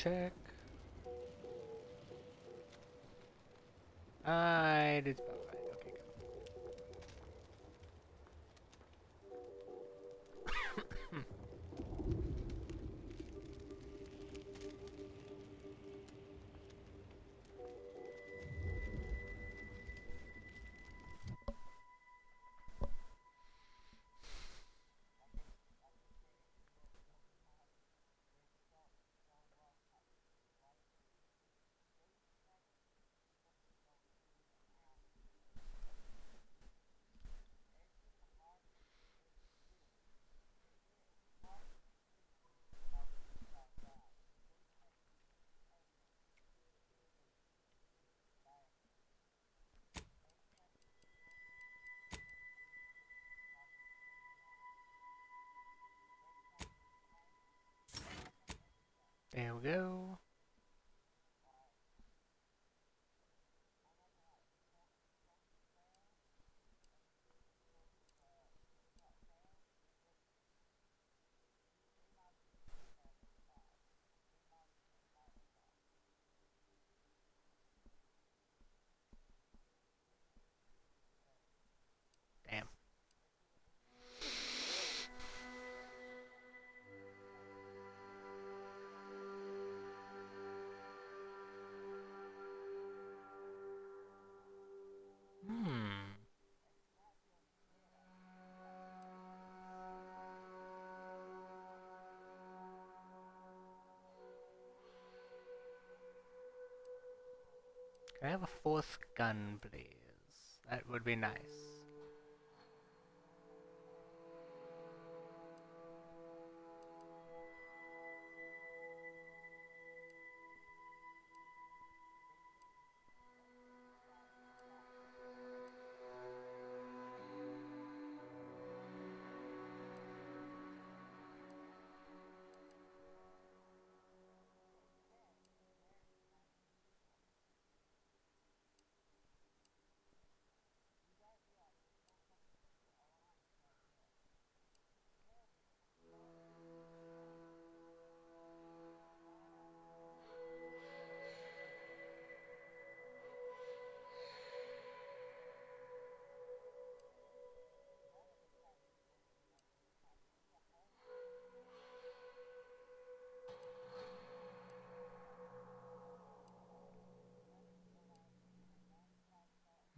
check. I did spell right. Okay, good. There we go. Damn. Hmm. Can I have a fourth gun, please? That would be nice.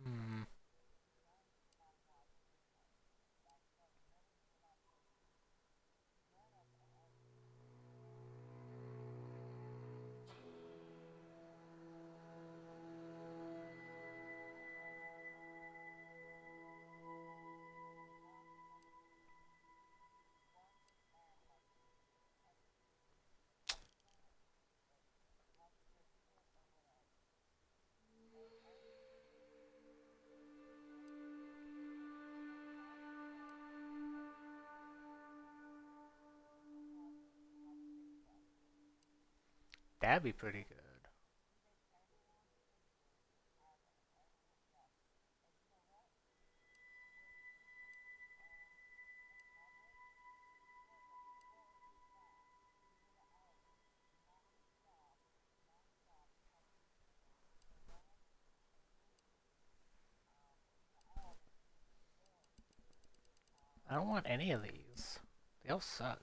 Hmm. That'd be pretty good. I don't want any of these. They all suck.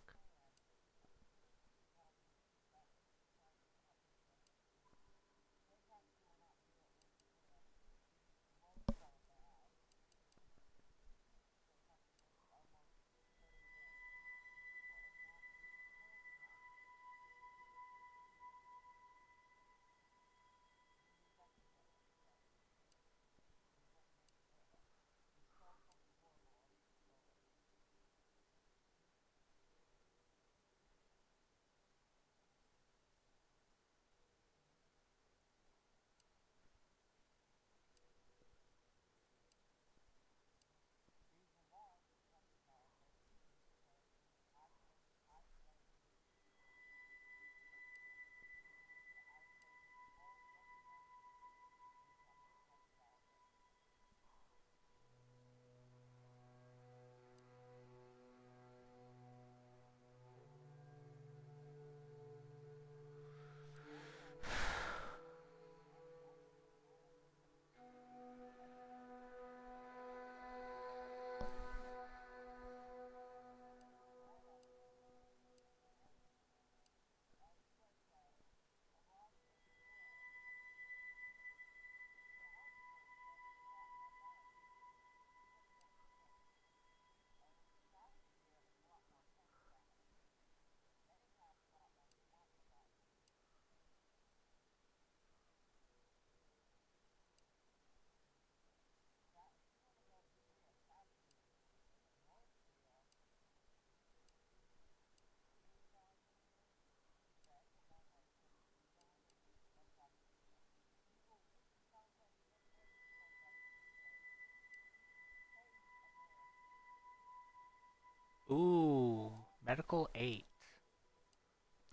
medical 8.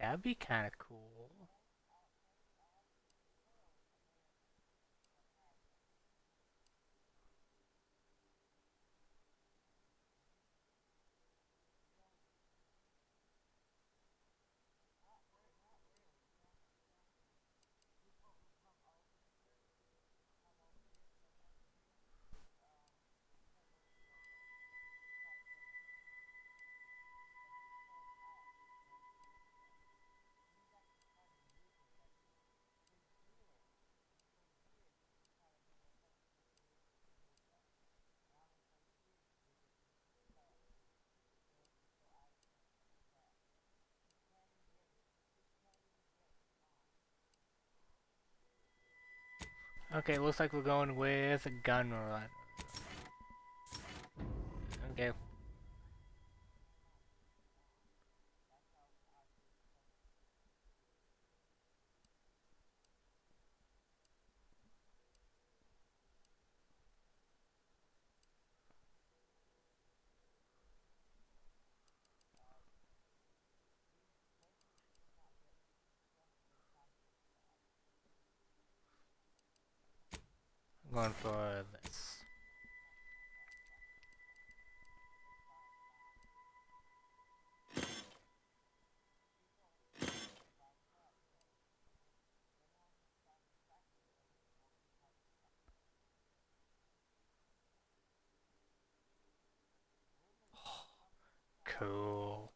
That'd be kind of cool. Okay, looks like we're going with a gun run. Okay. I'm going for this. Cool.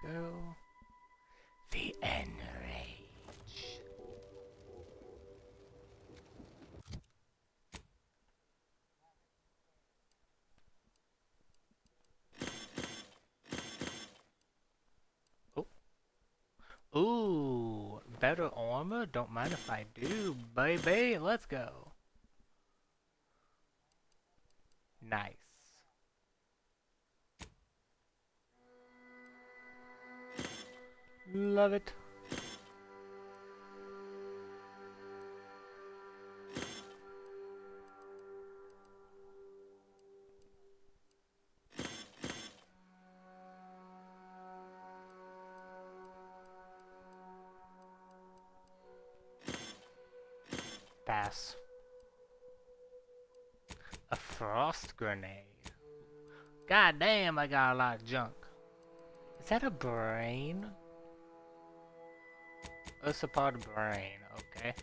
There we go. The enrage. Oh. Ooh, better armor? Don't mind if I do, baby. Let's go. Nice. Love it. Pass. A frost grenade. God damn, I got a lot of junk. Is that a brain? It's a part of brain, okay.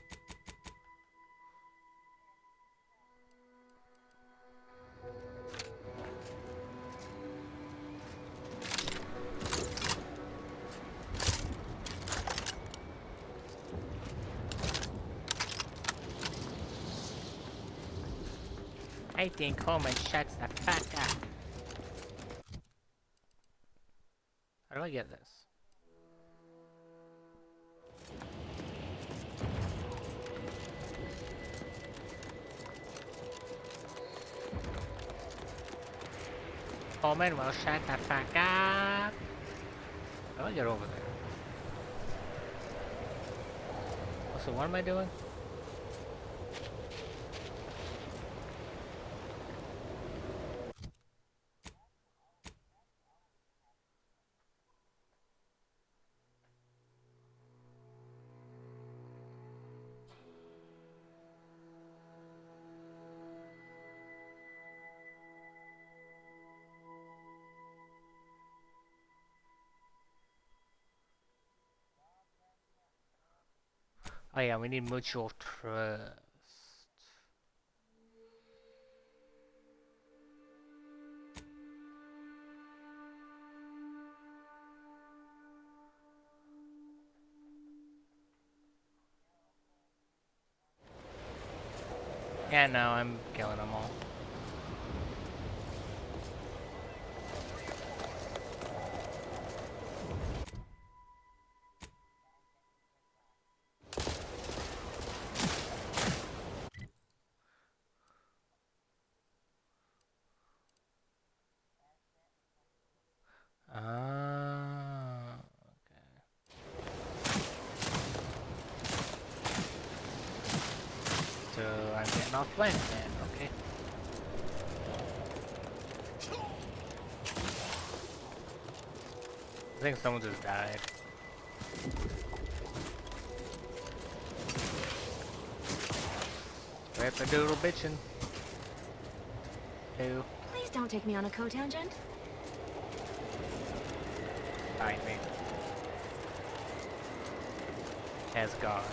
I think Coleman shuts the fuck up. How do I get this? Coleman will shut the fuck up. How do I get over there? Oh, so what am I doing? Oh yeah, we need mutual trust. Yeah, no, I'm killing them all. Ah. So I'm getting off planet then, okay. I think someone just died. Rip a doodle bitchin'. Who? Please don't take me on a cotangent. Find me. As God.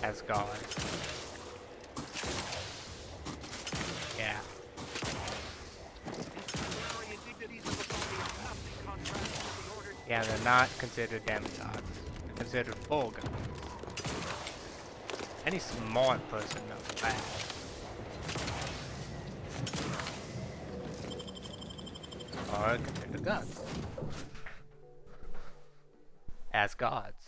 As God. Yeah. Yeah, they're not considered demigods. They're considered full gods. Any smart person knows that. Are considered gods. As gods.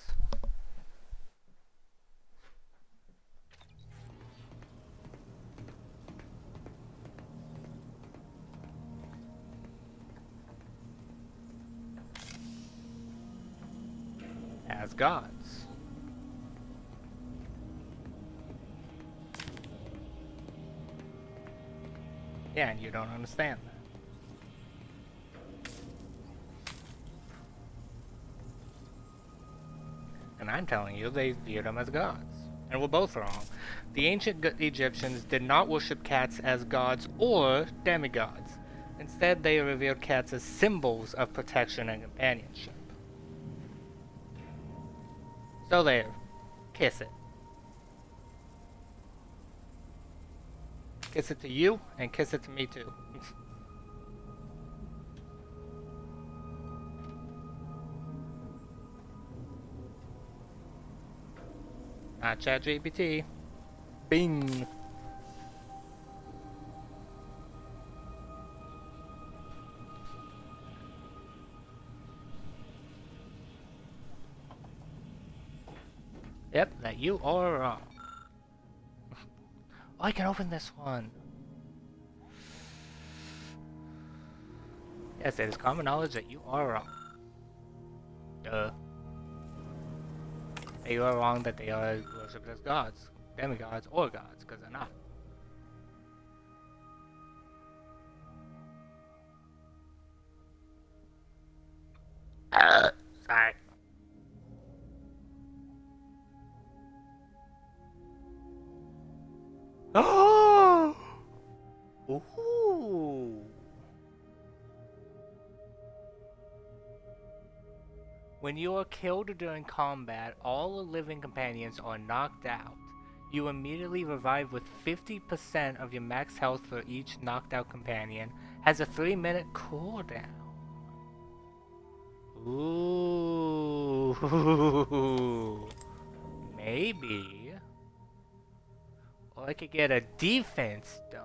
As gods. Yeah, and you don't understand that. And I'm telling you, they viewed them as gods. And we're both wrong. The ancient Egyptians did not worship cats as gods or demigods. Instead, they revered cats as symbols of protection and companionship. So there. Kiss it. Kiss it to you, and kiss it to me too. Not ChatGPT. Bing. Yep, that you are wrong. Oh, I can open this one. Yes, it is common knowledge that you are wrong. Duh. You are wrong that they are worshipped as gods, demigods, or gods, because they're not. Sorry. Oh! Ooh! When you are killed during combat, all the living companions are knocked out. You immediately revive with 50% of your max health for each knocked out companion. Has a 3-minute cooldown. Ooh. Maybe. Or I could get a defense stone.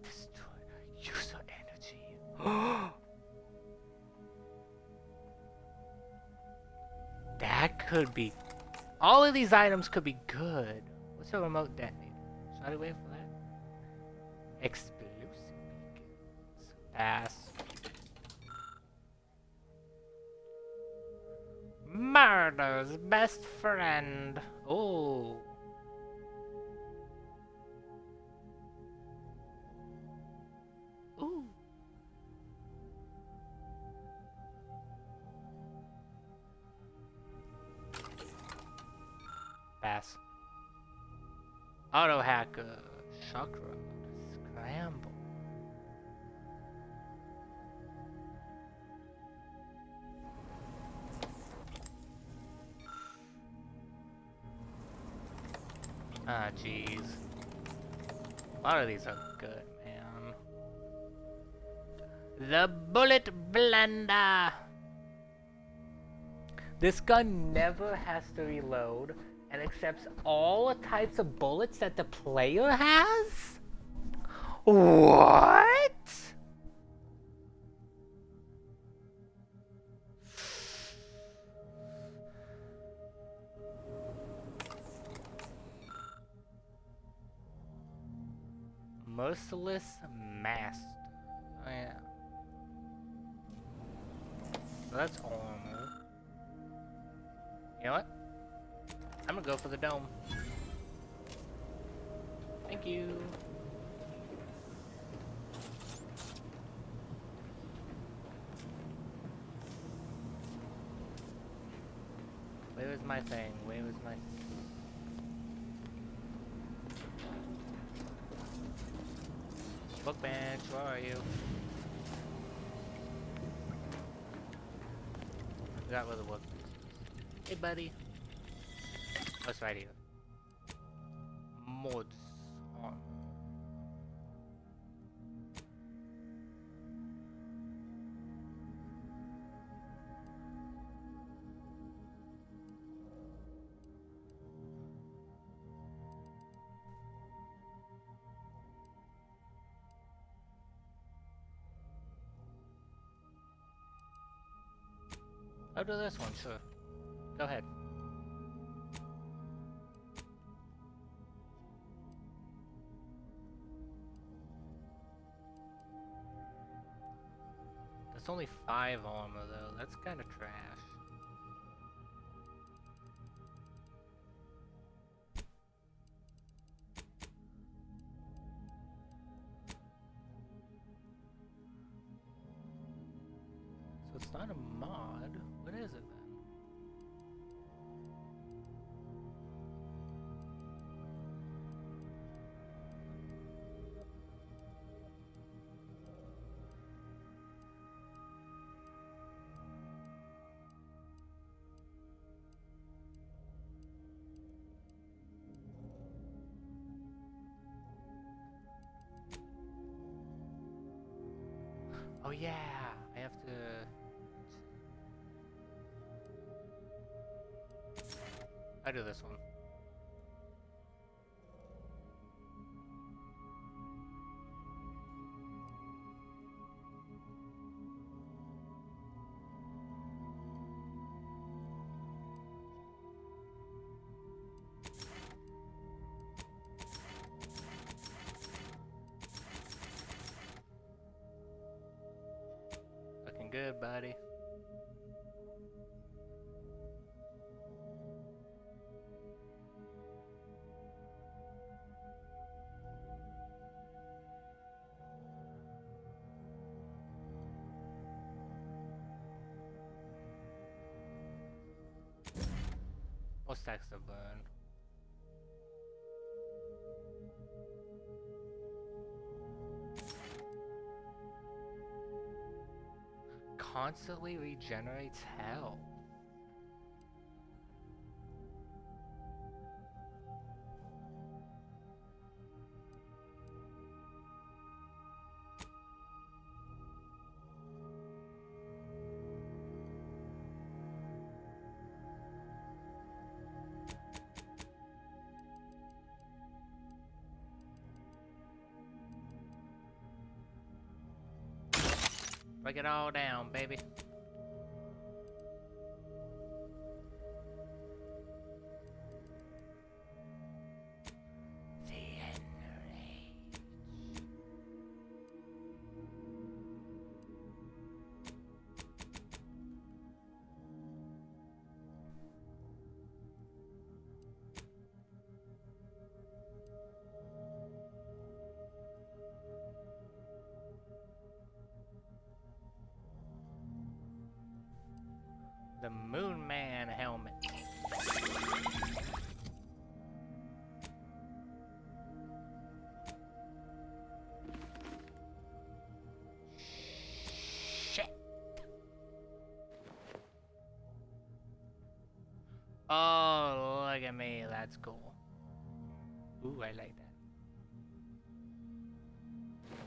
Destroy user energy. That could be. All of these items could be good. What's a remote detonator? Should I wait for that? Explosive beacons. Pass. Murder's best friend. Oh. Ooh. Pass. Auto hacker. Chakra. Scramble. Ah, jeez. A lot of these are good, man. The bullet blender. This gun never has to reload and accepts all types of bullets that the player has? What? Merciless Master. Oh yeah. So that's armor. You know what? I'm gonna go for the dome. Thank you. Where is my thing? Where is my... Bookbench, where are you? Forgot where the workbench is. Hey buddy. Oh, it's right here. Mods on. I'll do this one, sure. Go ahead. That's only 5 armor though, that's kinda trash. So it's not a mod, what is it then? Oh yeah, I have to... I do this one. Looking good, buddy. More stacks to burn. Constantly regenerates health. Break it all down, baby. The Moon Man helmet. Shit. Oh, look at me. That's cool. Ooh, I like that.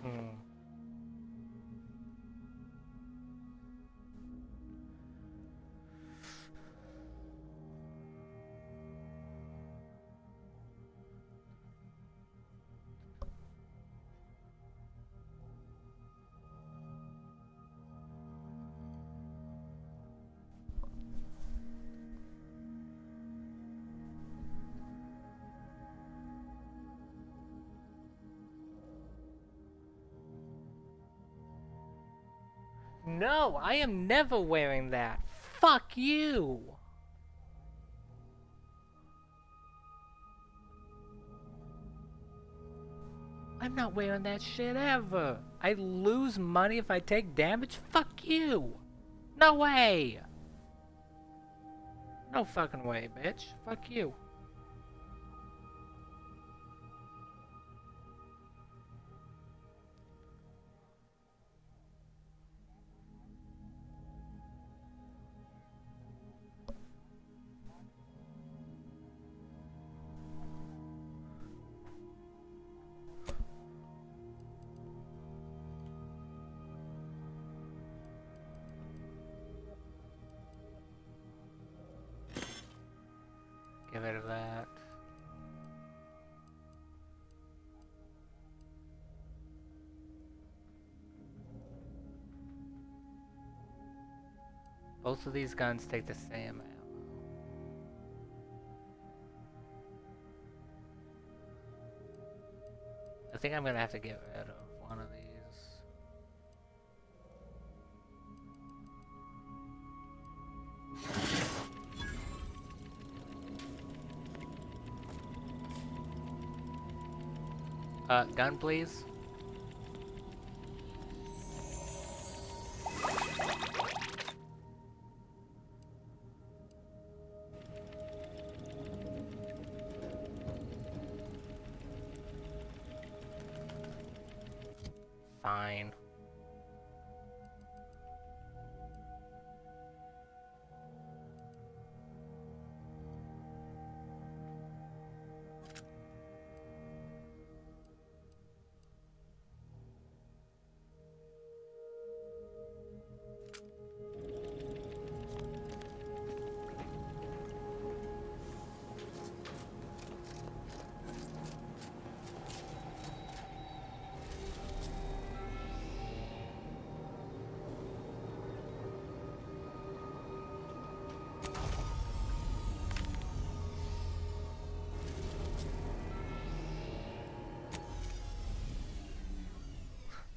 Hmm. no, I am never wearing that. Fuck you. I'm not wearing that shit ever. I lose money if I take damage? Fuck you. No way. No fucking way, bitch. Fuck you. Get rid of that. Both of these guns take the same ammo. I think I'm gonna have to get rid of one of these. Gun please. Fine.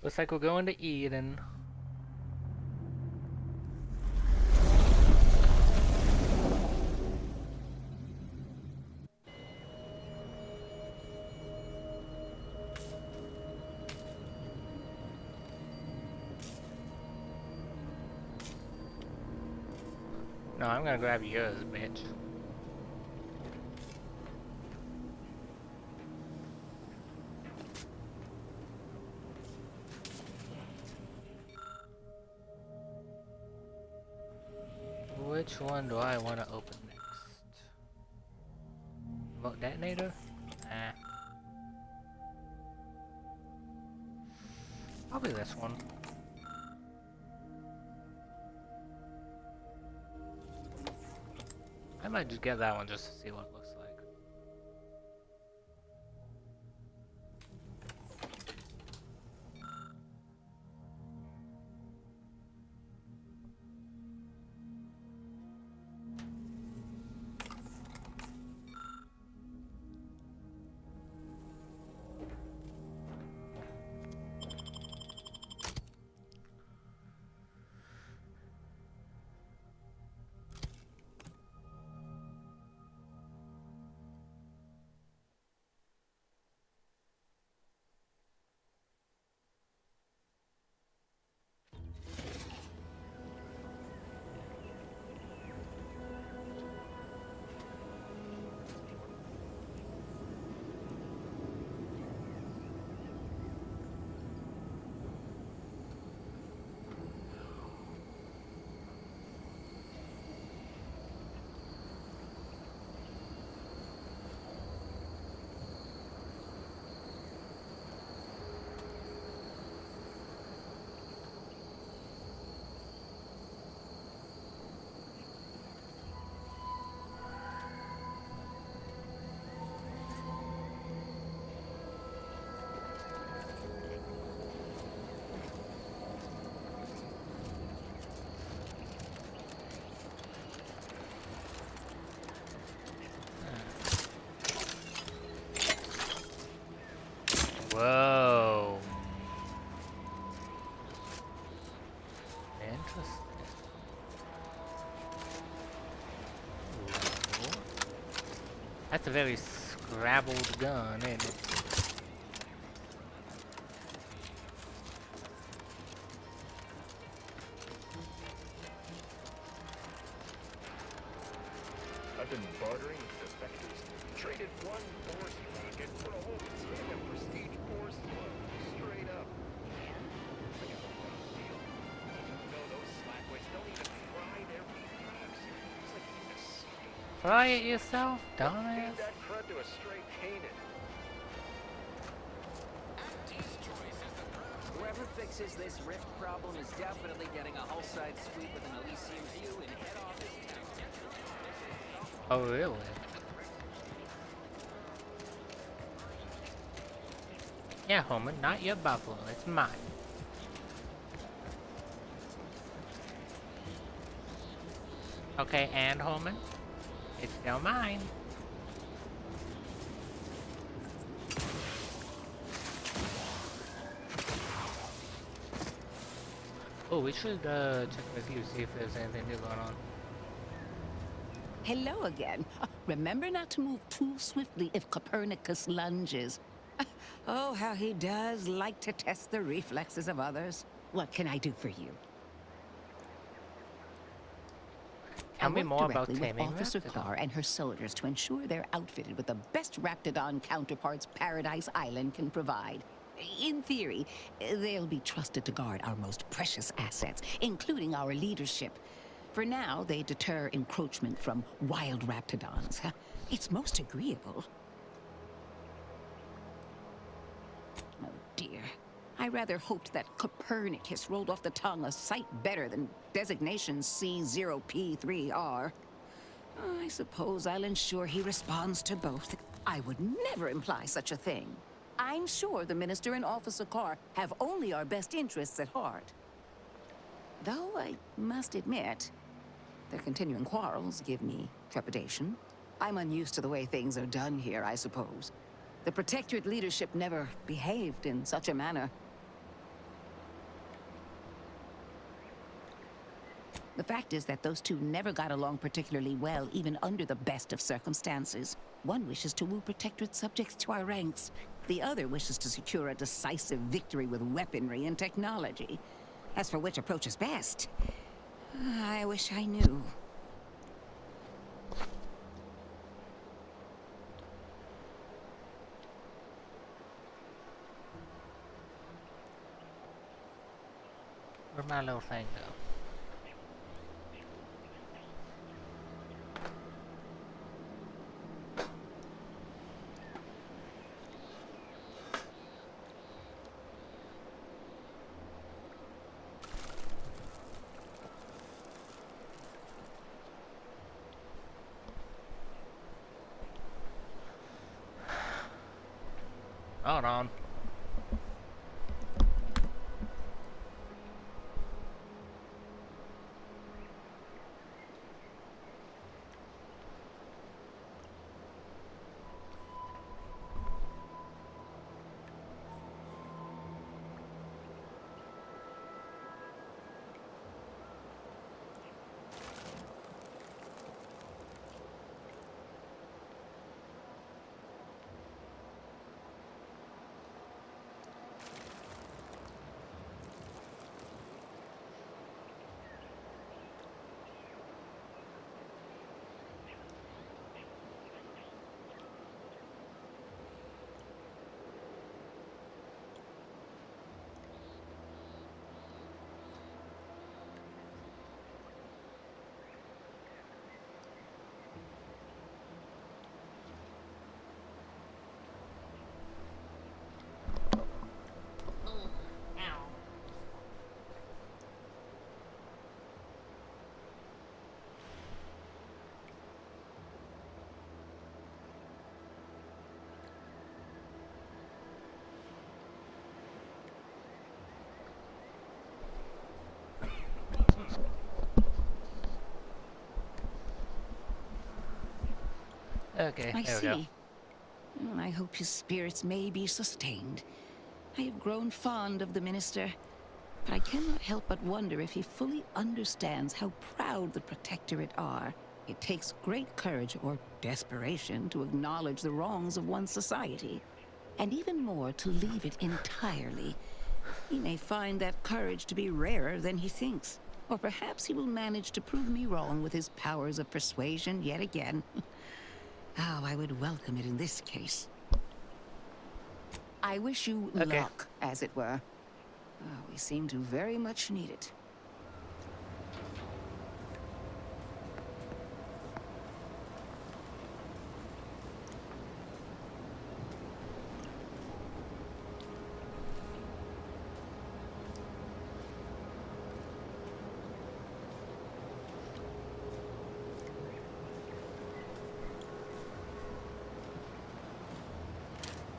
Looks like we're going to Eden. No, I'm gonna grab yours, bitch. Which one do I want to open next? Remote detonator? Nah. Probably this one. I might just get that one just to see what it looks like. That's a very scrabbled gun, ain't it? I've been bartering with defectors. Traded one force rocket for a whole team of prestige force straight up. I got a better deal. No, those slackwits don't even fry their beef products. It's like eating a steak. Fry it yourself, Feed dumbass. that crud to a straight Canaan. Whoever fixes this rift problem is definitely getting a hull-side suite with an Elysium view in head office town. Oh, really? Yeah, Homer, not your buffalo. It's mine. Okay, and Homer, it's still mine. Oh, we should check with you, see if there's anything new going on. Hello again. Remember not to move too swiftly if Copernicus lunges. Oh, how he does like to test the reflexes of others. What can I do for you? Tell me work more about directly with taming Officer Raptidon. Carr and her soldiers to ensure they're outfitted with the best Raptidon counterparts Paradise Island can provide. In theory, they'll be trusted to guard our most precious assets, including our leadership. For now, they deter encroachment from wild Raptidons. It's most agreeable. Oh dear. I rather hoped that Copernicus rolled off the tongue a sight better than designation C0P3R. I suppose I'll ensure he responds to both. I would never imply such a thing. I'm sure the Minister and Officer Carr have only our best interests at heart. Though I must admit, their continuing quarrels give me trepidation. I'm unused to the way things are done here, I suppose. The Protectorate leadership never behaved in such a manner. The fact is that those two never got along particularly well, even under the best of circumstances. One wishes to woo Protectorate subjects to our ranks. The other wishes to secure a decisive victory with weaponry and technology. As for which approach is best, I wish I knew. Where'd my little thing go? Hold on. Okay, I there we go. see. Well, I hope his spirits may be sustained. I have grown fond of the Minister, but I cannot help but wonder if he fully understands how proud the Protectorate are. It takes great courage or desperation to acknowledge the wrongs of one's society, and even more to leave it entirely. He may find that courage to be rarer than he thinks, or perhaps he will manage to prove me wrong with his powers of persuasion yet again. How I would welcome it in this case. I wish you luck, as it were. We seem to very much need it.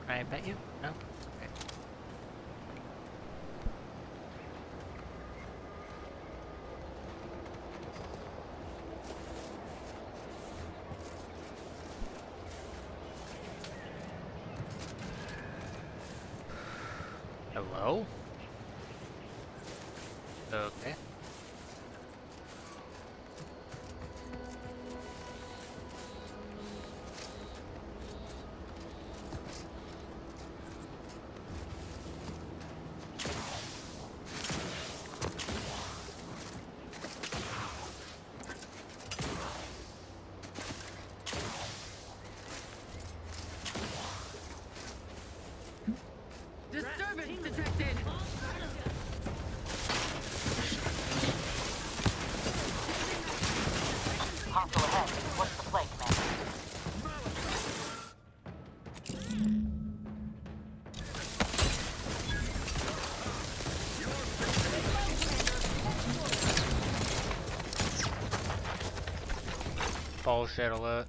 I bet you? No? Okay. Hello? Okay. Disturbance detected! Hostile ahead. What's the play, Commander? Bullshit alert.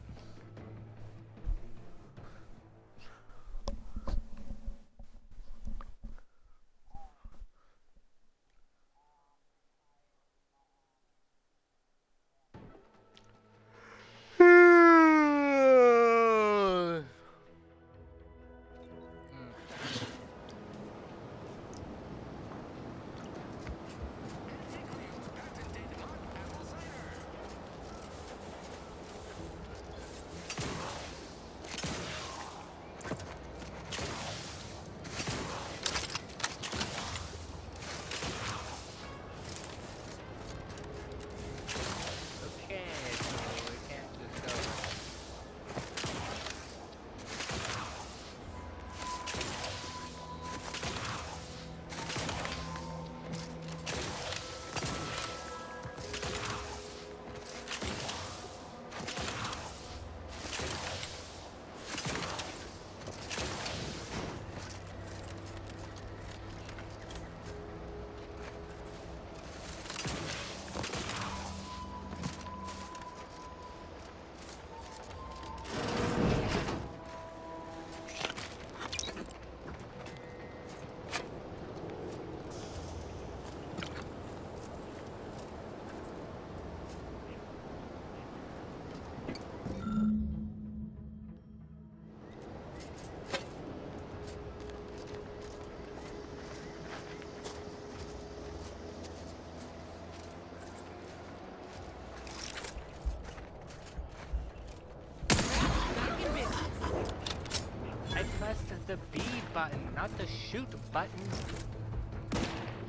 The B button, not the shoot button.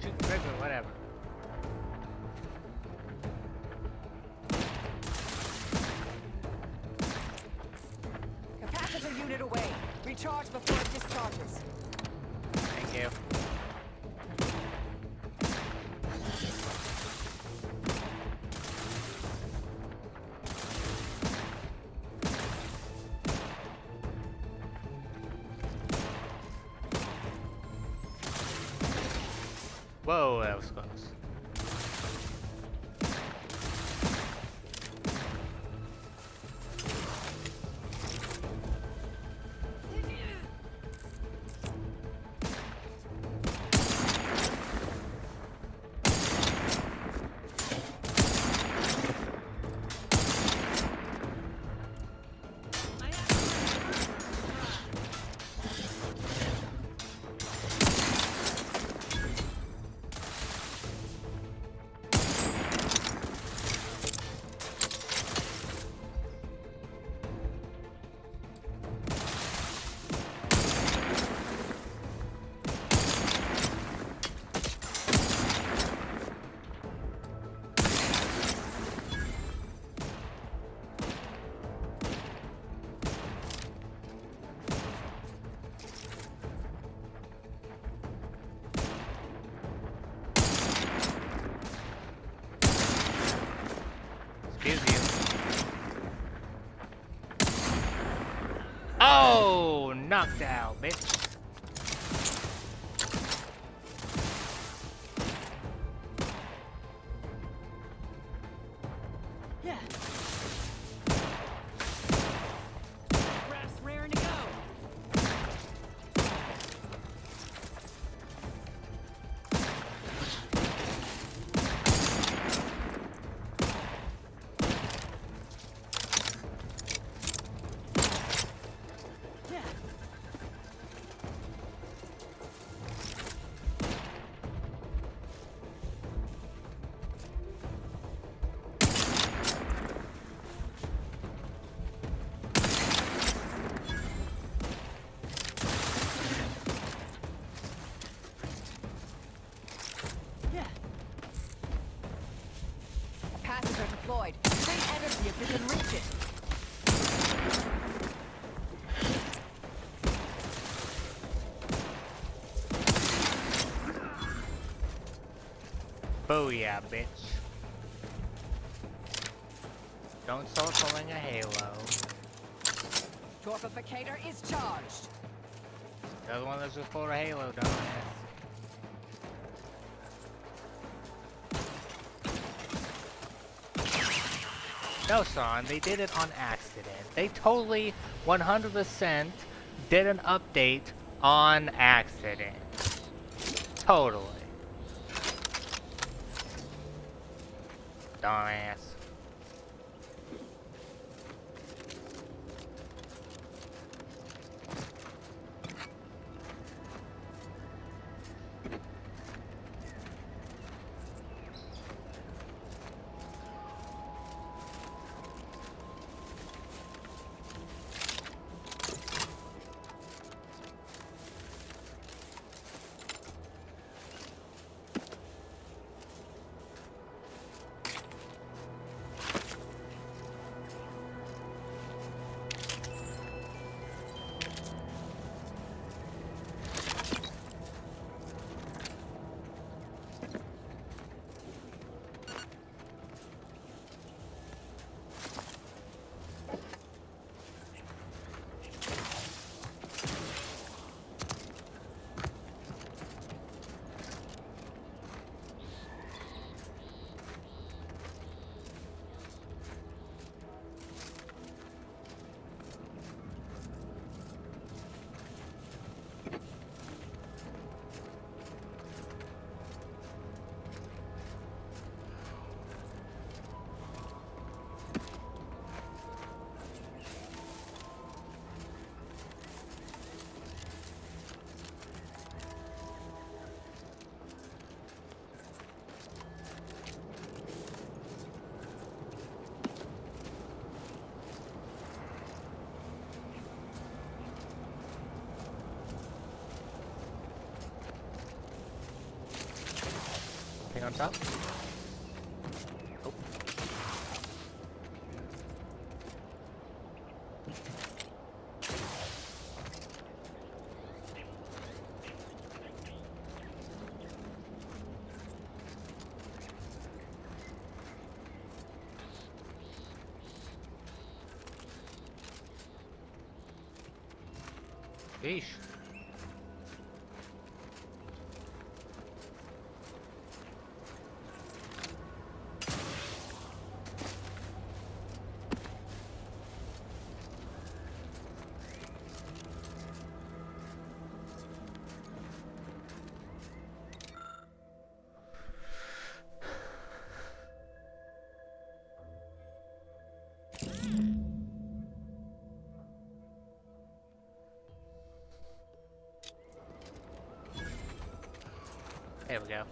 Shoot trigger, whatever. Capacitor unit away. Recharge before it discharges. Thank you. Whoa, that was close. Oh, knocked out, bitch. Yeah. Ref's raring to go. Yeah. Yeah. Passes are deployed. Great energy if you can reach it. Booyah, bitch. Don't start pulling a halo. Torpificator is charged. The other one that's just for a halo, dumbass. No, son, they did it on accident. They totally, 100% did an update on accident. Totally. Dumbass. Thing on top? Oh. Sheesh. There we go.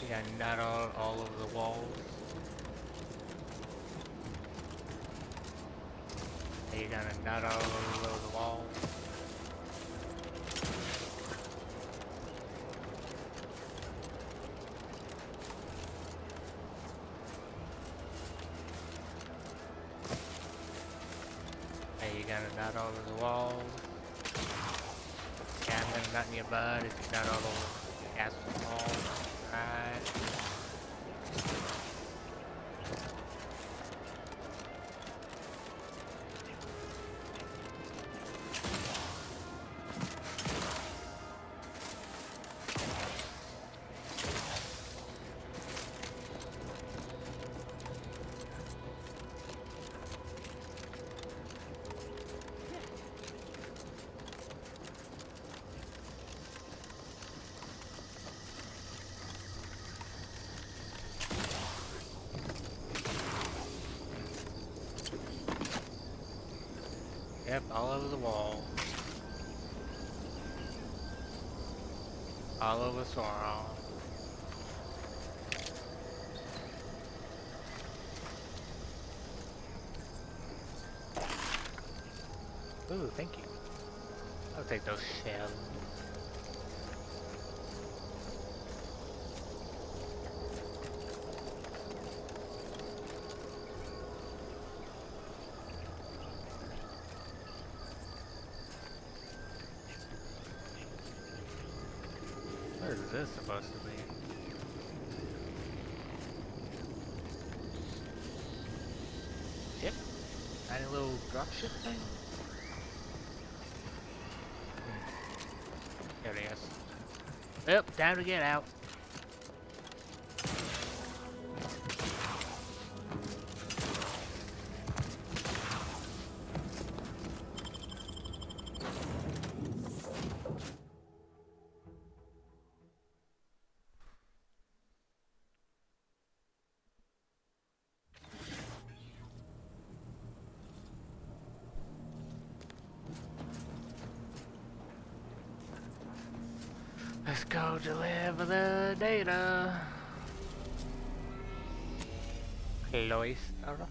You got nut all over the walls. You got a nut all over the walls. Hey, you got a nut all over the walls. Yeah, I'm gonna nut in your butt if you nut all over the castle walls. Right. Yep, all over the wall. All over Sauron. Ooh, thank you. I'll take those shells. What is this supposed to be? Ship? Tiny little dropship thing? There it is. Yep, time to get out. Let's go deliver the data. Cloister.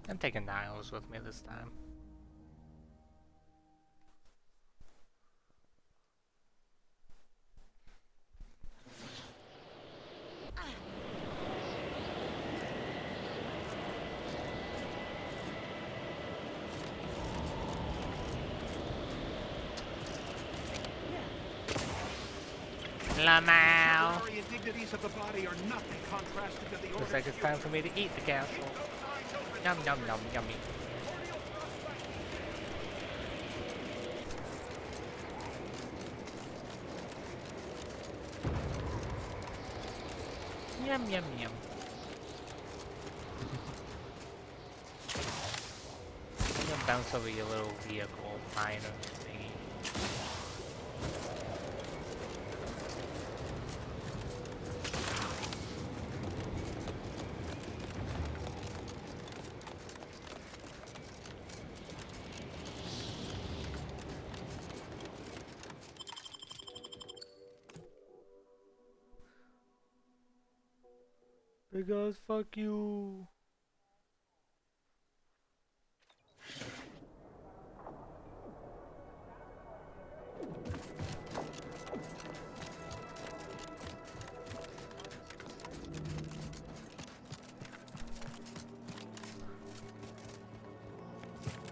I'm taking Niles with me this time. Lamau. The indignities of the body are nothing contrasted to the Looks like it's time for me to eat the castle. Yum yum yum yummy. Yum yum yum. I'm gonna bounce over your little vehicle miner thingy. Big ass fuck you.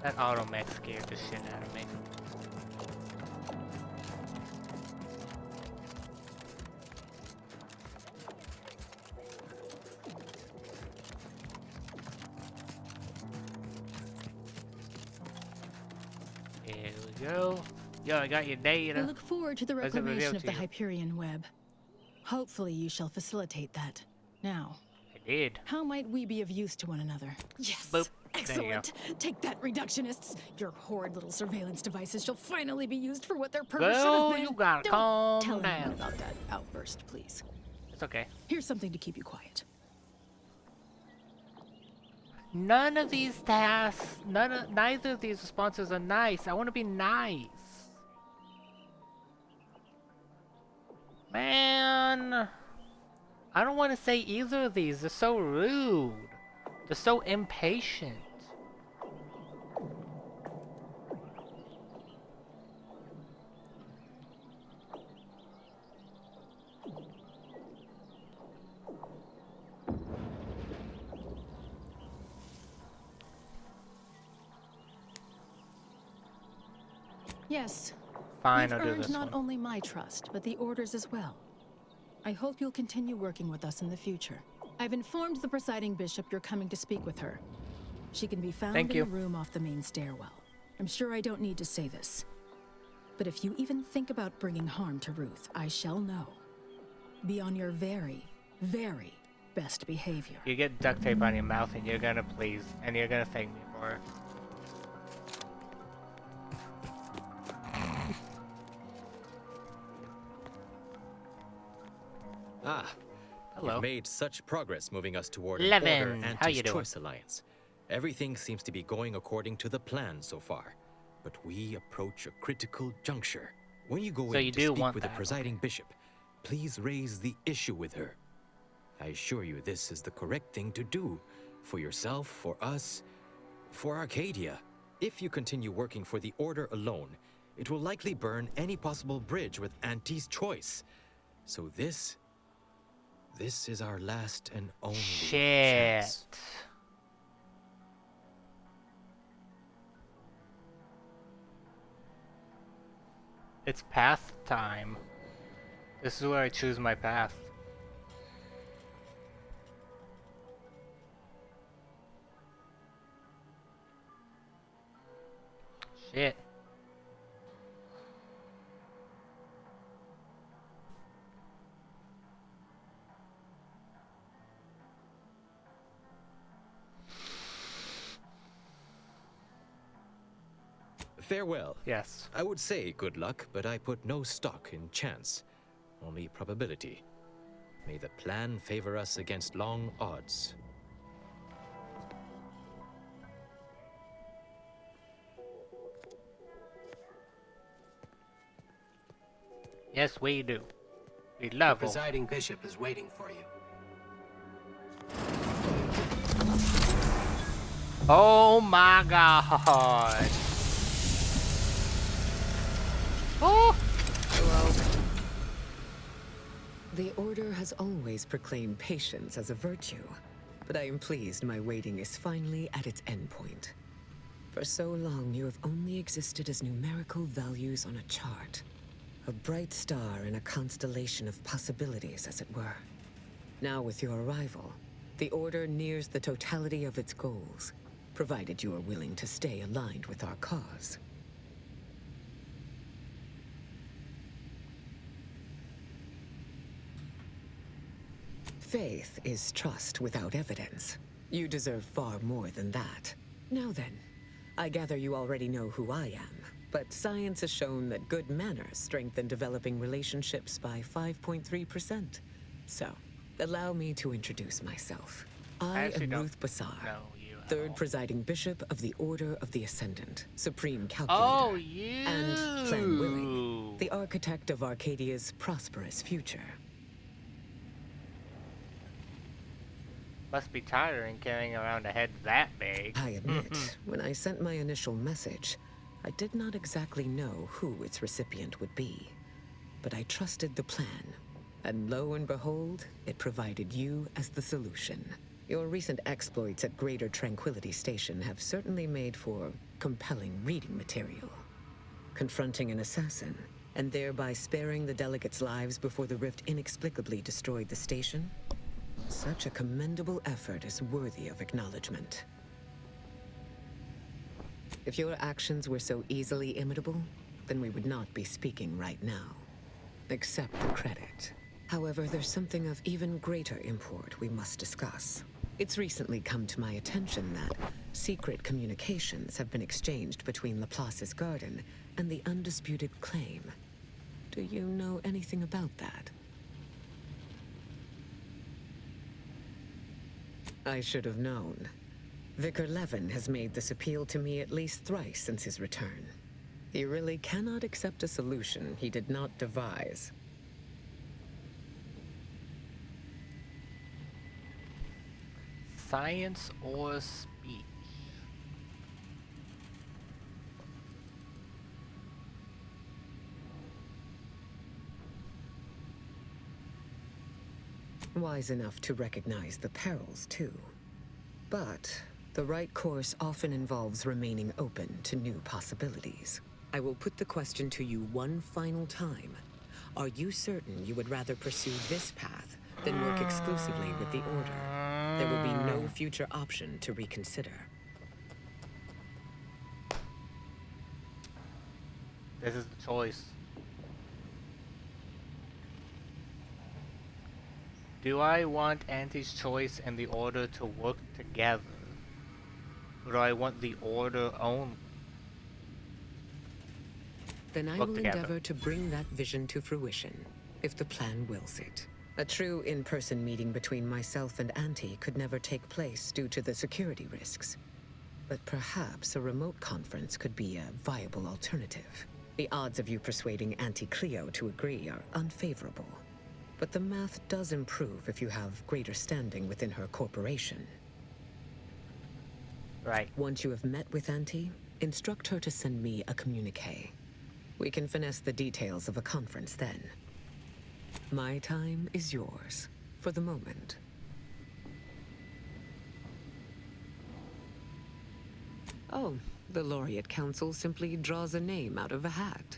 That automech scared the shit out of me. There we go. Yo, I got your I data. look forward to the What does it reveal reclamation of to the you? Hyperion web. Hopefully you shall facilitate that. Now, I did. how might we be of use to one another? Yes! Boop. There you go. Excellent! Take that, reductionists! Your horrid little surveillance devices shall finally be used for what their purpose should Girl, have been. you gotta Don't calm tell anyone down. about that outburst, please. It's okay. Here's something to keep you quiet. None of these tasks, neither of these responses are nice. I want to be nice. Man, I don't want to say either of these. They're so rude. They're so impatient. Yes, Fine, you've I'll do earned this not one. only my trust, but the Order's as well. I hope you'll continue working with us in the future. I've informed the presiding bishop you're coming to speak with her. She can be found Thank in you. the room off the main stairwell. I'm sure I don't need to say this. But if you even think about bringing harm to Ruth, I shall know. Be on your very, very best behavior. You get duct tape on your mouth and you're gonna please, and you're gonna thank me for it. Ah, Hello. you've made such progress moving us toward an Levin, order how you doing? anti-choice alliance. Everything seems to be going according to the plan so far, but we approach a critical juncture. When you go So in you to do speak want with the that, presiding bishop, please raise the issue with her. I assure you this is the correct thing to do, for yourself, for us, for Arcadia. If you continue working for the Order alone, it will likely burn any possible bridge with Auntie's choice. So this is our last and only Shit. chance. It's path time. This is where I choose my path. Shit. Farewell. Yes. I would say good luck, but I put no stock in chance, only probability. May the plan favor us against long odds. Yes, we do. We The love presiding bishop is waiting for you. Oh my god. Oh! The Order has always proclaimed patience as a virtue, but I am pleased my waiting is finally at its endpoint. For so long, you have only existed as numerical values on a chart. A bright star in a constellation of possibilities, as it were. Now with your arrival, the Order nears the totality of its goals, provided you are willing to stay aligned with our cause. Faith is trust without evidence. You deserve far more than that. Now then, I gather you already know who I am, but science has shown that good manners strengthen developing relationships by 5.3%. So, allow me to introduce myself. I actually am don't Ruth Bassar, know you at third all. presiding bishop of the Order of the Ascendant, Supreme Calculator, Oh, you! and Plan Willing, the architect of Arcadia's prosperous future. Must be tiring carrying around a head that big. I admit, when I sent my initial message, I did not exactly know who its recipient would be. But I trusted the plan, and lo and behold, it provided you as the solution. Your recent exploits at Greater Tranquility Station have certainly made for compelling reading material. Confronting an assassin, and thereby sparing the delegates' lives before the rift inexplicably destroyed the station? Such a commendable effort is worthy of acknowledgement. If your actions were so easily imitable, then we would not be speaking right now. Accept the credit. However, there's something of even greater import we must discuss. It's recently come to my attention that secret communications have been exchanged between Laplace's garden and the undisputed claim. Do you know anything about that? I should have known. Vicar Levin has made this appeal to me at least thrice since his return. He really cannot accept a solution he did not devise. Science or speech? Wise enough to recognize the perils, too. But the right course often involves remaining open to new possibilities. I will put the question to you one final time. Are you certain you would rather pursue this path than work exclusively with the Order? There will be no future option to reconsider. This is the choice. Do I want Auntie's choice and the Order to work together? Or do I want the Order only? Then I will endeavor to bring that vision to fruition, if the plan wills it. A true in-person meeting between myself and Auntie could never take place due to the security risks. But perhaps a remote conference could be a viable alternative. The odds of you persuading Auntie Cleo to agree are unfavorable. But the math does improve if you have greater standing within her corporation. Right. Once you have met with Auntie, instruct her to send me a communique. We can finesse the details of a conference then. My time is yours, for the moment. Oh, the Laureate Council simply draws a name out of a hat.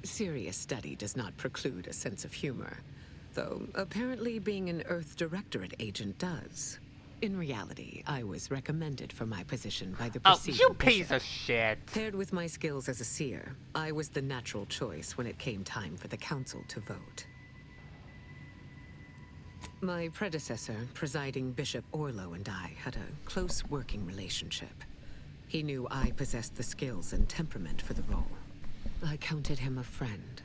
Serious study does not preclude a sense of humor, though apparently being an Earth Directorate agent does. In reality, I was recommended for my position by the preceding you piece bishop. of shit! Paired with my skills as a seer, I was the natural choice when it came time for the council to vote. My predecessor, presiding Bishop Orlo, and I had a close working relationship. He knew I possessed the skills and temperament for the role. I counted him a friend.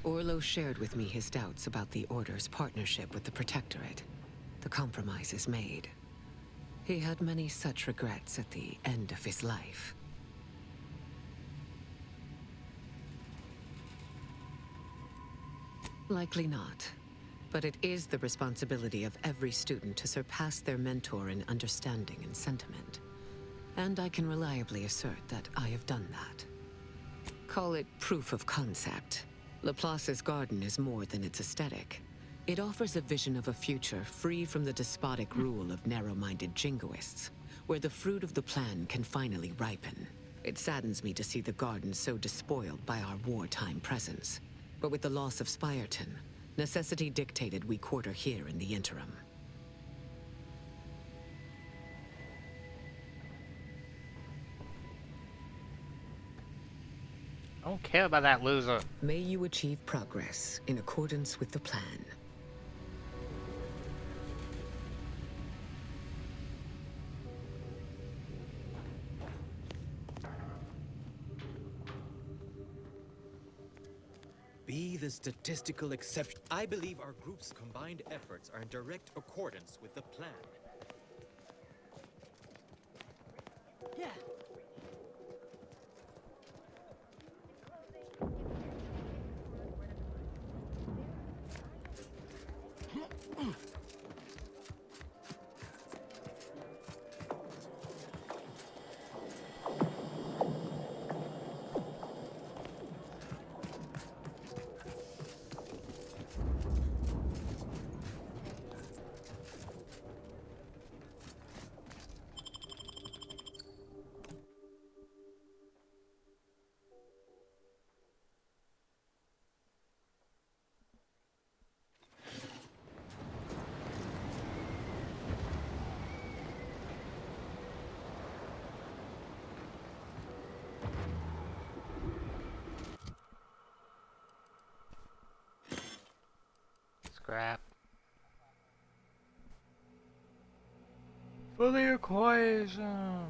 Orlo shared with me his doubts about the Order's partnership with the Protectorate. The compromises made. He had many such regrets at the end of his life. Likely not. But it is the responsibility of every student to surpass their mentor in understanding and sentiment. And I can reliably assert that I have done that. Call it proof of concept. Laplace's garden is more than its aesthetic. It offers a vision of a future free from the despotic rule of narrow-minded jingoists, where the fruit of the plan can finally ripen. It saddens me to see the garden so despoiled by our wartime presence. But with the loss of Spirton, necessity dictated we quarter here in the interim. I don't care about that loser. May you achieve progress in accordance with the plan. Be the statistical exception. I believe our group's combined efforts are in direct accordance with the plan. Yeah. crap. For the equation.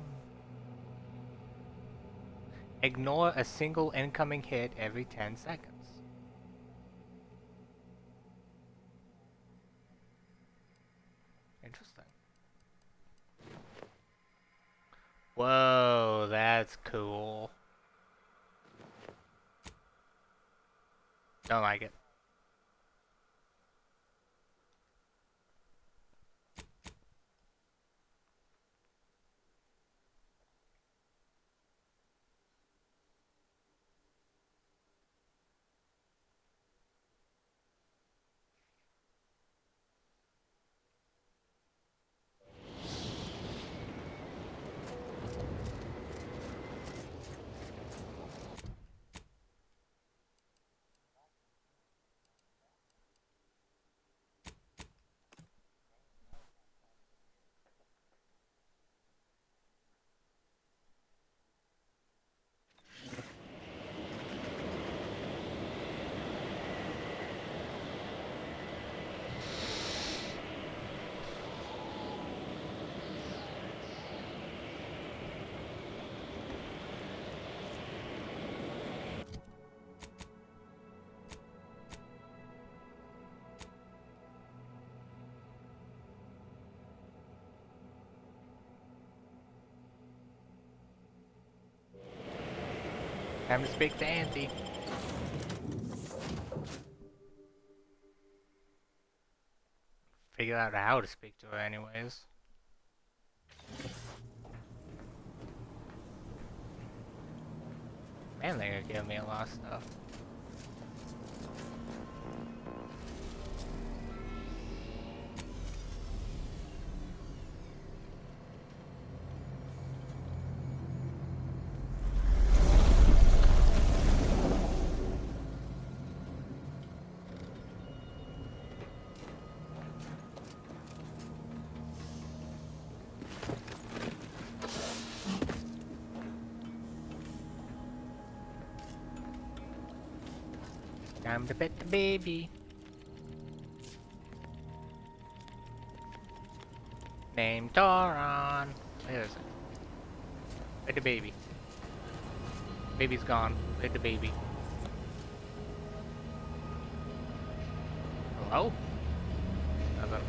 Ignore a single incoming hit every 10 seconds. Interesting. Whoa, that's cool. Don't like it. Time to speak to Auntie. Figure out how to speak to her anyways. Man, they're gonna give me a lot of stuff. Time to pet the baby. Name Toron. Where is it? Pet the baby. Baby's gone. Pet the baby. Hello? Nothing.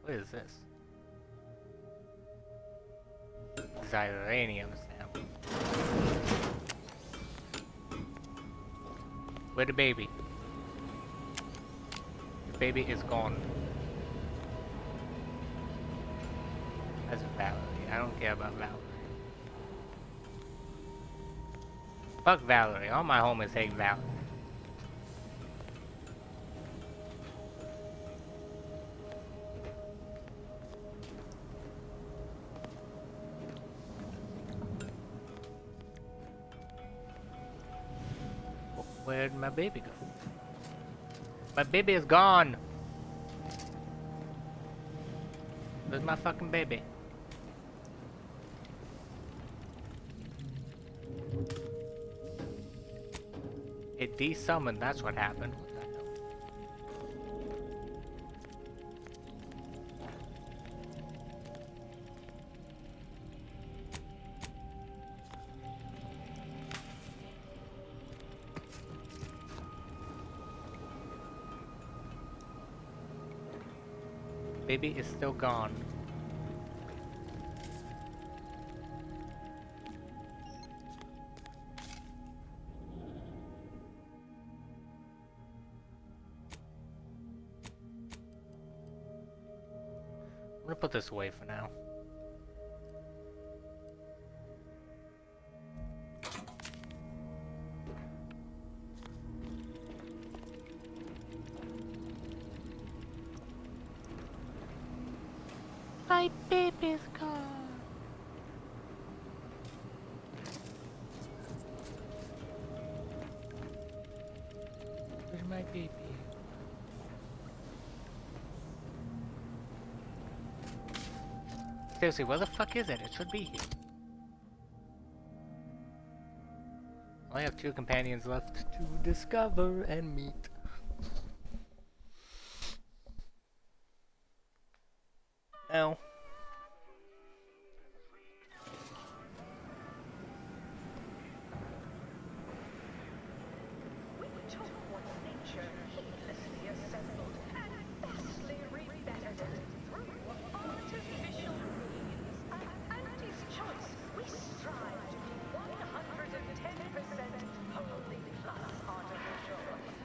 What is this? Xyranium sample. Where the baby? The baby is gone. That's Valerie. I don't care about Valerie. Fuck Valerie. All my homies hate Valerie. Where'd my baby go? My baby is gone! Where's my fucking baby? It desummoned, that's what happened. What the hell? Baby is still gone. gonna put this away for now. My baby's gone. Where's my baby? Seriously, where the fuck is it? It should be here. I have 2 companions left to discover and meet. Ow.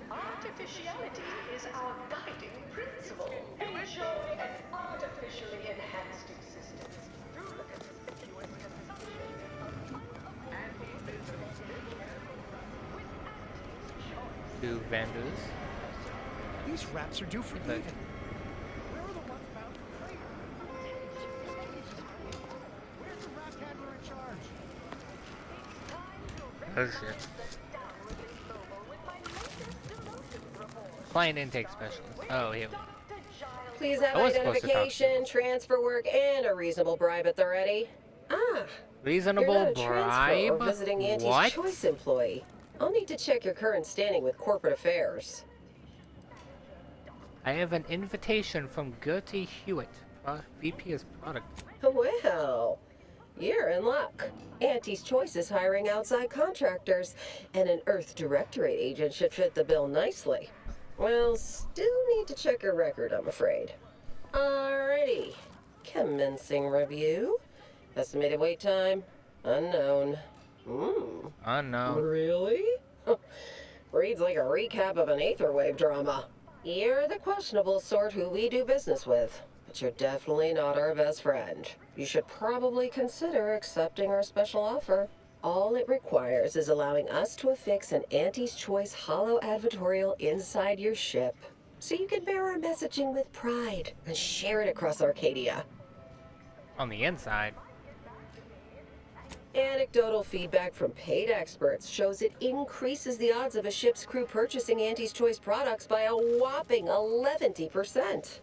Artificiality is our guiding principle. Enjoy an artificially enhanced existence through the conspicuous consumption of Two vendors. These wraps are due for eating. Where are the ones bound for freight? Where's the wrap handler in charge? Oh shit. Client intake specialist. Oh, here we go. Please have I was supposed to talk to identification, transfer work, and a reasonable bribe at the ready. Ah, Reasonable you're not a transfer or bribe? visiting Auntie's What? Choice employee. I'll need to check your current standing with corporate affairs. I have an invitation from Gertie Hewitt, VP of Product. Well, you're in luck. Auntie's Choice is hiring outside contractors, and an Earth Directorate agent should fit the bill nicely. Well, still need to check your record, I'm afraid. Alrighty. Commencing review. Estimated wait time? Unknown. Unknown. Really? Reads like a recap of an Aetherwave drama. You're the questionable sort who we do business with, but you're definitely not our best friend. You should probably consider accepting our special offer. All it requires is allowing us to affix an Auntie's Choice hollow advertorial inside your ship, so you can bear our messaging with pride and share it across Arcadia. On the inside. Anecdotal feedback from paid experts shows it increases the odds of a ship's crew purchasing Auntie's Choice products by a whopping 11%.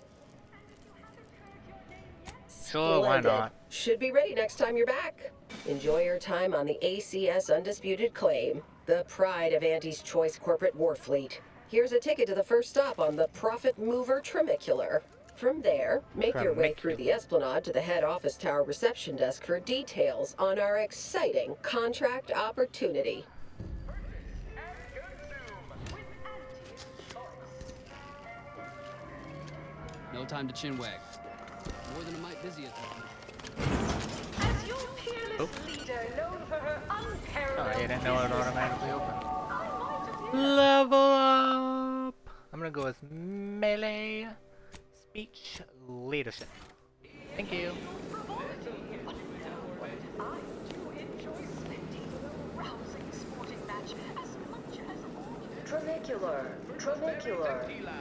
Sure, why Splendid. not? Should be ready next time you're back. Enjoy your time on the ACS Undisputed Claim, the pride of Auntie's Choice corporate war fleet. Here's a ticket to the first stop on the Profit Mover Trimicular. From there, make your way through the Esplanade to the head office tower reception desk for details on our exciting contract opportunity. No time to chinwag. More than a mite busy at the moment. As your peerless leader, known for her unparalleled. Oh, I didn't know it automatically opened. Level up! I'm gonna go with melee speech leadership. Thank you. Trimicular,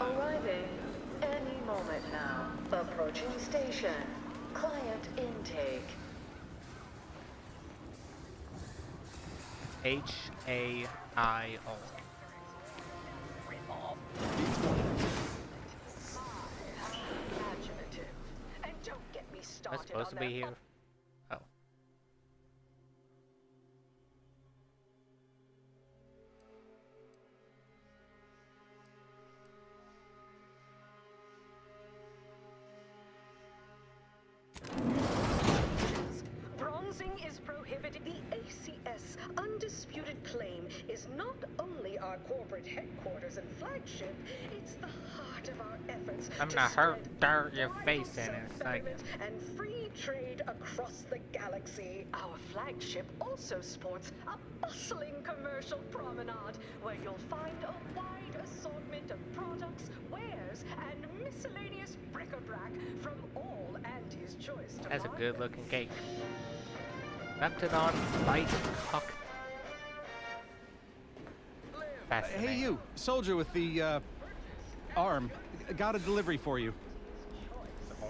arriving any moment now. Approaching station. Client intake. HAIO. And don't get me Am I started supposed to on be that here? Oh. Bronzing is prohibited. The ACS Undisputed Claim is not only our corporate headquarters and flagship, it's the heart of our efforts I'm to gonna spread hurt your face in it. self-betterment and free trade across the galaxy. Our flagship also sports a bustling commercial promenade where you'll find a wide assortment of products, wares, and miscellaneous bric-a-brac from all Andy's choice to That's a good looking cake. Raptidon Bite Cocktail. Hey you, soldier with the arm. Got a delivery for you.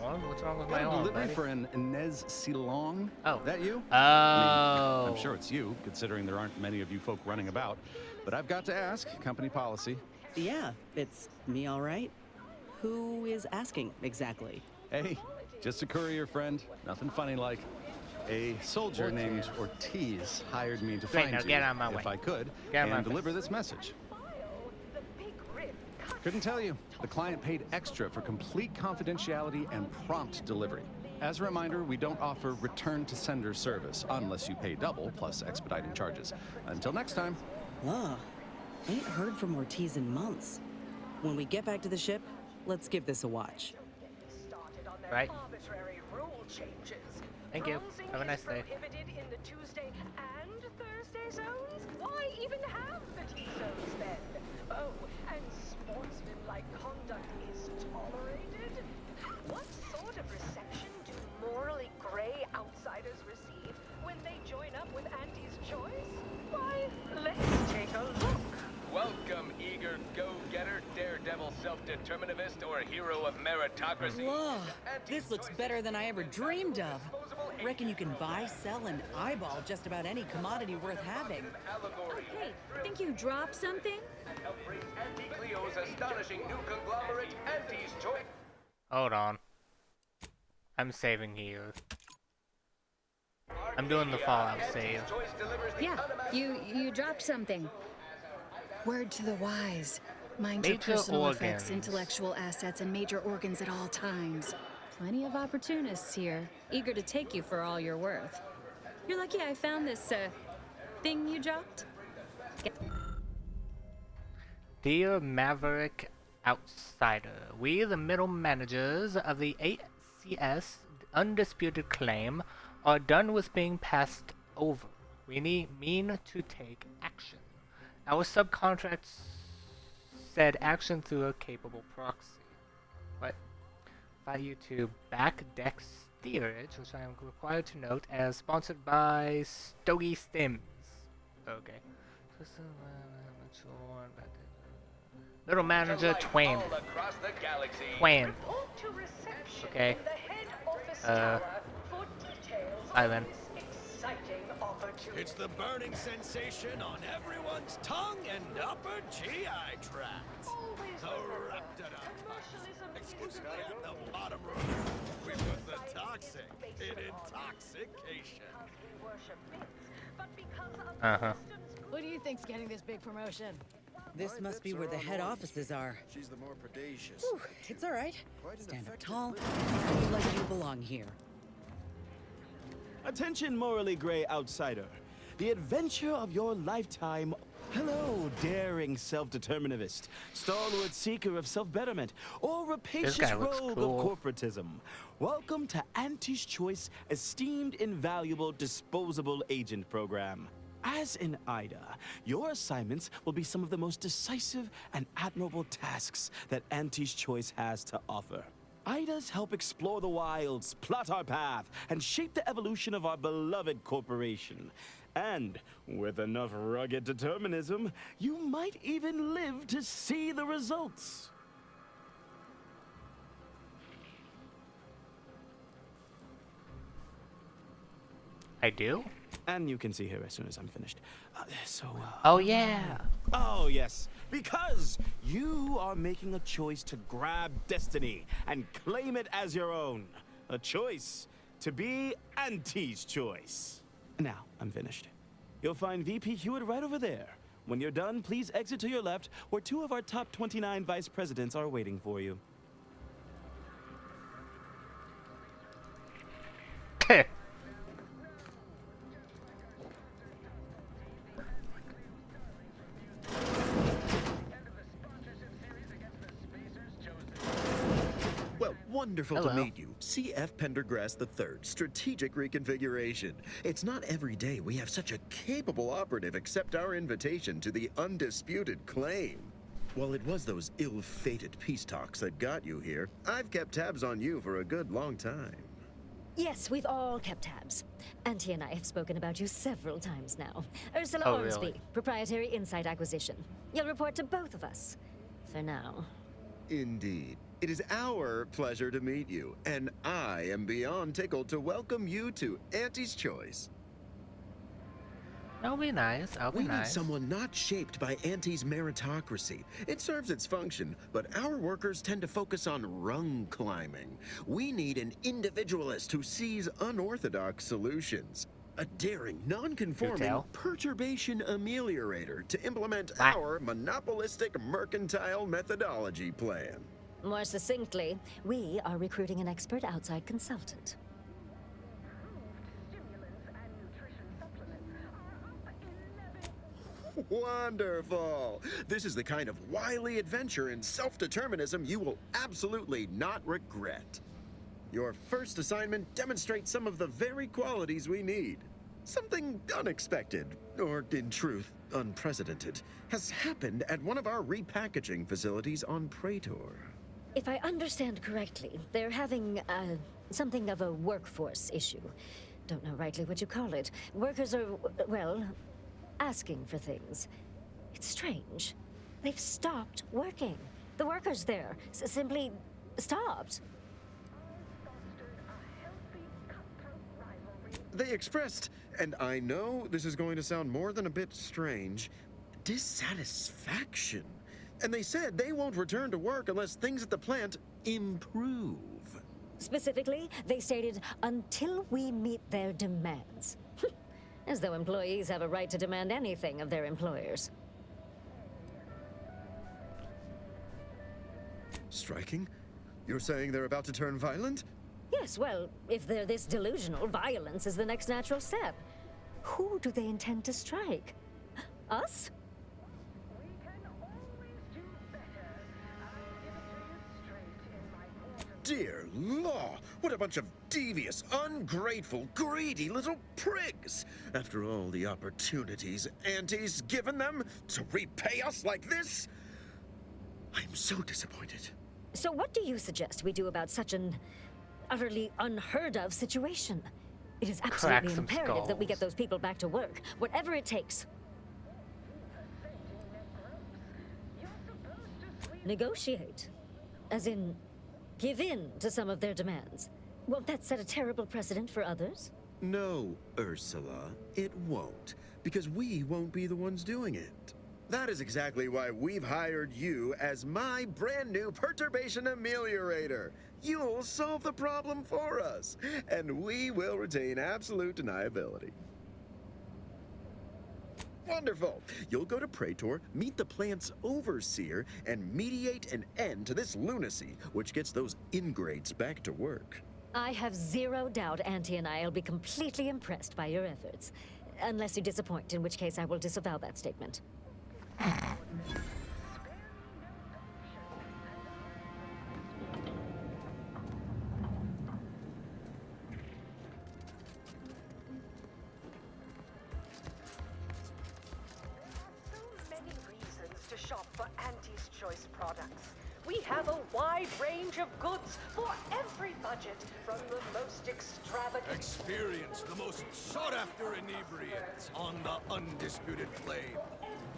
Arm? What's wrong with Got my a arm, delivery buddy? for an Inez Silong. Oh. That you? Oh. I mean, I'm sure it's you, considering there aren't many of you folk running about. But I've got to ask, company policy. Yeah, it's me, all right. Who is asking exactly? Hey, just a courier friend. Nothing funny like. A soldier named Ortiz hired me to Great, find now you, get out of my if way. I could, Get out of my and face. deliver this message. Couldn't tell you. The client paid extra for complete confidentiality and prompt delivery. As a reminder, we don't offer return to sender service unless you pay double plus expediting charges. Until next time. Ain't heard from Ortiz in months. When we get back to the ship, let's give this a watch. Right. Arbitrary rule changes. Thank you. Browsing Have a nice is day. prohibited in the Tuesday and Thursday zones? Why even have the T zones then? Oh, and sportsmanlike conduct is tolerated? What sort of reception do morally gray outsiders receive when they join up with Andy's choice? Why, let's take a look. Welcome, eager go-getter, daredevil, self-determinivist, or hero of meritocracy. Whoa, this looks better than I ever dreamed of. Reckon you can buy, sell, and eyeball just about any commodity worth having. Hey, think you dropped something? Cleo's astonishing new conglomerate, Andy's choice. Hold on. I'm saving here. I'm doing the Fallout save. Yeah, you dropped something. Word to the wise. Mind your Major personal effects, organs. intellectual assets, and major organs at all times. Plenty of opportunists here, eager to take you for all you're worth. You're lucky I found this, thing you dropped. Dear Maverick Outsider, we, the middle managers of the ACS Undisputed Claim, are done with being passed over. We mean to take action. Our subcontract said action through a capable proxy. What? Invite you to back deck steerage, which I am required to note as sponsored by Stogie Stims. Okay. Little manager Twain. Twain. Okay. Ivan. It's the burning sensation on everyone's tongue and upper GI tract. The Raptidon. Exclusively at the bottom room. We put the toxic in intoxication. Uh-huh. Who do you think's getting this big promotion? This must be where the head offices are. She's the more predacious. Whew, it's all right. Stand up tall. I feel like you belong here. Attention, morally gray outsider. The adventure of your lifetime. Hello, daring self-determinivist, stalwart seeker of self-betterment, or rapacious guy looks rogue cool. of corporatism. Welcome to Anti's Choice Esteemed Invaluable Disposable Agent Program. As in IDA, your assignments will be some of the most decisive and admirable tasks that Anti's Choice has to offer. IDAs help explore the wilds, plot our path, and shape the evolution of our beloved corporation. And with enough rugged determinism, you might even live to see the results. I do? And you can see her as soon as I'm finished. Oh, yeah. Oh, yes. Because you are making a choice to grab destiny and claim it as your own. A choice to be Anti's choice. Now, I'm finished. You'll find VP Hewitt right over there. When you're done, please exit to your left, where 2 of our top 29 vice presidents are waiting for you. Wonderful to meet you. C.F. Pendergrass III, Strategic Reconfiguration. It's not every day we have such a capable operative accept our invitation to the undisputed claim. While it was those ill-fated peace talks that got you here, I've kept tabs on you for a good long time. Yes, we've all kept tabs. Auntie and I have spoken about you several times now. Ursula Oh, Ormsby, really? Proprietary Insight Acquisition. You'll report to both of us. For now. Indeed. It is our pleasure to meet you, and I am beyond tickled to welcome you to Auntie's Choice. I'll be nice. I'll be We need nice. someone not shaped by Auntie's meritocracy. It serves its function, but our workers tend to focus on rung climbing. We need an individualist who sees unorthodox solutions. A daring, non-conforming tell. perturbation ameliorator to implement our monopolistic mercantile methodology plan. More succinctly, we are recruiting an expert outside consultant. Wonderful! This is the kind of wily adventure in self-determinism you will absolutely not regret. Your first assignment demonstrates some of the very qualities we need. Something unexpected, or in truth, unprecedented, has happened at one of our repackaging facilities on Praetor. If I understand correctly, they're having, something of a workforce issue. Don't know rightly what you call it. Workers are, well, asking for things. It's strange. They've stopped working. The workers there simply stopped. They expressed, and I know this is going to sound more than a bit strange, dissatisfaction. And they said they won't return to work unless things at the plant improve. Specifically, they stated, until we meet their demands. As though employees have a right to demand anything of their employers. Striking? You're saying they're about to turn violent? Yes, well, if they're this delusional, violence is the next natural step. Who do they intend to strike? Us? Dear law, what a bunch of devious, ungrateful, greedy little prigs! After all the opportunities Auntie's given them to repay us like this, I'm so disappointed. So what do you suggest we do about such an utterly unheard of situation? It is absolutely imperative that we get those people back to work, whatever it takes. Negotiate. As in, give in to some of their demands. Won't that set a terrible precedent for others? No, Ursula, it won't, because we won't be the ones doing it. That is exactly why we've hired you as my brand new perturbation ameliorator. You'll solve the problem for us, and we will retain absolute deniability. Wonderful! You'll go to Praetor, meet the plant's overseer, and mediate an end to this lunacy, which gets those ingrates back to work. I have zero doubt Auntie and I will be completely impressed by your efforts. Unless you disappoint, in which case I will disavow that statement. To shop for Auntie's Choice products. We have a wide range of goods for every budget, from the most extravagant... Experience the most sought-after inebriants on the undisputed flame.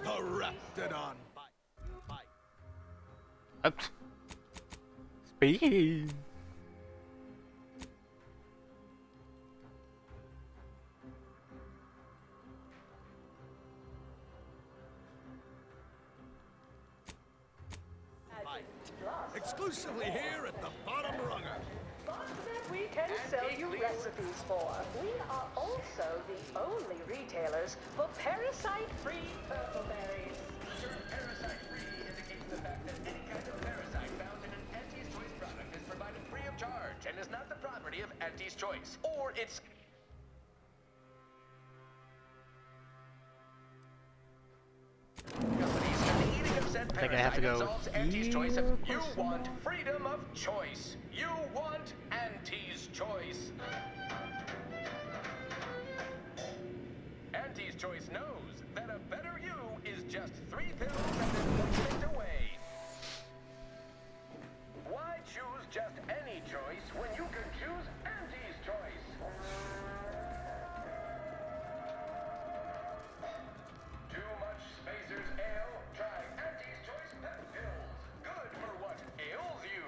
Kelryptid. Speed. Exclusively here at the bottom runger. But that we can sell you recipes for. We are also the only retailers for parasite-free purple berries. Parasite-free indicates the fact that any kind of parasite found in an Auntie's Choice product is provided free of charge and is not the property of Auntie's Choice or its... companies in the heating of said I think I have to go solves Auntie's choice of here, you question want mark? freedom of choice. You want Auntie's choice. Auntie's choice knows that a better you is just 3 pills and then 1 state away. Why choose just any choice when you can choose Auntie's choice? Too much Spacer's Ale? Try Auntie's Choice Pep Pills. Good for what ails you.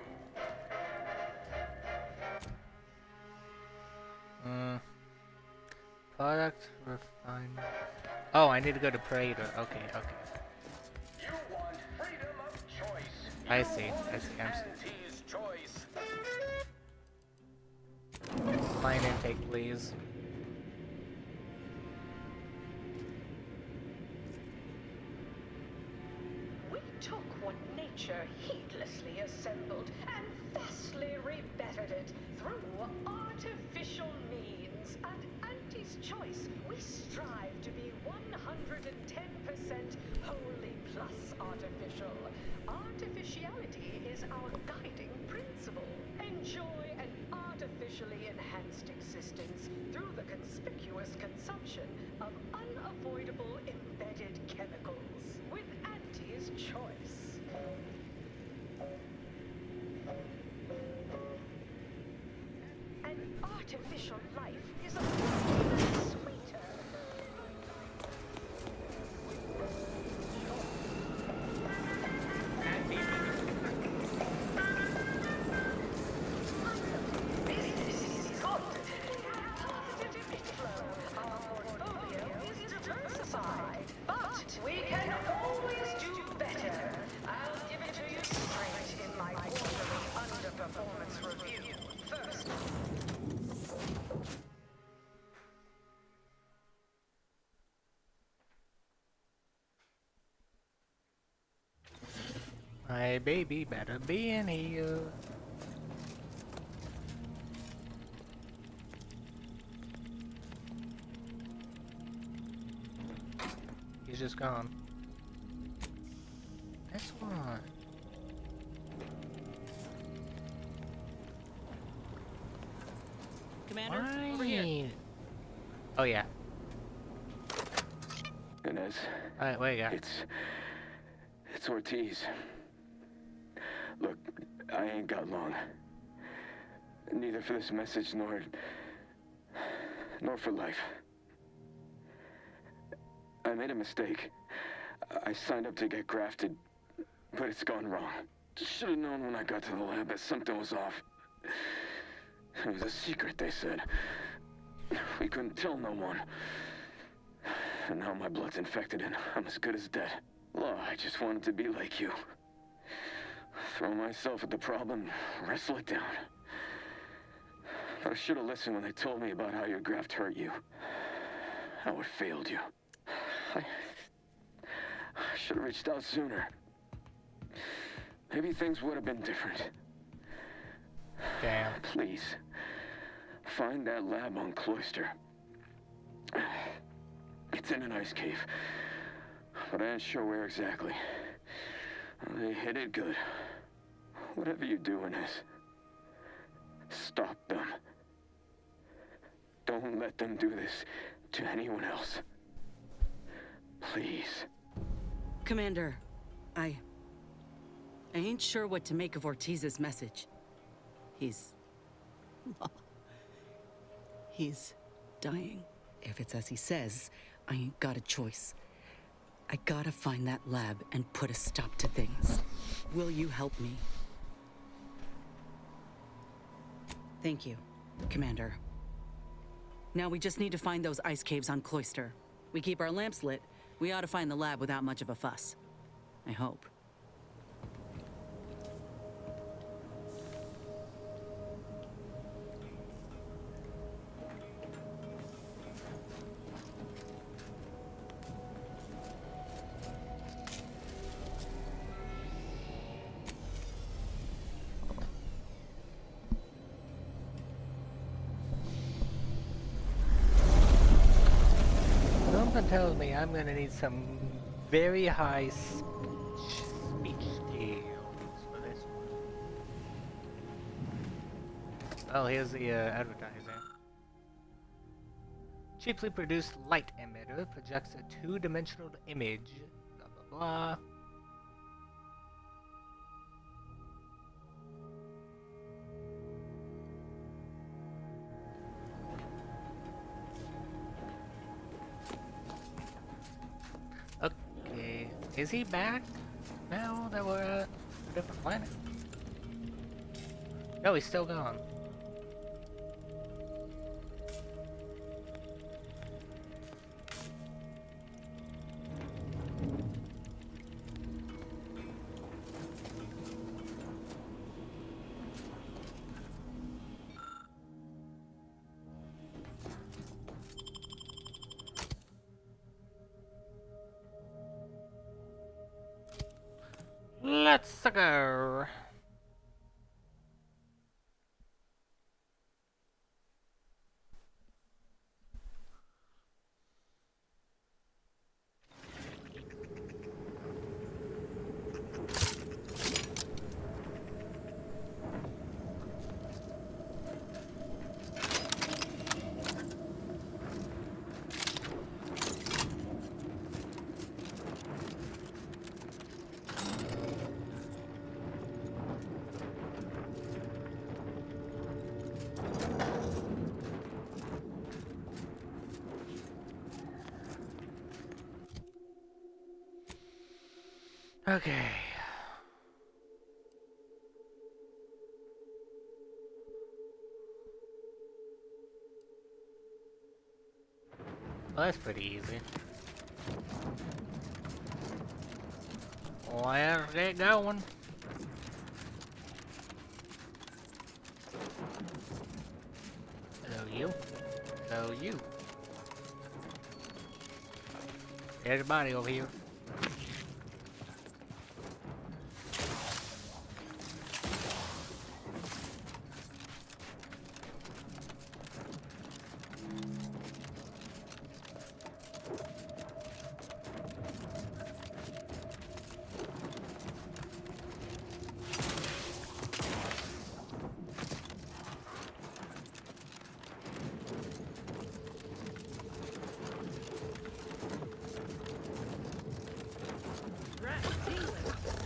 Product refinement. Oh, I need to go to Prater. Okay, okay. You want freedom of choice. I see. I'm Auntie's choice. Line intake, please. We took what nature heedlessly assembled and vastly rebettered it through artificial means. At Auntie's Choice, we strive to be 110% wholly plus artificial. Artificiality is our guiding principle. Enjoy an artificially enhanced existence through the conspicuous consumption of unavoidable embedded chemicals. With Auntie's Choice. An artificial life is a lot sweeter. But we can always do better. I'll give it to you straight in my quarterly underperformance review. First, My baby better be in here. He's just gone. This one. Commander, over here. Why? Oh yeah. Inez. Alright, what you got? It's Ortiz. Look, I ain't got long. Neither for this message nor for life. I made a mistake. I signed up to get grafted, but it's gone wrong. Should have known when I got to the lab that something was off. It was a secret, they said. We couldn't tell no one. And now my blood's infected and I'm as good as dead. Law, I just wanted to be like you. Throw myself at the problem, wrestle it down. But I should have listened when they told me about how your graft hurt you. How it failed you. I should have reached out sooner. Maybe things would have been different. Damn. Please, find that lab on Cloister. It's in an ice cave, but I ain't sure where exactly. They hid it good. Whatever you do, Inez, stop them. Don't let them do this to anyone else. Please. Commander, I ain't sure what to make of Ortiz's message. He's dying. If it's as he says, I ain't got a choice. I gotta find that lab and put a stop to things. Will you help me? Thank you, Commander. Now we just need to find those ice caves on Cloister. We keep our lamps lit, we ought to find the lab without much of a fuss. I hope. Something tells me I'm gonna need some very high Oh, here's the advertising. Cheaply produced light emitter projects a two-dimensional image. Blah blah blah. Okay, is he back now that we're at a different planet? No, he's still gone. Let's go. Okay. Well, that's pretty easy. Where's it going? Hello, you. Hello, you. There's a body over here.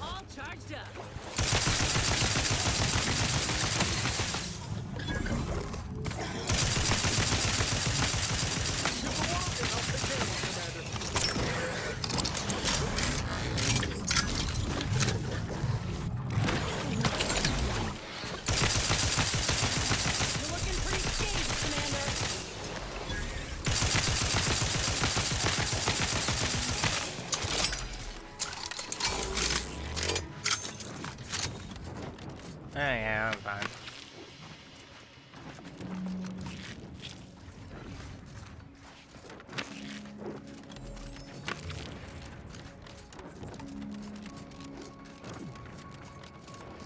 All charged up. Oh yeah, I'm fine.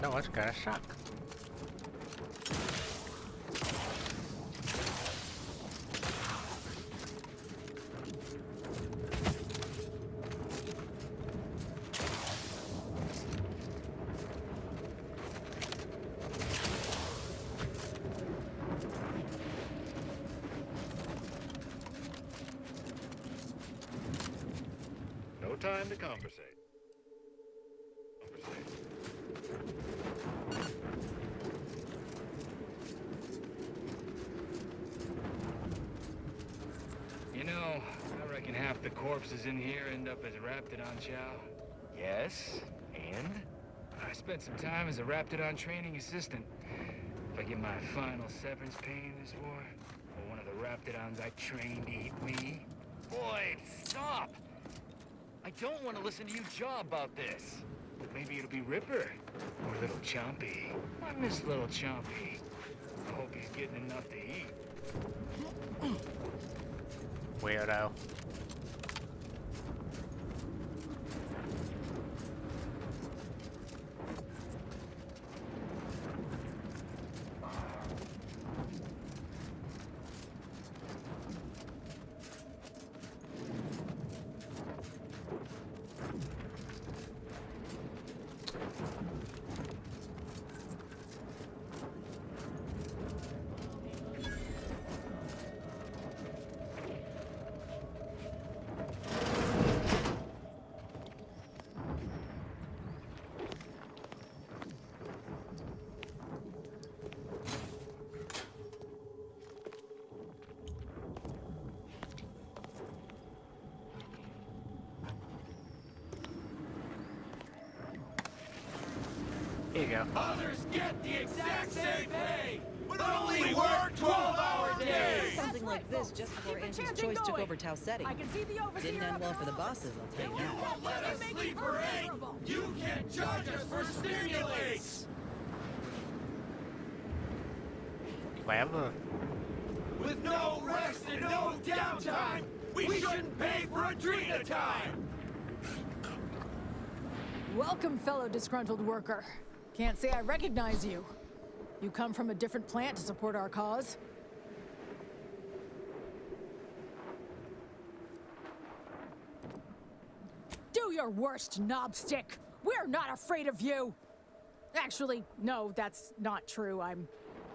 So much gonna shock. No time to conversate. You know, I reckon half the corpses in here end up as Raptidon chow. Yes, and? I spent some time as a Raptidon training assistant. If I get my final severance pay in this war, or one of the Raptidons I trained to eat me. Boyd, stop! I don't want to listen to you jaw about this. Maybe it'll be Ripper, or Little Chompy. I miss Little Chompy. I hope he's getting enough to eat. Weirdo. Here you go. Others get the exact same pay, but only work 12-hour days. Something like this just before Auntie's Choice took over Tau Ceti. Didn't end well for the bosses, I'll tell you that. Won't let us sleep for 8. You can't charge us for stimulates. Clever. With no rest and no downtime, we shouldn't pay for Adrena time. Welcome, fellow disgruntled worker. Can't say I recognize you. You come from a different plant to support our cause? Do your worst, knobstick! We're not afraid of you! Actually, no, that's not true. I'm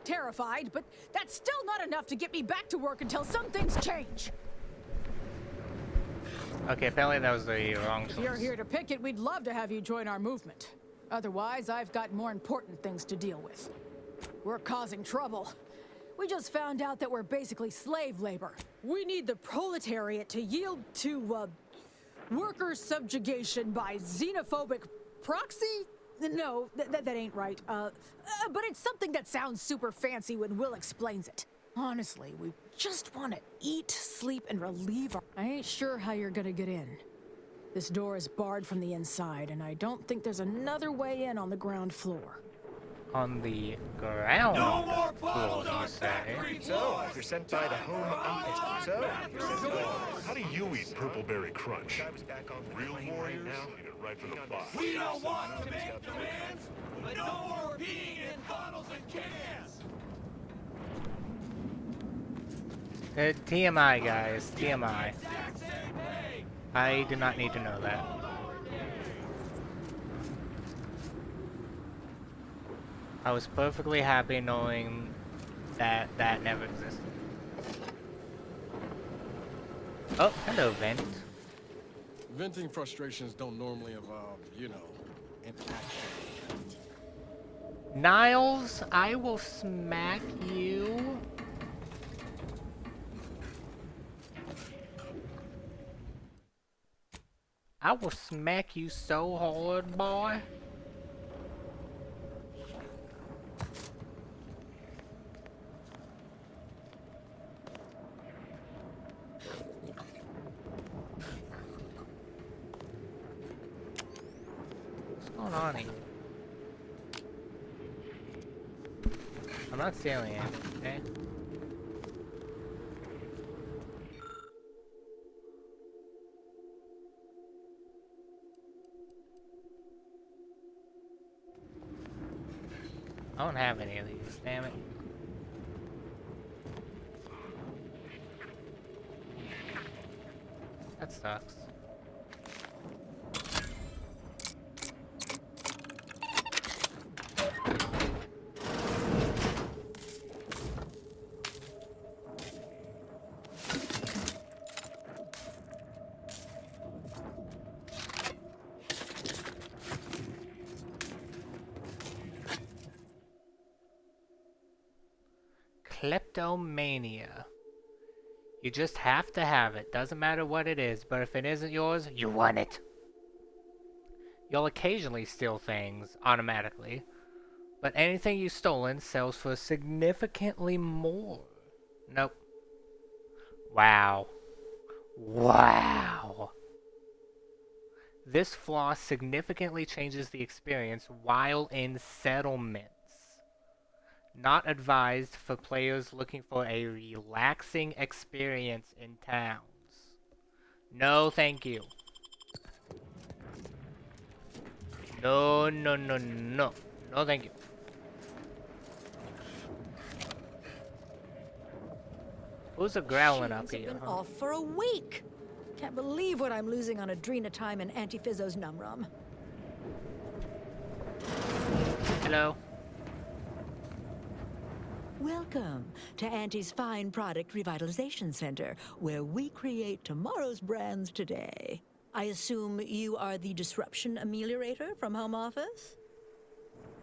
terrified, but that's still not enough to get me back to work until some things change! Okay, apparently that was the wrong choice. If you're here to picket, we'd love to have you join our movement. Otherwise, I've got more important things to deal with. We're causing trouble. We just found out that we're basically slave labor. We need the proletariat to yield to, worker subjugation by xenophobic proxy? No, that ain't right. But it's something that sounds super fancy when Will explains it. Honestly, we just want to eat, sleep, and relieve our... I ain't sure how you're gonna get in. This door is barred from the inside, and I don't think there's another way in on the ground floor. On the ground No more floor, bottles you on say? factory So, floors. you're sent by the home office. So, you're sent by... How do you eat Purpleberry Crunch? I was back on the Real plane warriors right now. eat it right from the box. We don't want to make demands, but no more peeing in bottles and cans. TMI, guys. TMI. I did not need to know that. I was perfectly happy knowing that that never existed. Oh, hello, Vent. Venting frustrations don't normally involve, you know, an action. Niles, I will smack you. I will smack you so hard, boy. What's going on here? I'm not stealing it, okay? I don't have any of these, damn it. That sucks. Kleptomania. You just have to have it. Doesn't matter what it is, but if it isn't yours, you want it. You'll occasionally steal things automatically, but anything you've stolen sells for significantly more. Nope. Wow. Wow. This flaw significantly changes the experience while in settlements. Not advised for players looking for a relaxing experience in towns. No, thank you. No, no, no, no. No, thank you. Who's a growling up Machines have here, been huh? off for a week. Can't believe what I'm losing on Adrena time and Antifizzo's Numrum. Hello. Welcome to Auntie's Fine Product Revitalization Center, where we create tomorrow's brands today. I assume you are the disruption ameliorator from home office?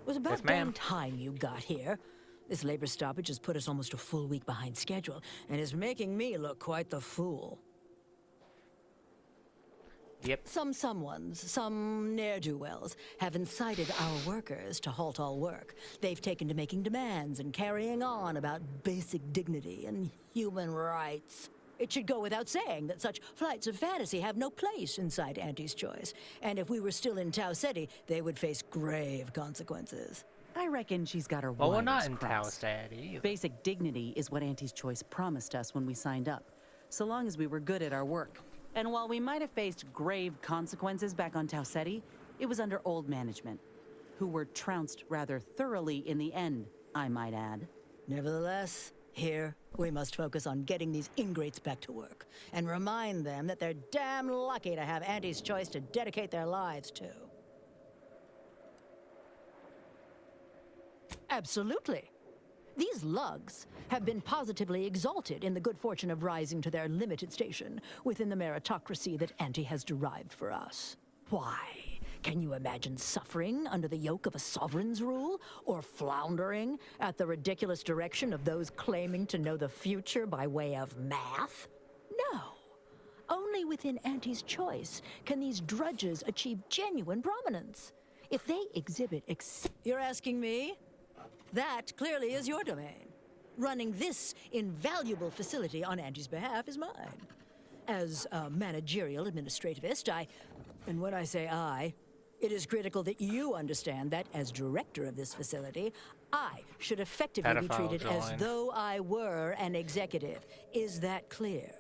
It was about Yes, ma'am. damn time you got here. This labor stoppage has put us almost a full week behind schedule and is making me look quite the fool. Yep. Some ne'er-do-wells, have incited our workers to halt all work. They've taken to making demands and carrying on about basic dignity and human rights. It should go without saying that such flights of fantasy have no place inside Auntie's Choice. And if we were still in Tau City, they would face grave consequences. I reckon she's got her Well, we're wires not in Tau crossed. City. Basic dignity is what Auntie's Choice promised us when we signed up, so long as we were good at our work. And while we might have faced grave consequences back on Tau Ceti, it was under old management, who were trounced rather thoroughly in the end, I might add. Nevertheless, here, we must focus on getting these ingrates back to work, and remind them that they're damn lucky to have Auntie's Choice to dedicate their lives to. Absolutely. These lugs have been positively exalted in the good fortune of rising to their limited station within the meritocracy that Auntie has derived for us. Why? Can you imagine suffering under the yoke of a sovereign's rule, or floundering at the ridiculous direction of those claiming to know the future by way of math? No. Only within Auntie's Choice can these drudges achieve genuine prominence. If they exhibit You're asking me? That clearly is your domain. Running this invaluable facility on Auntie's behalf is mine. As a managerial administrativist, and when I say I, it is critical that you understand that as director of this facility, I should effectively be treated as though I were an executive. Is that clear?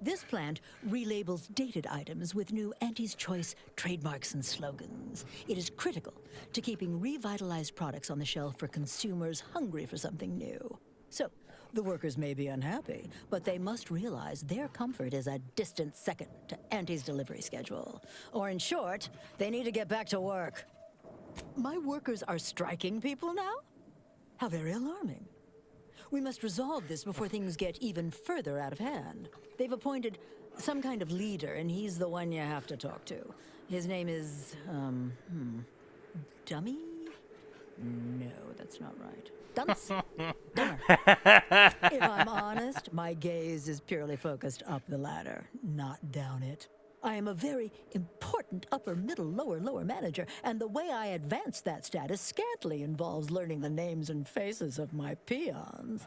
This plant relabels dated items with new Auntie's Choice trademarks and slogans. It is critical to keeping revitalized products on the shelf for consumers hungry for something new. So, the workers may be unhappy, but they must realize their comfort is a distant second to Auntie's delivery schedule. Or in short, they need to get back to work. My workers are striking people now? How very alarming. We must resolve this before things get even further out of hand. They've appointed some kind of leader, and he's the one you have to talk to. His name is, Dummy? No, that's not right. Dunce? Dumber. If I'm honest, my gaze is purely focused up the ladder, not down it. I am a very important upper, middle, lower manager, and the way I advance that status scantily involves learning the names and faces of my peons.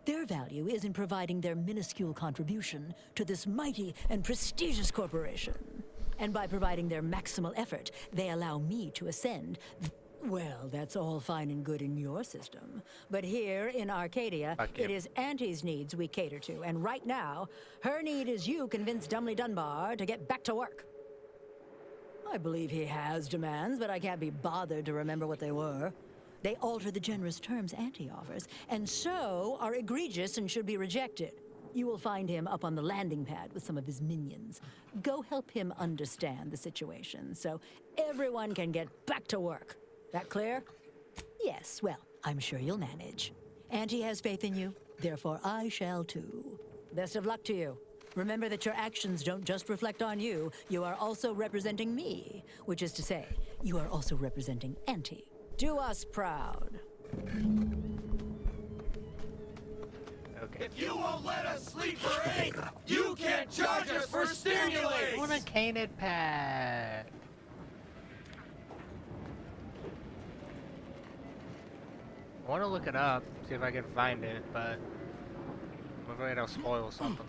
Their value is in providing their minuscule contribution to this mighty and prestigious corporation. And by providing their maximal effort, they allow me to ascend. Well, that's all fine and good in your system. But here in Arcadia, it is Auntie's needs we cater to. And right now, her need is you convince Dumley Dunbar to get back to work. I believe he has demands, but I can't be bothered to remember what they were. They alter the generous terms Auntie offers, and so are egregious and should be rejected. You will find him up on the landing pad with some of his minions. Go help him understand the situation so everyone can get back to work. That clear? Yes, well, I'm sure you'll manage. Auntie has faith in you, therefore I shall too. Best of luck to you. Remember that your actions don't just reflect on you, you are also representing me, which is to say, you are also representing Auntie. Do us proud. Okay. If you won't let us sleep for 8, you can't charge us for stimulating! I want a canid pad. I want to look it up, see if I can find it, but I'm afraid I'll spoil something.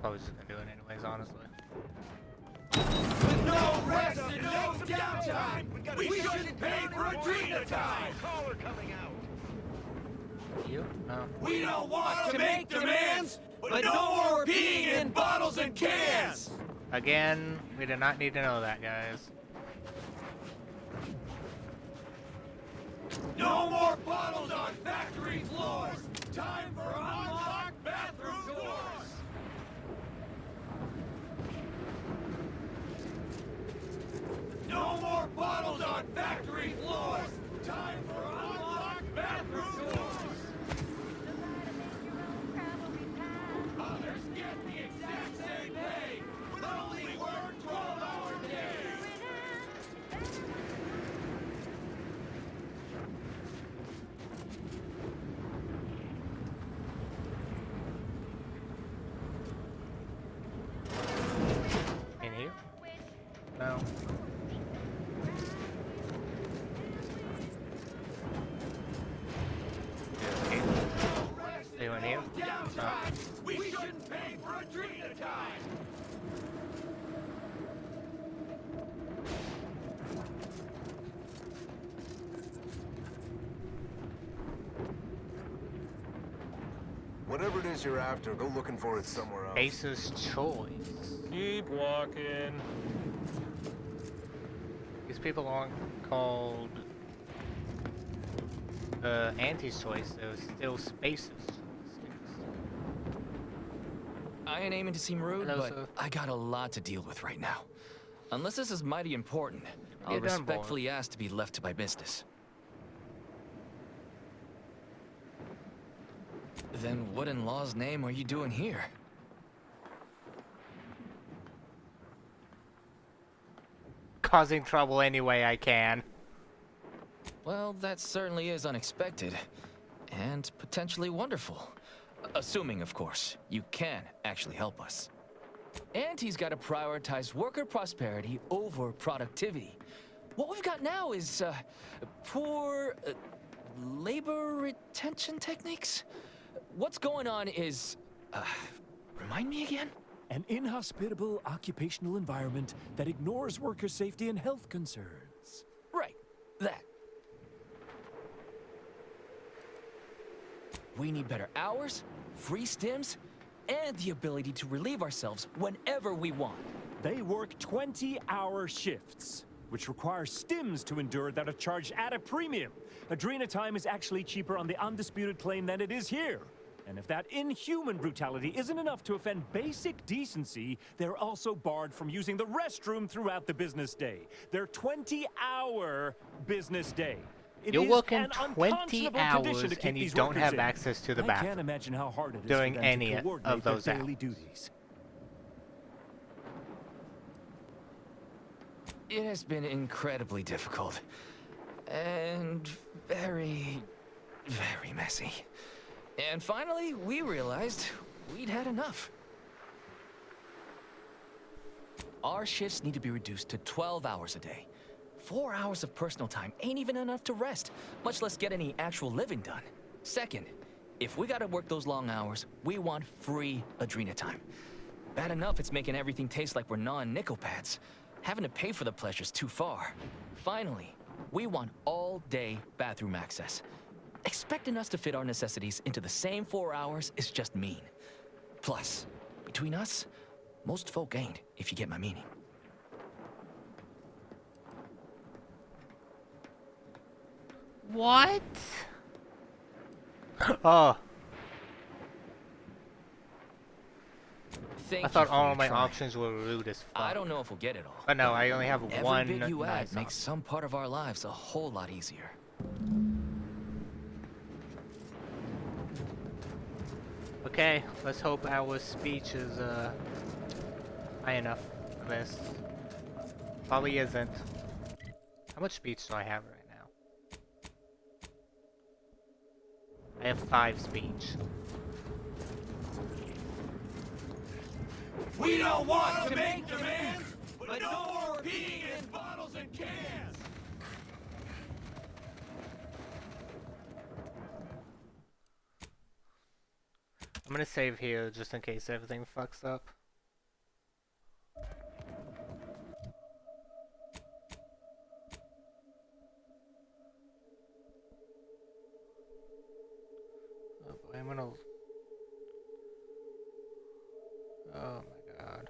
Probably just gonna do it anyways, honestly. With no rest and no downtime, we shouldn't pay for Adrena time! Caller coming out. You? No. We don't want to make demands, but no more peeing in bottles and cans! Again, we do not need to know that, guys. No more bottles on factory floors! Time for unlocked bathroom doors! No more bottles on factory floors! Time for unlocked bathroom doors! Others get the exact same pay, but only work 12-hour days! Whatever it is you're after, go looking for it somewhere else. Ace's choice. Keep walking. These people aren't called Auntie's choice, they're still Space's choice. I ain't aiming to seem rude, Hello, but sir. I got a lot to deal with right now. Unless this is mighty important, you I'll done, boy? respectfully ask to be left to my business. Then what in law's name are you doing here? Causing trouble any way I can. Well, that certainly is unexpected. And potentially wonderful. Assuming, of course, you can actually help us. Auntie's got to prioritize worker prosperity over productivity. What we've got now is, poor, labor retention techniques? What's going on is, remind me again? An inhospitable occupational environment that ignores worker safety and health concerns. Right, that. We need better hours, free stims, and the ability to relieve ourselves whenever we want. They work 20-hour shifts, which require stims to endure that are charged at a premium. Adrena time is actually cheaper on the undisputed claim than it is here. And if that inhuman brutality isn't enough to offend basic decency, they're also barred from using the restroom throughout the business day. Their 20-hour business day. You're working 20 hours and you don't have access to the I bathroom can't imagine how hard it is during for them any to coordinate of those their daily hours. duties. It has been incredibly difficult. And very, very messy. And finally, we realized we'd had enough. Our shifts need to be reduced to 12 hours a day. 4 hours of personal time ain't even enough to rest, much less get any actual living done. Second, if we gotta work those long hours, we want free Adrena time. Bad enough it's making everything taste like we're gnawing nickel pads. Having to pay for the pleasure's too far. Finally, we want all-day bathroom access. Expecting us to fit our necessities into the same 4 hours is just mean. Plus, between us, most folk ain't, if you get my meaning. What? Oh. Thank I thought you for all your of my try. options were rude as fuck. I don't know if we'll get it all. But no, I only have Every one bit you add nice makes some part of our lives a whole lot easier. Okay, let's hope our speech is high enough for this. Probably isn't. How much speech do I have right now? I have 5 speech. We don't want to make demands, but no more peeing in bottles and cans. I'm gonna save here just in case everything fucks up. Oh boy, I'm gonna... Oh my god.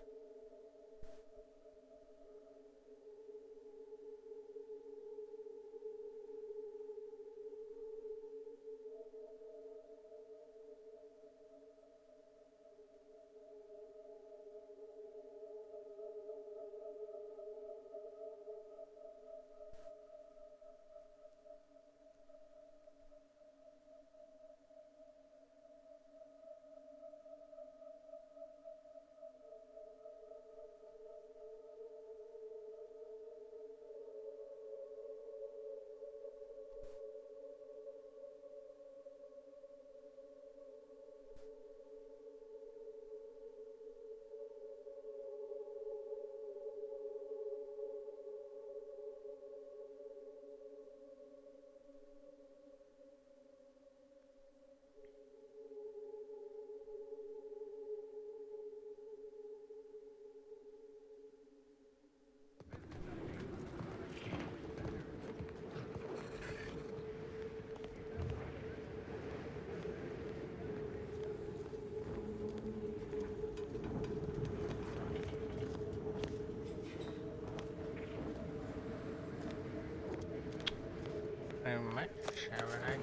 What? Sharag?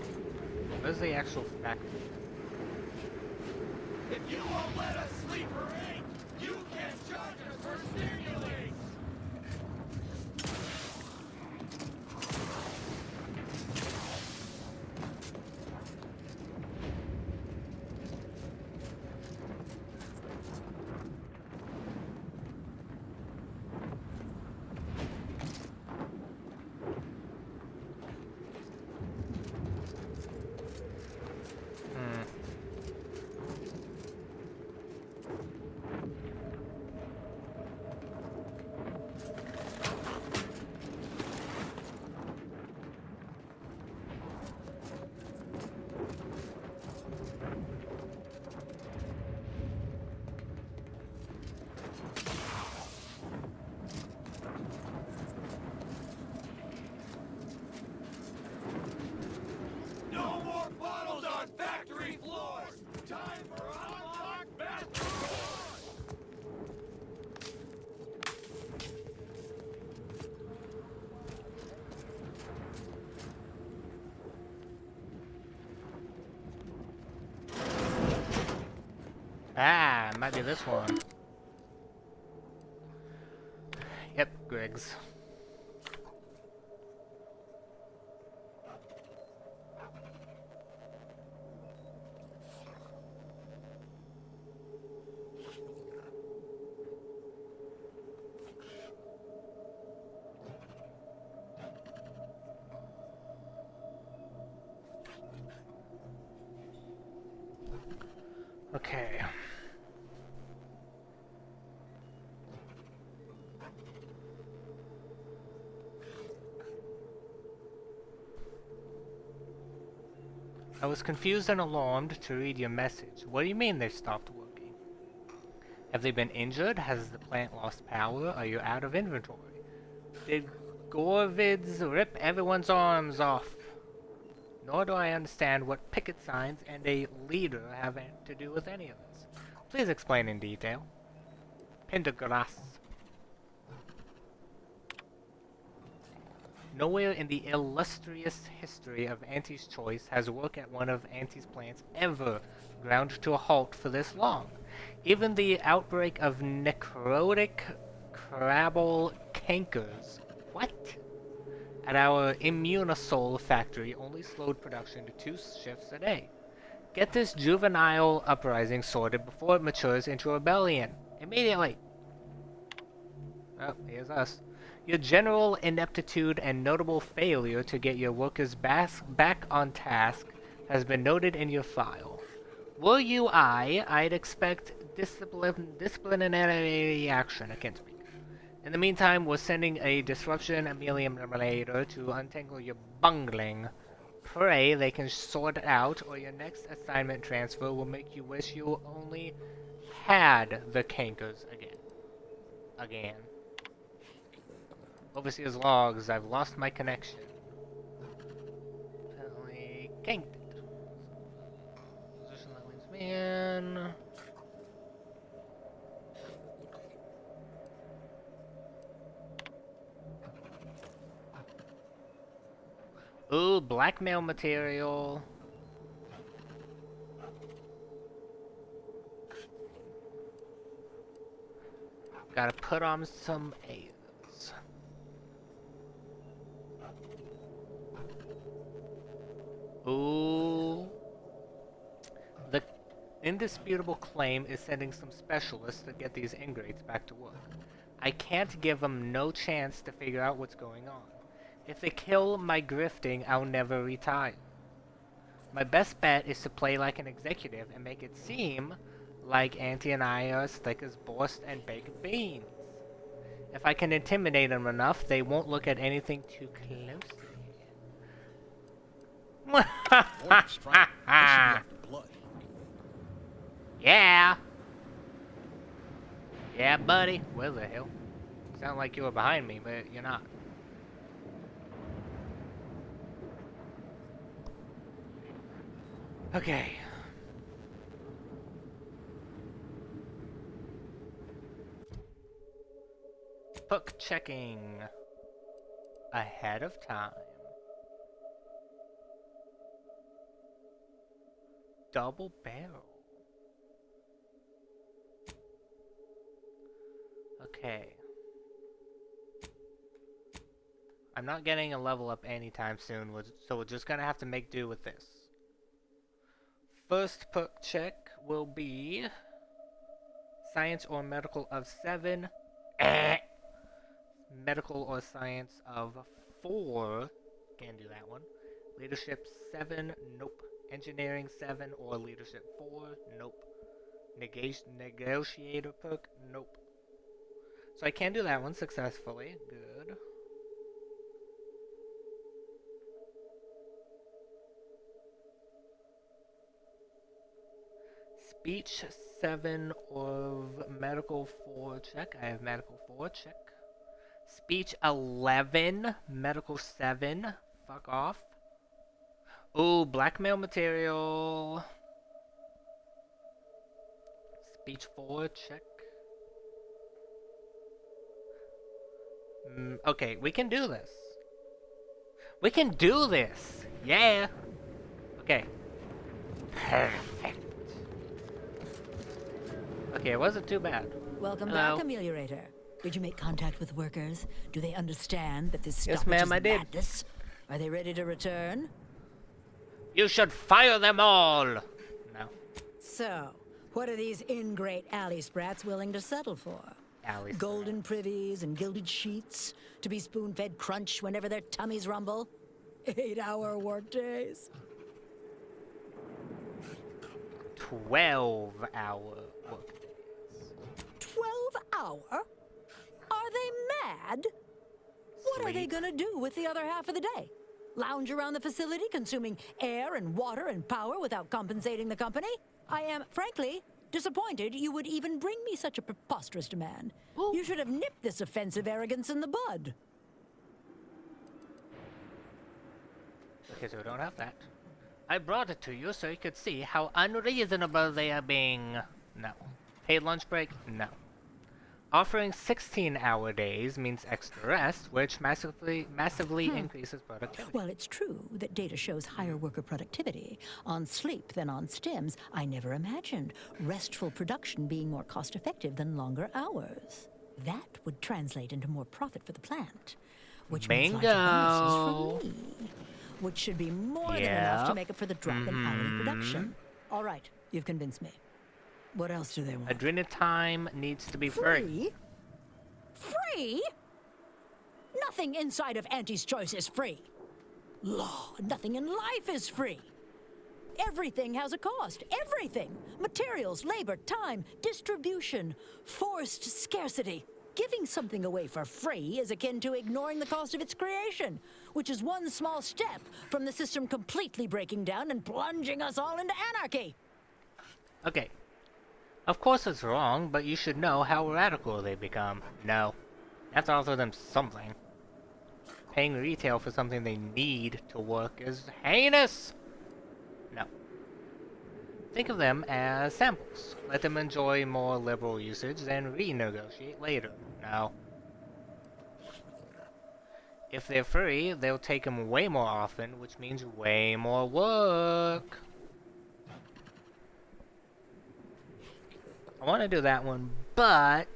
Where's the actual factory? If you won't let us sleep or eat, you can't charge us for stimulate! No more bottles on factory floors! Time for unlock master Ah, might be this one. Yep, Griggs. Okay. I was confused and alarmed to read your message. What do you mean they've stopped working? Have they been injured? Has the plant lost power? Are you out of inventory? Did Gorvids rip everyone's arms off? Nor do I understand what picket signs and a leader have to do with any of this. Please explain in detail. Pendergrass. Nowhere in the illustrious history of Auntie's Choice has work at one of Auntie's plants ever ground to a halt for this long. Even the outbreak of necrotic crabble cankers. What? At our Immunosol factory only slowed production to 2 shifts a day. Get this juvenile uprising sorted before it matures into rebellion. Immediately! Oh, here's us. Your general ineptitude and notable failure to get your workers back on task has been noted in your file. Were you I'd expect disciplinary action. I can't speak. In the meantime, we're sending a disruption ameliorator to untangle your bungling. Pray they can sort it out, or your next assignment transfer will make you wish you only had the cankers again. Overseer's logs, I've lost my connection. Apparently canked it. Position that leads me in. Ooh, blackmail material. Gotta put on some A's. Ooh. The indisputable claim is sending some specialists to get these ingrates back to work. I can't give them no chance to figure out what's going on. If they kill my grifting, I'll never retire. My best bet is to play like an executive and make it seem like Auntie and I are as thick as Borst and baked beans. If I can intimidate them enough, they won't look at anything too closely. Yeah. Yeah, buddy. Where the hell? Sound like you were behind me, but you're not. Okay. Book checking. Ahead of time. double barrel. Okay. I'm not getting a level up anytime soon, so we're just gonna have to make do with this. First perk check will be science or medical of 7. Medical or science of 4. Can't do that one. Leadership 7. Nope. Engineering 7 or leadership 4. Nope. Negotiator perk. Nope. So I can do that one successfully. Good. Speech 7 of medical 4. Check. I have medical 4. Check. Speech 11. Medical 7. Fuck off. Ooh, blackmail material. Speech 4. Check. Okay, we can do this. We can do this! Yeah! Okay. Perfect. Okay, it wasn't too bad. Welcome Hello. back, Ameliorator. Did you make contact with workers? Do they understand that this Yes, stoppage ma'am, is I did. madness? Are they ready to return? You should fire them all! No. So, what are these ingrate alley sprats willing to settle for? Alley Golden privies and gilded sheets? To be spoon-fed crunch whenever their tummies rumble? 8-hour workdays? 12-hour work. 12-hour? Are they mad? What are they gonna do with the other half of the day? Lounge around the facility consuming air and water and power without compensating the company? I am, frankly, disappointed you would even bring me such a preposterous demand. You should have nipped this offensive arrogance in the bud. Okay, so we don't have that. I brought it to you so you could see how unreasonable they are being. No. Paid lunch break? No. Offering 16-hour days means extra rest, which massively increases productivity. Well, it's true that data shows higher worker productivity on sleep than on stims. I never imagined restful production being more cost-effective than longer hours. That would translate into more profit for the plant, which means larger bonuses for me, which should be more than enough to make up for the drop in hourly production. All right, you've convinced me. What else do they want? Adrena time needs to be free. Free? Nothing inside of Auntie's Choice is free. Law, nothing in life is free. Everything has a cost. Everything. Materials, labor, time, distribution, forced scarcity. Giving something away for free is akin to ignoring the cost of its creation, which is one small step from the system completely breaking down and plunging us all into anarchy. Okay. Of course it's wrong, but you should know how radical they become. No. You have to offer them something. Paying retail for something they need to work is heinous! No. Think of them as samples. Let them enjoy more liberal usage, then renegotiate later. No. If they're free, they'll take them way more often, which means way more work. I want to do that one, but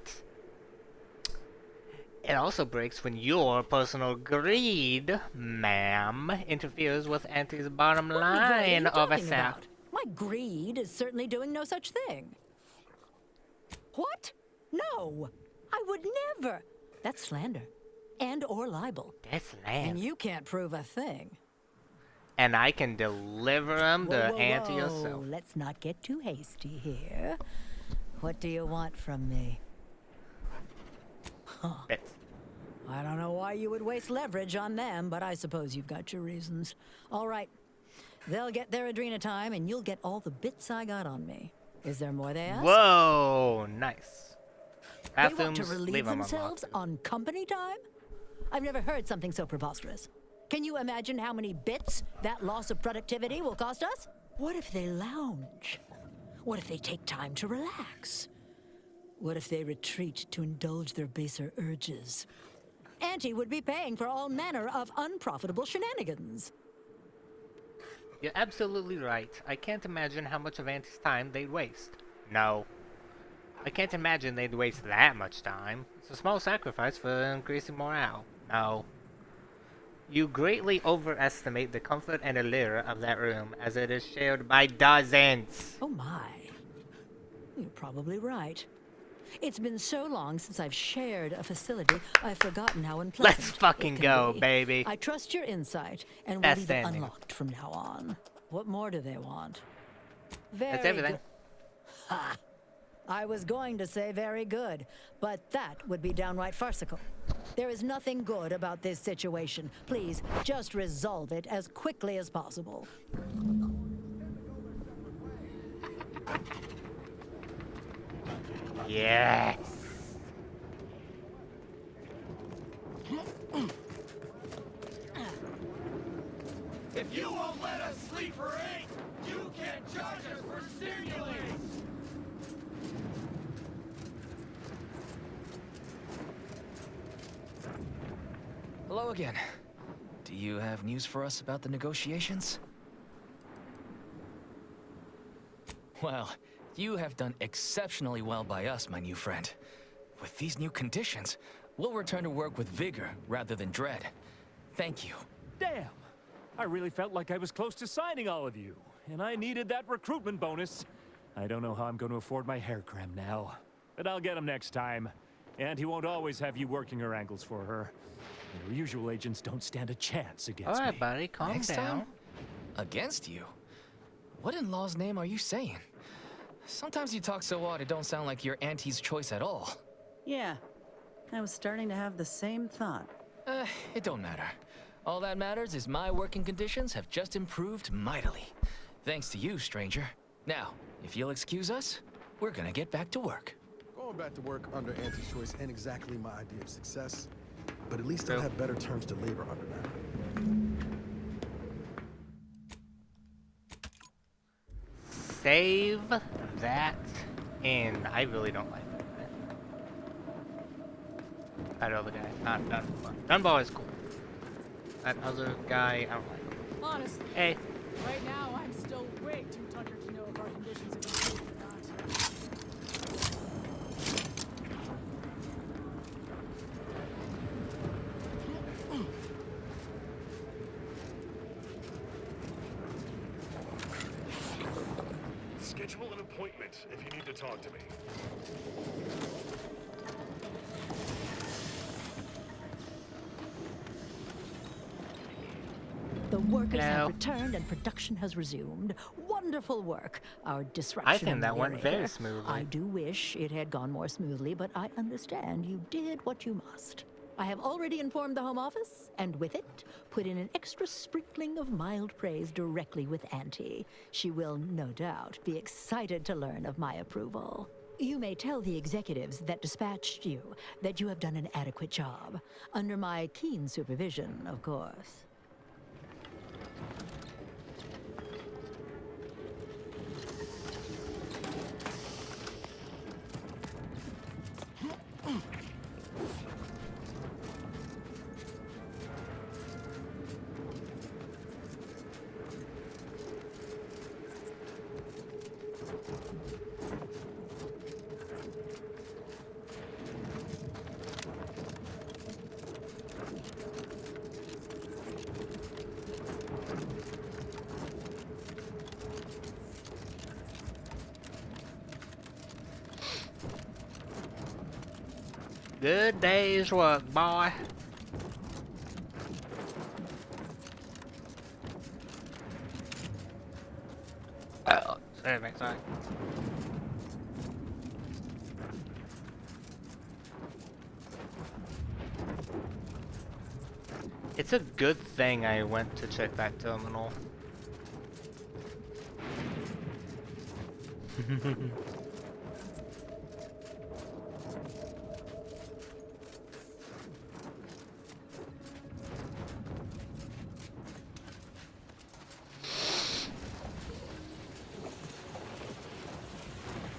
it also breaks when your personal greed, ma'am, interferes with Auntie's bottom line of a sap. My greed is certainly doing no such thing. What? No, I would never. That's slander, and or libel. That's slander. And you can't prove a thing. And I can deliver them to Auntie yourself. Let's not get too hasty here. What do you want from me? Huh. I don't know why you would waste leverage on them, but I suppose you've got your reasons. All right. They'll get their Adrena time, and you'll get all the bits I got on me. Is there more they ask? Whoa, nice. They want to relieve themselves on company time? I've never heard something so preposterous. Can you imagine how many bits that loss of productivity will cost us? What if they lounge? What if they take time to relax? What if they retreat to indulge their baser urges? Auntie would be paying for all manner of unprofitable shenanigans. You're absolutely right. I can't imagine how much of Auntie's time they'd waste. No. I can't imagine they'd waste that much time. It's a small sacrifice for increasing morale. No. You greatly overestimate the comfort and allure of that room, as it is shared by dozens. Oh my. You're probably right. It's been so long since I've shared a facility, I've forgotten how unpleasant Let's fucking it can go, be. baby. I trust your insight, and we'll That's leave it standing. unlocked from now on. What more do they want? Very That's everything. good. Ha! I was going to say very good, but that would be downright farcical. There is nothing good about this situation. Please, just resolve it as quickly as possible. Yes. If you won't let us sleep for 8, you can't charge us for stimulants! Hello again. Do you have news for us about the negotiations? Well, you have done exceptionally well by us, my new friend. With these new conditions, we'll return to work with vigor rather than dread. Thank you. Damn! I really felt like I was close to signing all of you, and I needed that recruitment bonus. I don't know how I'm going to afford my hair cream now, but I'll get him next time. And he won't always have you working her ankles for her. Your usual agents don't stand a chance against Alright, me. buddy, calm Next down. time? Against you? What in law's name are you saying? Sometimes you talk so odd it don't sound like you're Auntie's choice at all. Yeah, I was starting to have the same thought. It don't matter. All that matters is my working conditions have just improved mightily. Thanks to you, stranger. Now, if you'll excuse us, we're gonna get back to work. Going back to work under Auntie's choice ain't exactly my idea of success, but at least I'll have better terms to labor under that. Save that in. I really don't like that guy. That other guy. Not Dunbar. Dunbar is cool. That other guy, I don't like him. Honestly, Hey. right now I'm still way too tuckered to know if our conditions have improved or not. Schedule an appointment if you need to talk to me. The workers Hello. have returned and production has resumed. Wonderful work. Our disruption. I think that went very ameliorator. smoothly. I do wish it had gone more smoothly, but I understand you did what you must. I have already informed the Home Office, and with it, put in an extra sprinkling of mild praise directly with Auntie. She will, no doubt, be excited to learn of my approval. You may tell the executives that dispatched you that you have done an adequate job. Under my keen supervision, of course. Good day's work, boy. Oh, sorry. It's a good thing I went to check that terminal.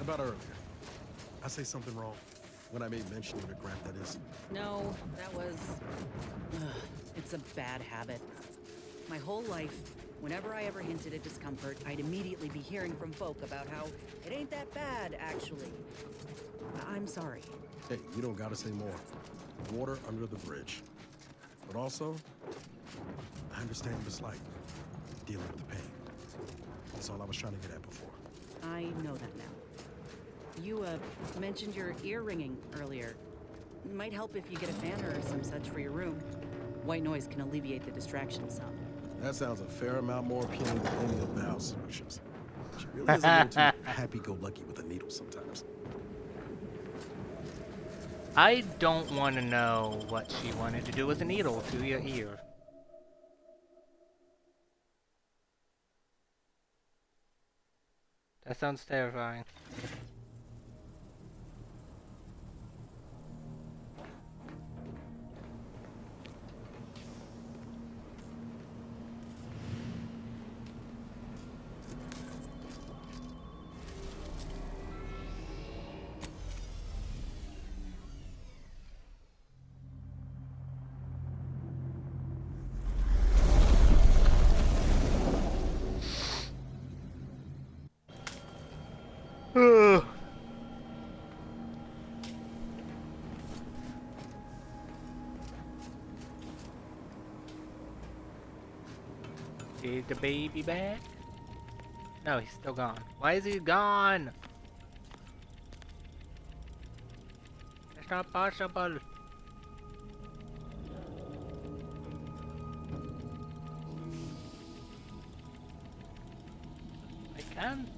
About earlier. I say something wrong when I made mention of the grant, that is. No, that was... it's a bad habit. My whole life, Whenever I ever hinted at discomfort, I'd immediately be hearing from folk about how it ain't that bad, actually. I'm sorry. Hey, you don't gotta say more. Water under the bridge. But also, I understand the slight. Dealing with the pain. That's all I was trying to get at before. I know that now. You, mentioned your ear ringing earlier. Might help if you get a fan or some such for your room. White noise can alleviate the distraction some. That sounds a fair amount more appealing than any of the house solutions. She really is a little too happy-go-lucky with the needle sometimes. I don't want to know what she wanted to do with a needle to your ear. That sounds terrifying. Is the baby back? No, he's still gone. Why is he gone? It's not possible. I can't.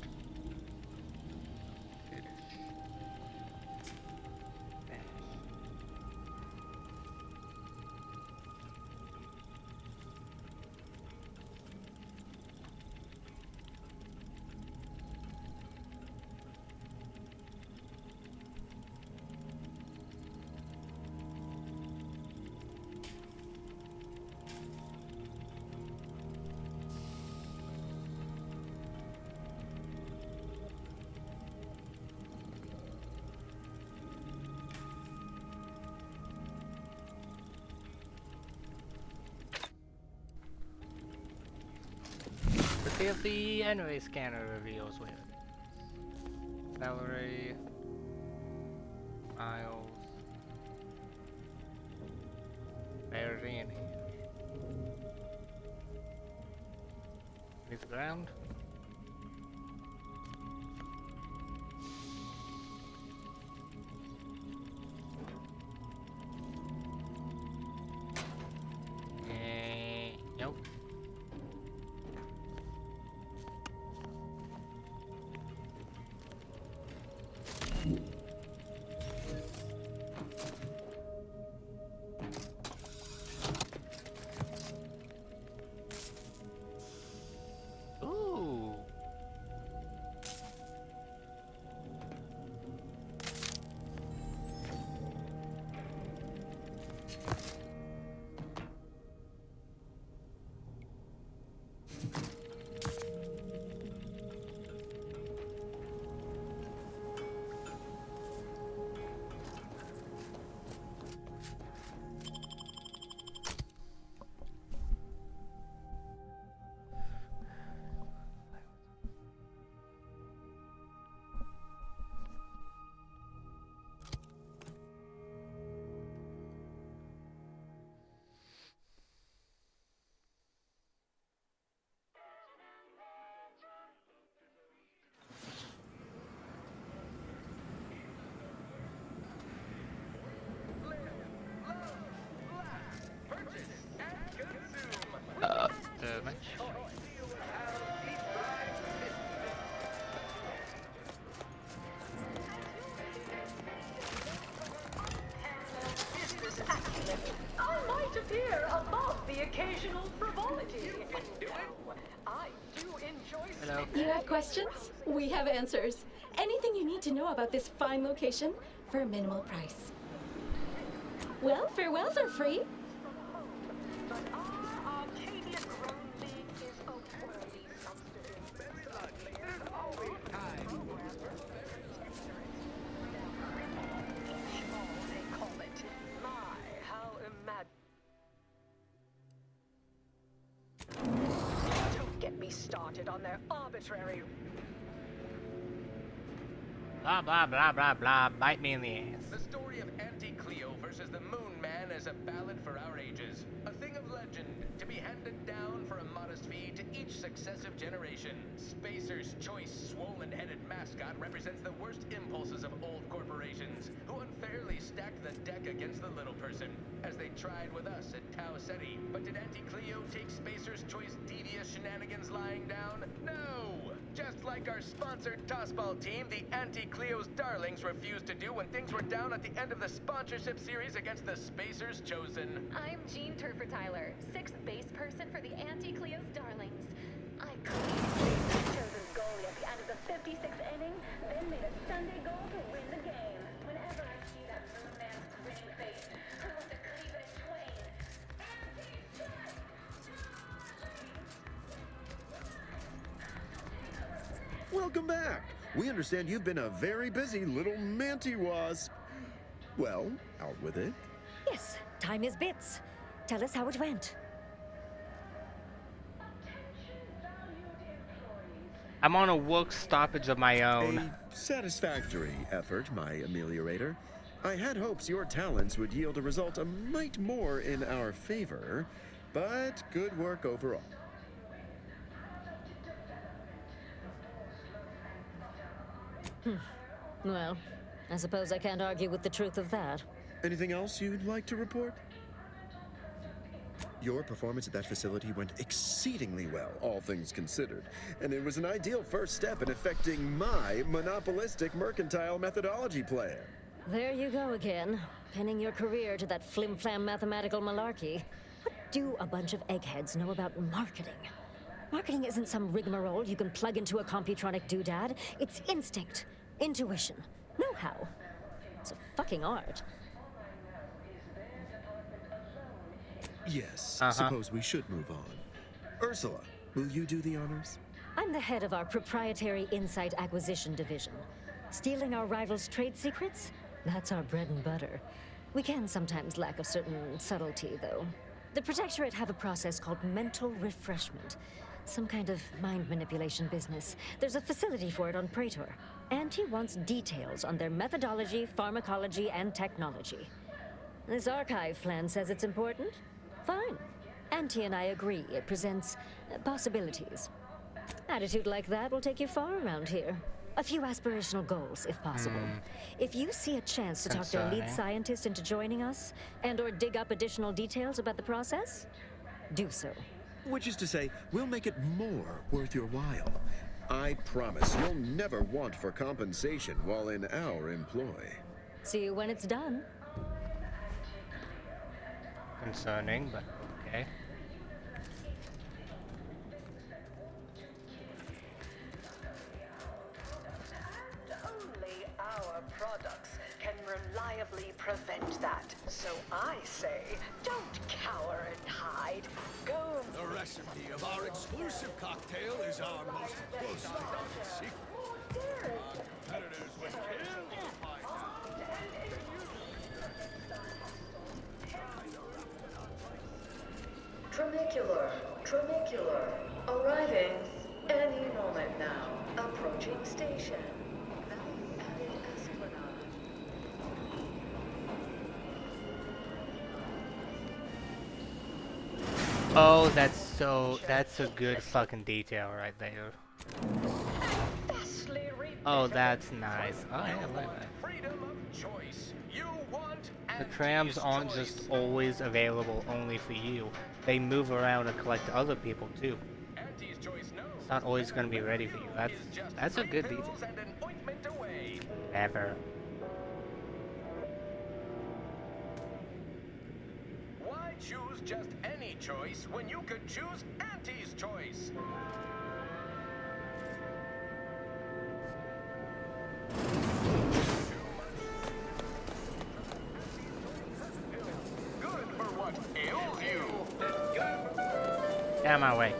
Let's see if the anyway scanner reveals where it is. Salary, miles, barely in here. Leave the ground. Nope. Ooh. I might appear above the occasional frivolity. No, I do enjoy. Hello. You have questions? We have answers. Anything you need to know about this fine location for a minimal price. Well, farewells are free. But our Arcadia Grown League is a worthy substitute. There's always time. They call it. My, how imagine. me started on their arbitrary... Blah, blah, blah, blah, blah. Bite me in the ass. The story of Anti-Cleo versus the Moon Man is a ballad for our ages. A thing of legend, to be handed down for a modest fee to each successive generation. Spacer's choice swollen-headed mascot represents the worst impulses of old corporations, who unfairly stacked the deck against the little person, as they tried with us at Tau Ceti. But did Anti-Cleo take Spacer's choice devious shenanigans lying down? No! Just like our sponsored tossball team, the Anti-Cleo's darlings refused to do when things were down at the end of the sponsorship series against the Spacers Chosen. I'm Jean Turfer-Tyler, 6th base person for the Anti-Cleo's darlings. I cleaned Spacers Chosen's goalie at the end of the 56th inning, then made a Sunday goal to win the game. Whenever I see that Moon Man's grinning face, I want to cleave it in twain. Welcome back. We understand you've been a very busy little manty-waz. Well, out with it. Yes, time is bits. Tell us how it went. I'm on a work stoppage of my own. A satisfactory effort, my ameliorator. I had hopes your talents would yield a result a mite more in our favor, but good work overall. Well, I suppose I can't argue with the truth of that. Anything else you'd like to report? Your performance at that facility went exceedingly well, all things considered. And it was an ideal first step in effecting my monopolistic mercantile methodology plan. There you go again, pinning your career to that flim-flam mathematical malarkey. What do a bunch of eggheads know about marketing? Marketing isn't some rigmarole you can plug into a computronic doodad. It's instinct, intuition, know-how. It's a fucking art. Yes, suppose we should move on. Ursula, will you do the honors? I'm the head of our proprietary insight acquisition division. Stealing our rivals' trade secrets? That's our bread and butter. We can sometimes lack a certain subtlety, though. The Protectorate have a process called mental refreshment. Some kind of mind manipulation business. There's a facility for it on Praetor. And he wants details on their methodology, pharmacology, and technology. This archive plan says it's important. Fine. Auntie and I agree it presents possibilities. Attitude like that will take you far around here. A few aspirational goals, if possible. If you see a chance to talk their lead scientist into joining us, and/or dig up additional details about the process, do so. Which is to say, we'll make it more worth your while. I promise you'll never want for compensation while in our employ. See you when it's done. Concerning, but okay. Only our products can reliably prevent that. So I say, don't cower and hide. Go. The recipe of our exclusive cocktail is our most closely guarded secret. Our competitors would kill to find out. Tramicular. Arriving any moment now. Approaching station. Value-added esplanade. Oh, that's a good fucking detail right there. Oh, that's nice. Oh, yeah, look at that. The trams aren't just always available only for you. They move around and collect other people too. It's not always going to be ready for you. That's a good detail. Ever. Why choose just any choice when you could choose Auntie's choice? Good for what ails you. Get out of my way.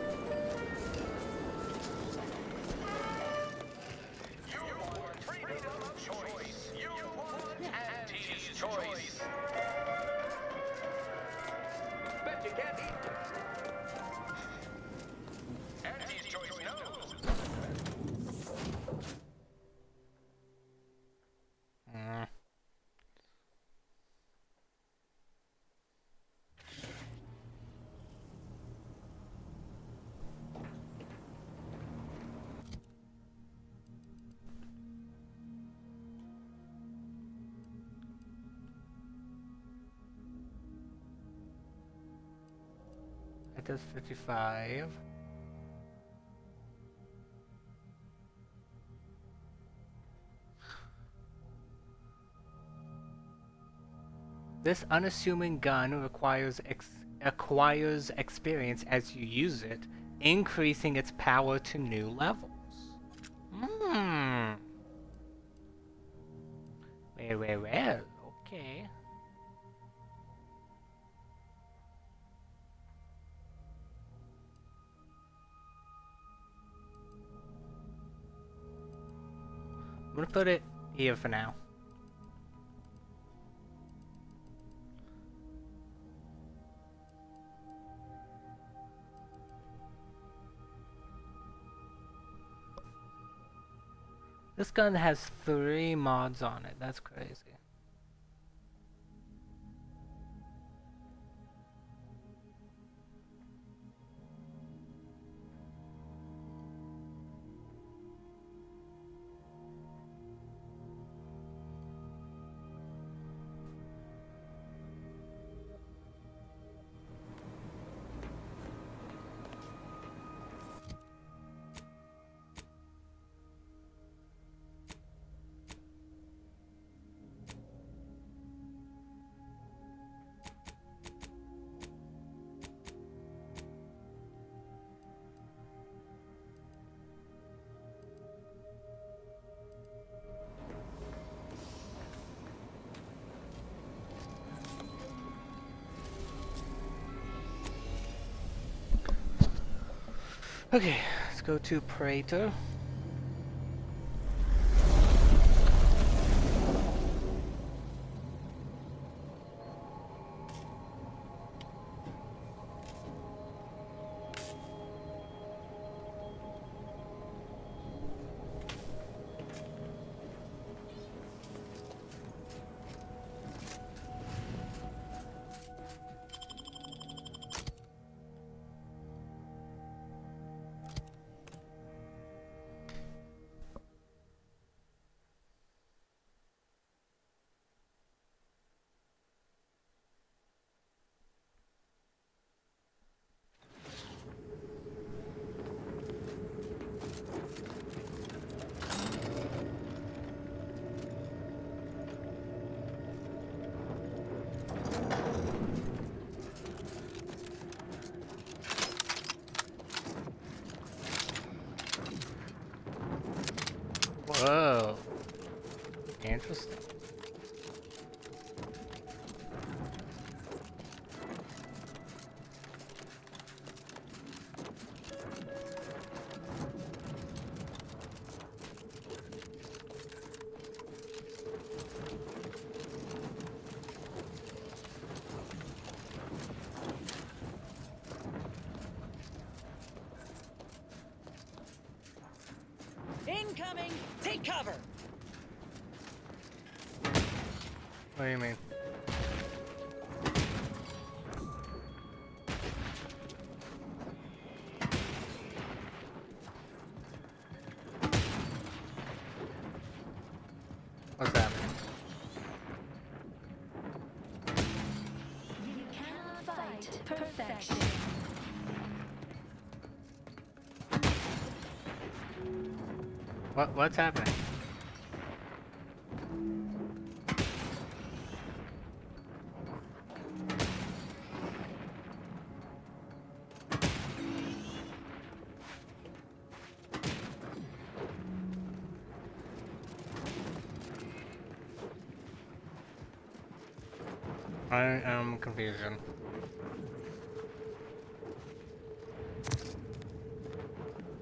You want freedom of choice. You want Auntie's choice. Bet you can't eat. Auntie's choice does 55. This unassuming gun acquires experience as you use it, increasing its power to new levels. Hmm. Well, okay. I'm gonna put it here for now. This gun has 3 mods on it. That's crazy. Okay, let's go to Praetor. Whoa. Interesting. Incoming! Take cover! What do you mean? What's that mean? You cannot fight perfection. What's happening? I am confused.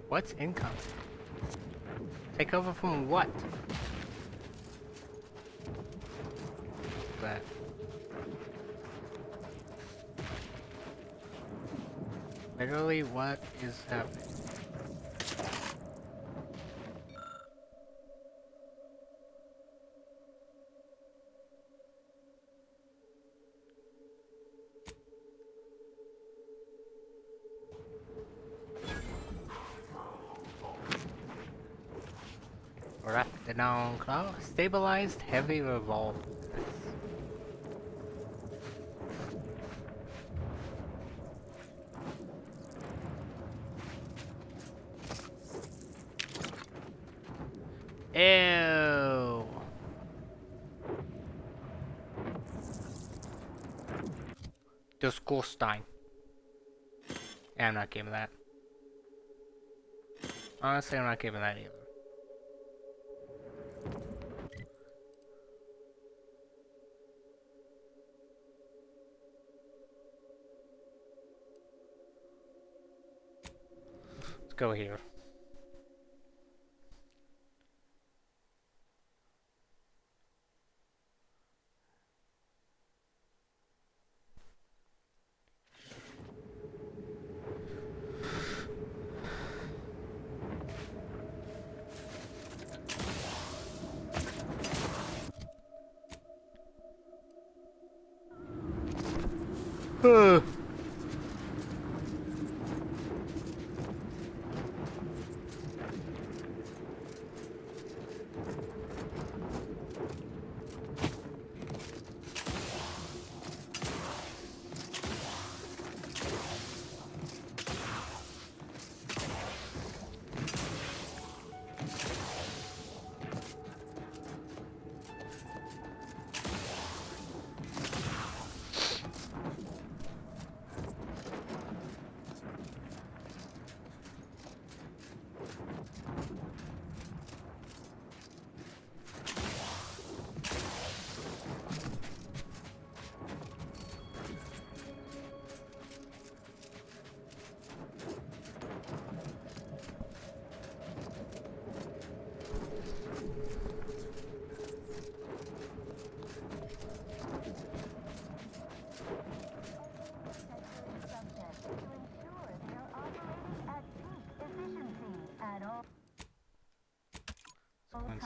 What's income? Take over from what? That. Literally, what is happening? Wrapped down claw, stabilized heavy revolver. Ew. Disgusting. Yeah, I'm not giving that. Honestly, I'm not giving that either. Let's go here.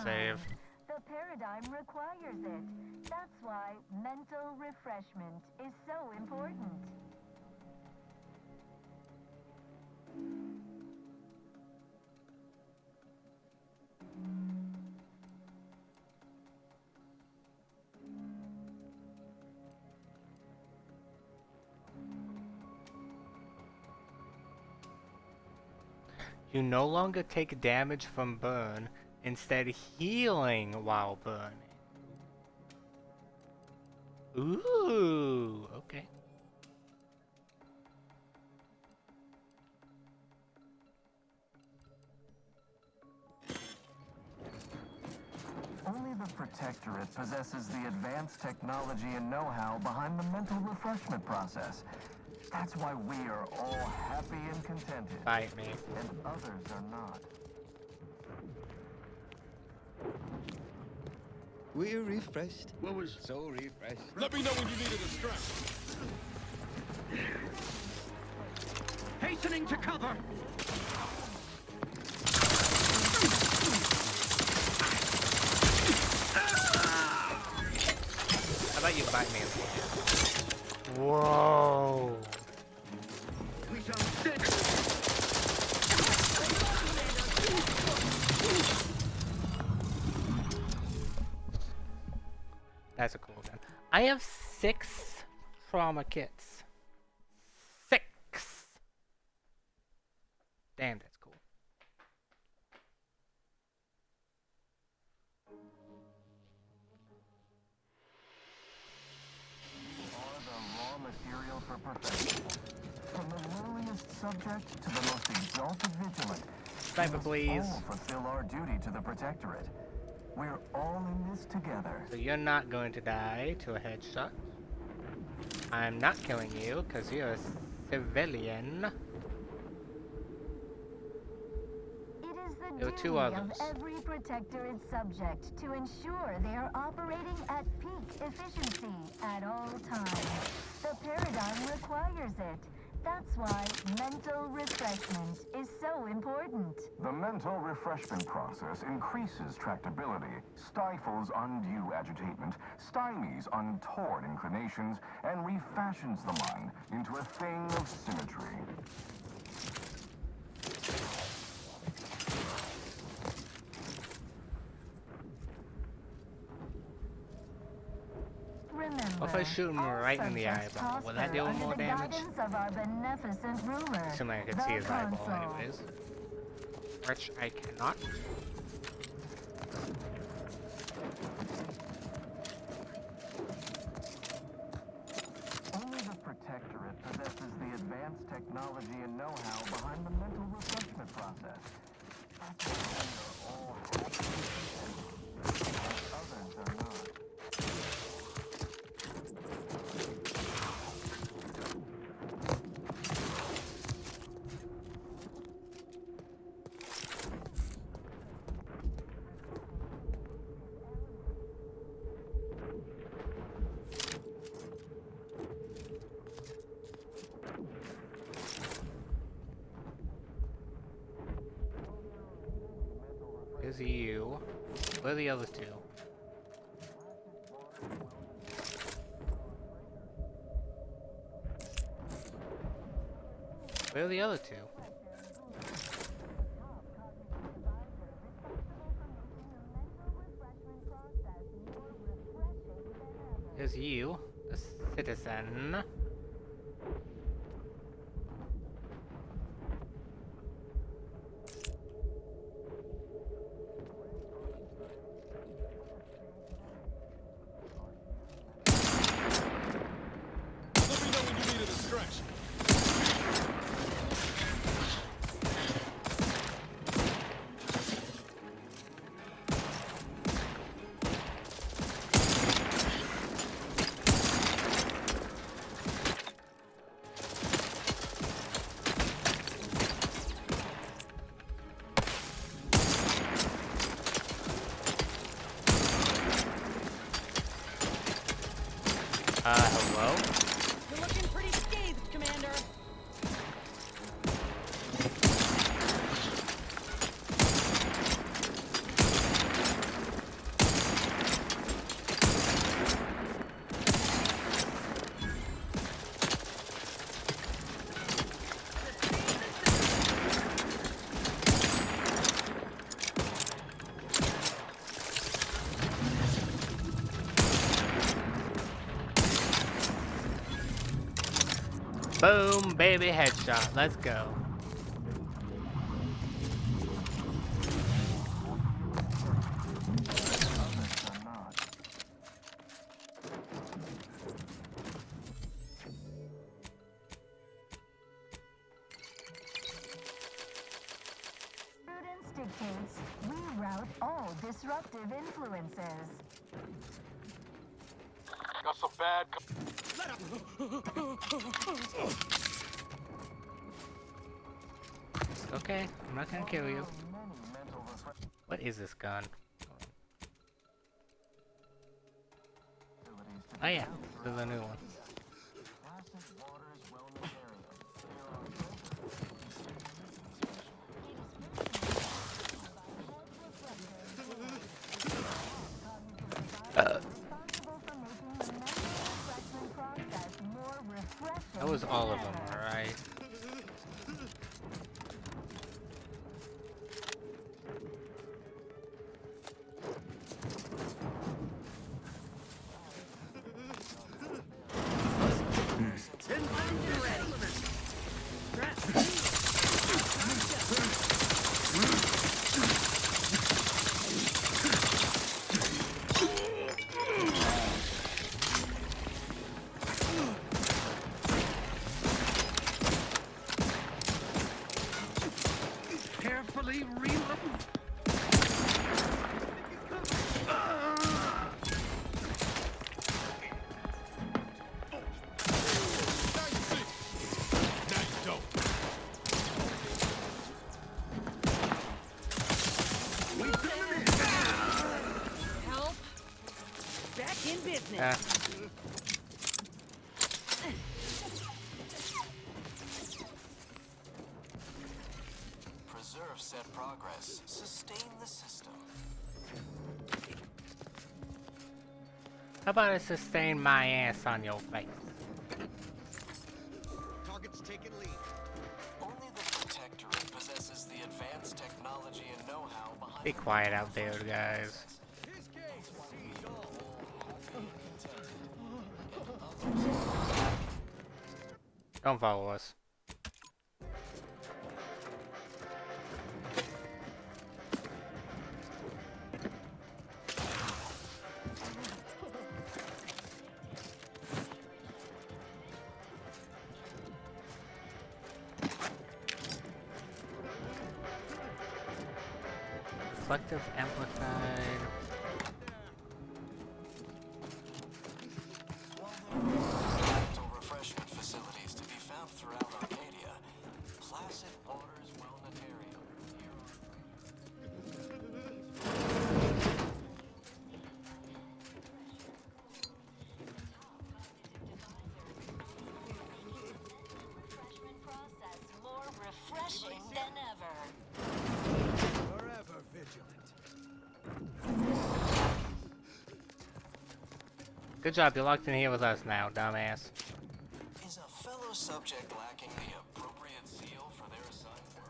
Save. The paradigm requires it. That's why mental refreshment is so important. You no longer take damage from burn, instead healing while burning. Ooh, okay. Only the Protectorate possesses the advanced technology and know-how behind the mental refreshment process. That's why we are all happy and contented. Bite me. And others are not. We're refreshed. What was so refreshed? Let me know when you needed a strap. Hastening to cover. How about you bite me in the hand? Whoa. We shall stick. That's a cool gun. I have 6 trauma kits. 6. Damn, that's cool. Are the raw material for perfection. From the lowliest subject to the most exalted vigilant. Sniper, please. All fulfill our duty to the Protectorate. We're all in this together. So you're not going to die to a headshot. I'm not killing you because you're a civilian. It is the There were 2 duty of others. every Protectorate subject to ensure they are operating at peak efficiency at all times. The paradigm requires it. That's why mental refreshment is so important. The mental refreshment process increases tractability, stifles undue agitation, stymies untoward inclinations, and refashions the mind into a thing of symmetry. Remember, What if I shoot him right in the subjects eyeball? Will that prosper deal under more the damage? guidance of our beneficent ruler, Assuming I could the see his eyeball Consul. anyways. Which I cannot. Only the Protectorate possesses the advanced technology and know-how behind the mental refreshment process. That's why we are all others are not. There's you. Where are the other two? Where are the other two? There's you, a citizen. Let me know when you need a distraction. Hello? You're looking pretty scathed, Commander. Boom, baby, headshot. Let's go. Prudence dictates we rout all disruptive influences. Got some bad. Okay, I'm not gonna kill you. What is this gun? Oh yeah, this is a new one. That was all of them, alright? Carefully reload. Help. Back in business. Yeah. Preserve said progress. Sustain the system. How about I sustain my ass on your face? Target's taking lead. Only the Protectorate possesses the advanced technology and know-how behind. Be quiet out there, guys. Don't follow us. reflective amplified. Mental refreshment facilities to be found throughout Arcadia. Placid Waters Wellnetarium. Process more refreshing than ever. Forever vigilant. Good job, you're locked in here with us now, dumbass. Is a fellow subject lacking the appropriate zeal for their assigned work?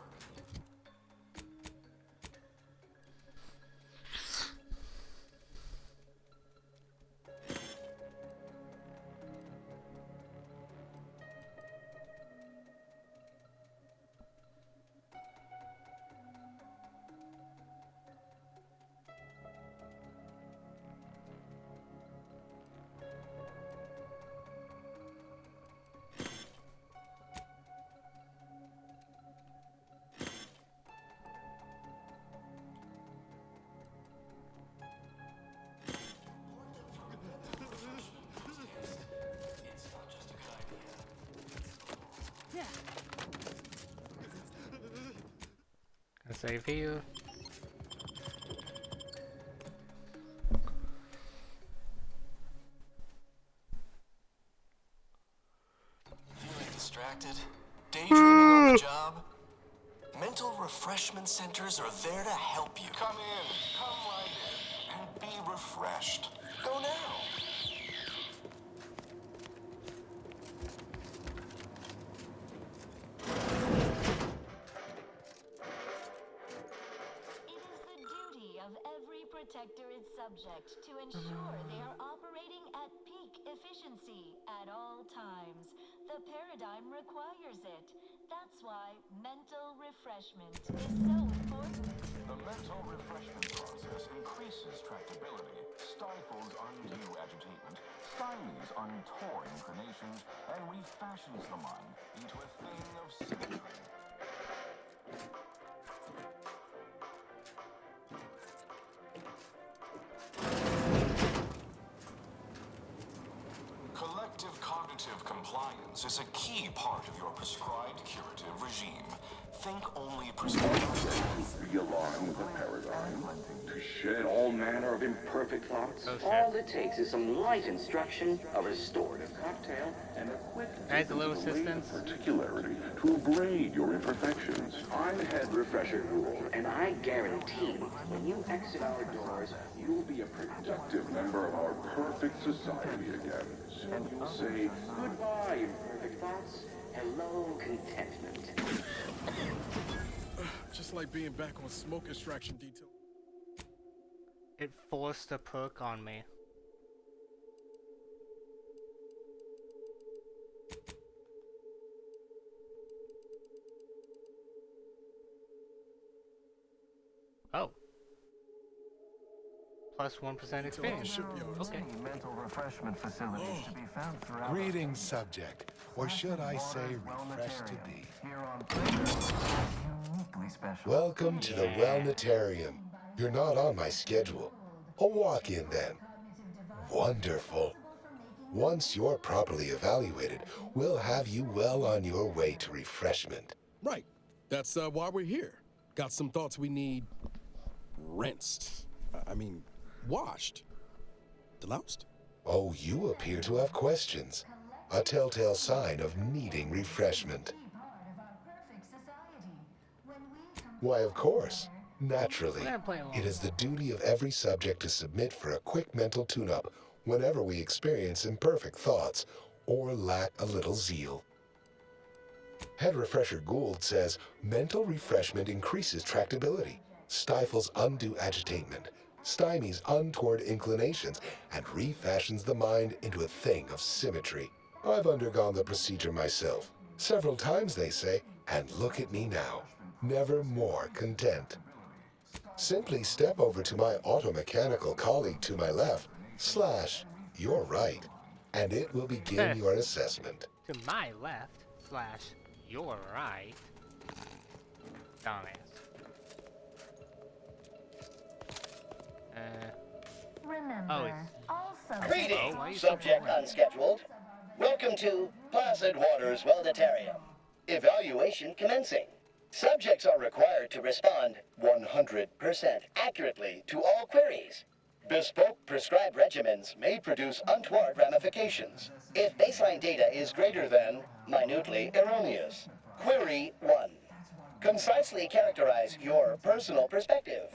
Gonna save here. Feeling distracted? Daydreaming on the job? Mental refreshment centers are there to help you. Come right in, and be refreshed. Go now. It is the duty of every protectorate subject to ensure they are operating at peak efficiency at all times. The paradigm requires it. That's why mental refreshment is so important. The mental refreshment process increases tractability, stifles undue agitation, stymies untoward inclinations, and refashions the mind into a thing of symmetry. Collective cognitive compliance is a key part of your prescribed curative regime. Think only prescriptive. Be alarmed with the paradigm. To shed all manner of imperfect thoughts. All it takes is some light instruction, a restorative cocktail, and a quick particularity to abrade your imperfections. I'm Head Refresher Rule, and I guarantee when you exit our doors, You'll be a productive member of our perfect society again. and you'll say, goodbye, imperfect thoughts, hello, contentment. Just like being back on smoke extraction detail. It forced a perk on me. Oh. Plus 1% experience. Okay. Mental refreshment facilities to be found throughout. Greetings, subject. Or should I say, refreshed to be. Uniquely special. Welcome to the Wellnetarium. You're not on my schedule. A walk-in then. Wonderful. Once you're properly evaluated, we'll have you well on your way to refreshment. Right. That's why we're here. Got some thoughts we need rinsed. I mean, washed. Deloused? Oh, you appear to have questions. A telltale sign of needing refreshment. Why, of course. Naturally. It is the duty of every subject to submit for a quick mental tune-up whenever we experience imperfect thoughts or lack a little zeal. Head Refresher Gould says mental refreshment increases tractability, stifles undue agitation, stymies untoward inclinations, and refashions the mind into a thing of symmetry. I've undergone the procedure myself, several times they say, and look at me now, never more content. Simply step over to my automechanical colleague to my left, / your right, and it will begin your assessment. To my left / your right. Dumbass. Remember, all Greetings, subjects subject unscheduled. Welcome to Placid Waters Welditarium. Evaluation commencing. Subjects are required to respond 100% accurately to all queries. Bespoke prescribed regimens may produce untoward ramifications if baseline data is greater than minutely erroneous. Query 1. Concisely characterize your personal perspective.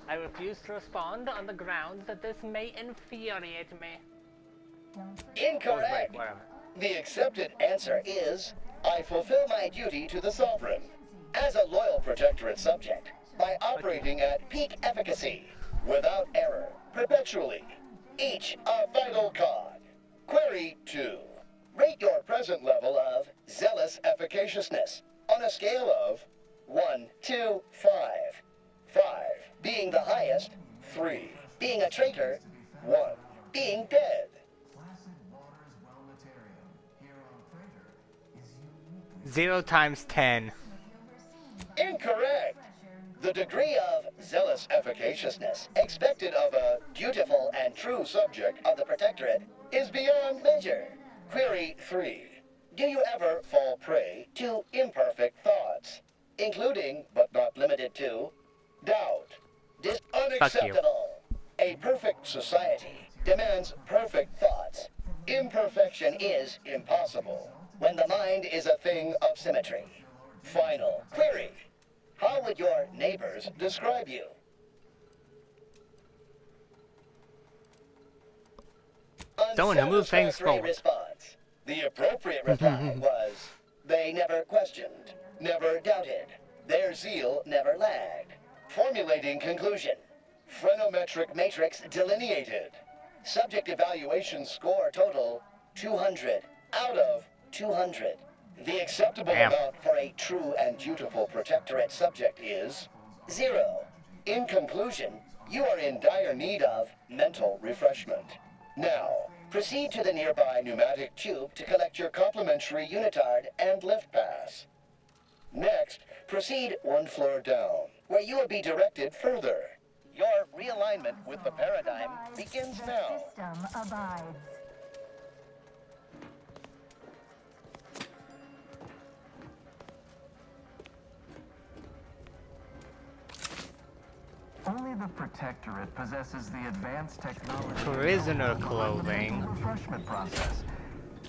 I refuse to respond on the grounds that this may infuriate me. Incorrect. The accepted answer is, I fulfill my duty to the Sovereign as a loyal protectorate subject by operating at peak efficacy, without error, perpetually, each a vital cog. Query 2. Rate your present level of zealous efficaciousness on a scale of 1 to 5. 5 being the highest, 3 being a traitor, 1 being dead. 0 times 10. Incorrect. The degree of zealous efficaciousness expected of a dutiful and true subject of the Protectorate is beyond measure. Query 3. Do you ever fall prey to imperfect thoughts, including, but not limited to, doubt? Unacceptable. A perfect society demands perfect thoughts. Imperfection is impossible when the mind is a thing of symmetry. Final query. How would your neighbors describe you? Someone who moves things forward. Response. The appropriate reply was, they never questioned, never doubted. Their zeal never lagged. Formulating conclusion. Phrenometric matrix delineated. Subject evaluation score total 200 out of 200. The acceptable amount for a true and dutiful Protectorate subject is 0. In conclusion, you are in dire need of mental refreshment. Now, proceed to the nearby pneumatic tube to collect your complimentary unitard and lift pass. Next, proceed 1 floor down, where you will be directed further. Your realignment with the paradigm begins now. system abides. Only the Protectorate possesses the advanced technology. Prisoner clothing. Refreshment process.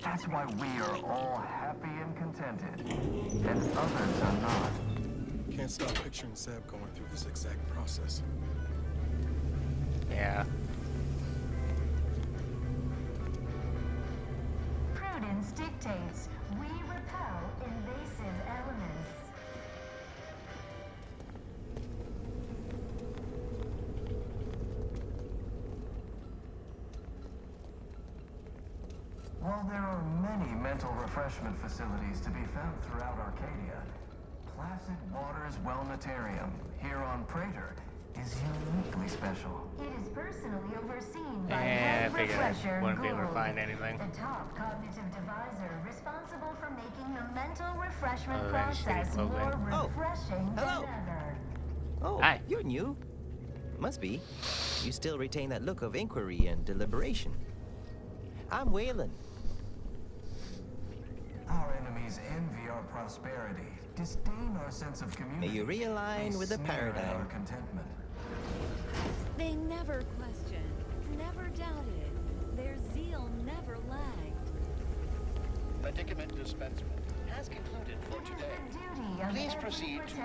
That's why we are all happy and contented, and others are not. Can't stop picturing Seb going through this exact process. Yeah. Prudence dictates we repel invasive elements. While there are many mental refreshment facilities to be found throughout Arcadia, Placid Waters Wellnatarium here on Praetor is uniquely special. It is personally overseen by I Head figured Refresher I wouldn't be able to Gould, find anything. the top cognitive divisor responsible for making the mental refreshment Other than shitty process clothing. more refreshing than hello. ever. Oh, Hi. You're new. Must be. You still retain that look of inquiry and deliberation. I'm Waylon. Our enemies envy our prosperity, disdain our sense of community. May you realign They with the sneer at paradigm. our contentment. They never questioned, never doubted. Their zeal never lagged. Medicament dispensement has concluded for today. Please proceed to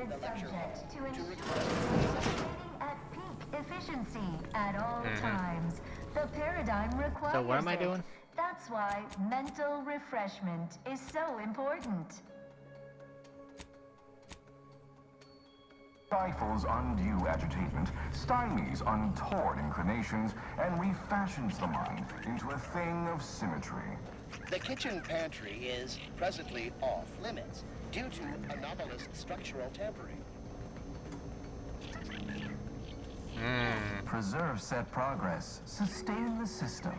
the lecture hall to request. At peak efficiency at all times. The paradigm requires So what am I it. doing? That's why mental refreshment is so important. Stifles undue agitation, stymies untoward inclinations, and refashions the mind into a thing of symmetry. The kitchen pantry is presently off limits due to anomalous structural tampering. Preserve set progress, sustain the system.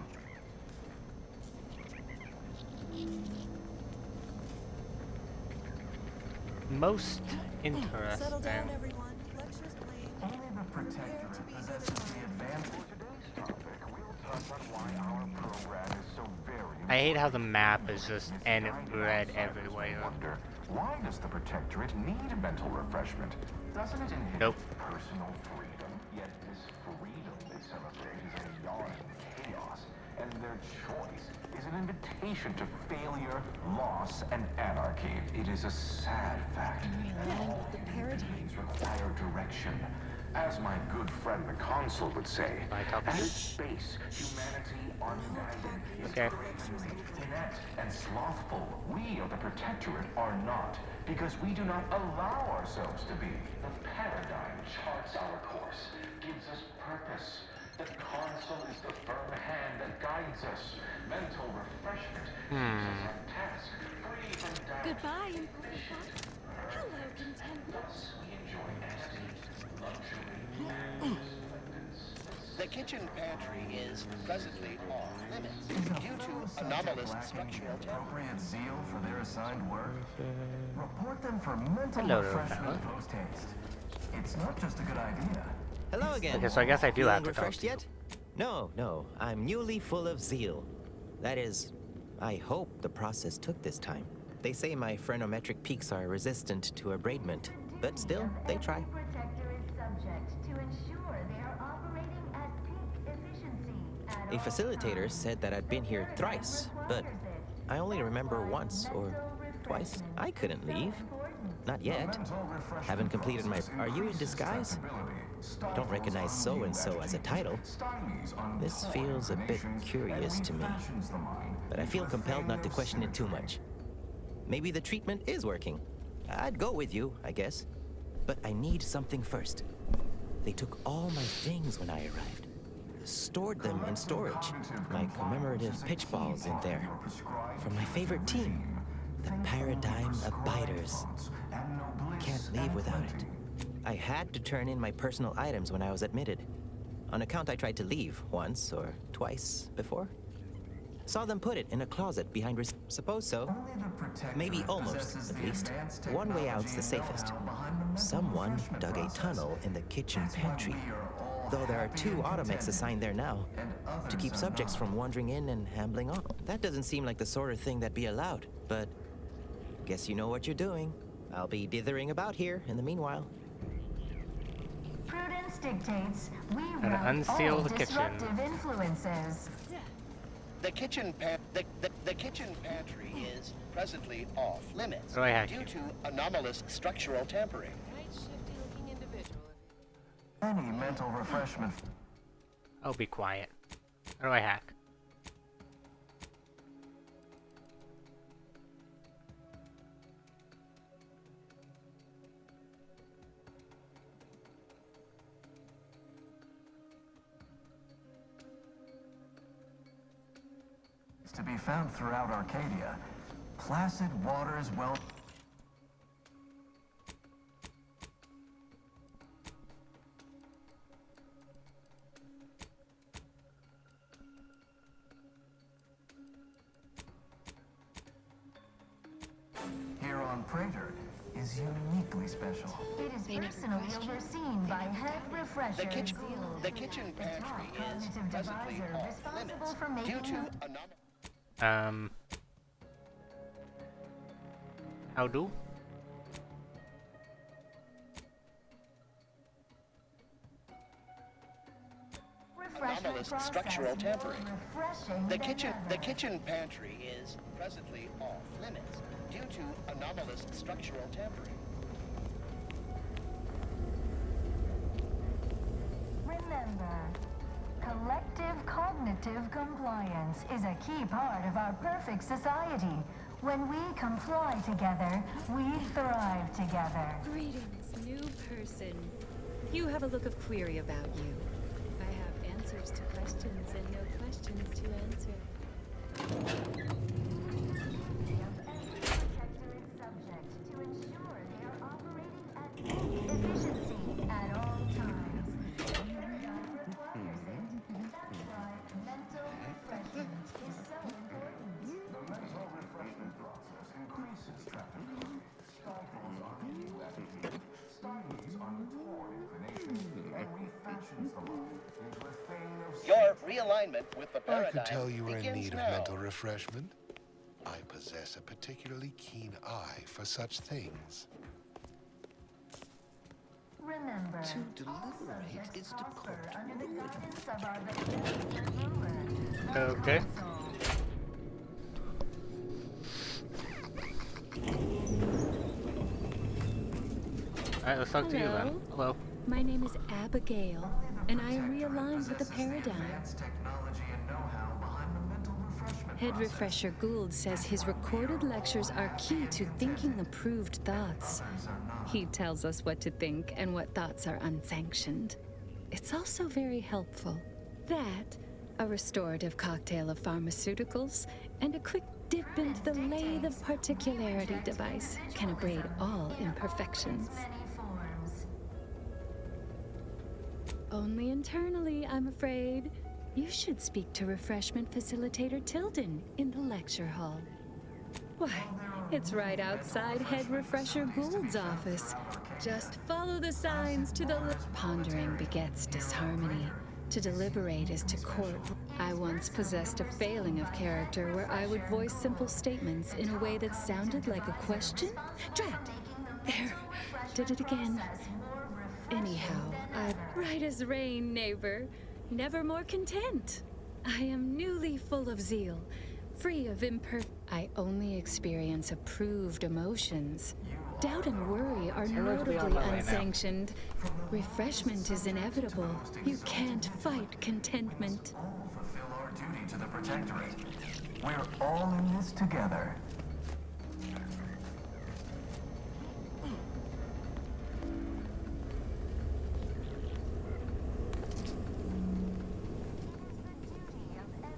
most Settle down, interesting. everyone. Lecture's playing. Only the Protectorate possesses the advantage. For today's topic, we'll touch on why our program is so very important. I hate how the map is just and red everywhere. Wonder, why does the Protectorate need mental refreshment? Doesn't it inhibit personal freedom? Yet this freedom they celebrate is a yawning chaos, and their choice is an invitation to failure, loss, and anarchy. It is a sad fact that all things require direction. As my good friend the Consul would say, at its space, humanity unguided is cravenly, inept, and slothful. We of the Protectorate are not, because we do not allow ourselves to be. The paradigm charts our course, gives us purpose. The Consul is the firm hand that guides us. Mental refreshment keeps us on task, free from doubt. Goodbye, important. Hello, contentment. Thus we enjoy prestige, luxury, The kitchen pantry is presently off limits due to anomalous structural appropriate zeal for their assigned work. Report them for mental Hello, refreshment post-haste. It's not just a good idea. Hello again. Okay, so I guess I do have Feeling to talk refreshed to you. yet? No. I'm newly full of zeal. That is, I hope the process took this time. They say my phrenometric peaks are resistant to abradement, but still, they try. A facilitator said that I'd been here thrice, but I only remember once or twice. I couldn't leave. Not yet. Haven't completed my... Are you in disguise? Don't recognize so-and-so as a title. This feels a bit curious to me, but I feel compelled not to question it too much. Maybe the treatment is working. I'd go with you, I guess. But I need something first. They took all my things when I arrived. Stored them in storage. My commemorative pitch balls in there. From my favorite team, the Paradigm Abiders. Can't leave without it. I had to turn in my personal items when I was admitted. On account I tried to leave once or twice before. Saw them put it in a closet behind suppose so. Maybe almost, at least. One way out's the safest. Someone dug a tunnel in the kitchen pantry. Though there are 2 automechs assigned there now, to keep subjects from wandering in and ambling on. That doesn't seem like the sort of thing that'd be allowed, but guess you know what you're doing. I'll be dithering about here in the meanwhile. Prudence dictates we Gotta rout unseal all the kitchen. disruptive influences. The kitchen pantry is presently off limits Oh, I hacked due you. to anomalous structural tampering. Any mental refreshment. Oh, be quiet. How do I hack? Is to be found throughout Arcadia. Placid waters well. Here on Praetor is uniquely special. It is personally overseen by head refresher The kitchen pantry is presently off limits due to anomalous. How do? Anomalous structural tampering. The kitchen pantry is presently off limits due to anomalous structural tampering. Remember, collective cognitive compliance is a key part of our perfect society. When we comply together, we thrive together. Greetings, new person. You have a look of query about you. I have answers to questions and no questions to answer. Efficiency at all times. Mental refreshment is so important. The mental refreshment process increases tractability, stifles undue agitation, stymies untoward inclinations, and refashions the mind into a thing of Your realignment with the I paradigm could tell you were in begins need now. of mental refreshment. I possess a particularly keen eye for such things. Remember, To deliberate is to court under the ruin. guidance of our beneficent ruler. Okay. Alright, let's talk to you then. Hello. My name is Abigail, and I am realigned with the paradigm. Head Refresher Gould says his recorded lectures are key to thinking approved thoughts. He tells us what to think and what thoughts are unsanctioned. It's also very helpful. That, a restorative cocktail of pharmaceuticals, and a quick dip into the lathe of particularity device can abrade all imperfections. Only internally, I'm afraid. You should speak to Refreshment Facilitator Tilden in the lecture hall. Why, it's right outside Head Refresher Gould's office. Just follow the signs to the Pondering begets disharmony. To deliberate is to court. I once possessed a failing of character where I would voice simple statements in a way that sounded like a question. Drat! There, did it again. Anyhow, I'm right as rain, neighbor. Never more content. I am newly full of zeal, free of I only experience approved emotions. Doubt and worry are notably unsanctioned. Refreshment is inevitable. You can't fight contentment. fulfill our duty to the Protectorate. We're all in this together.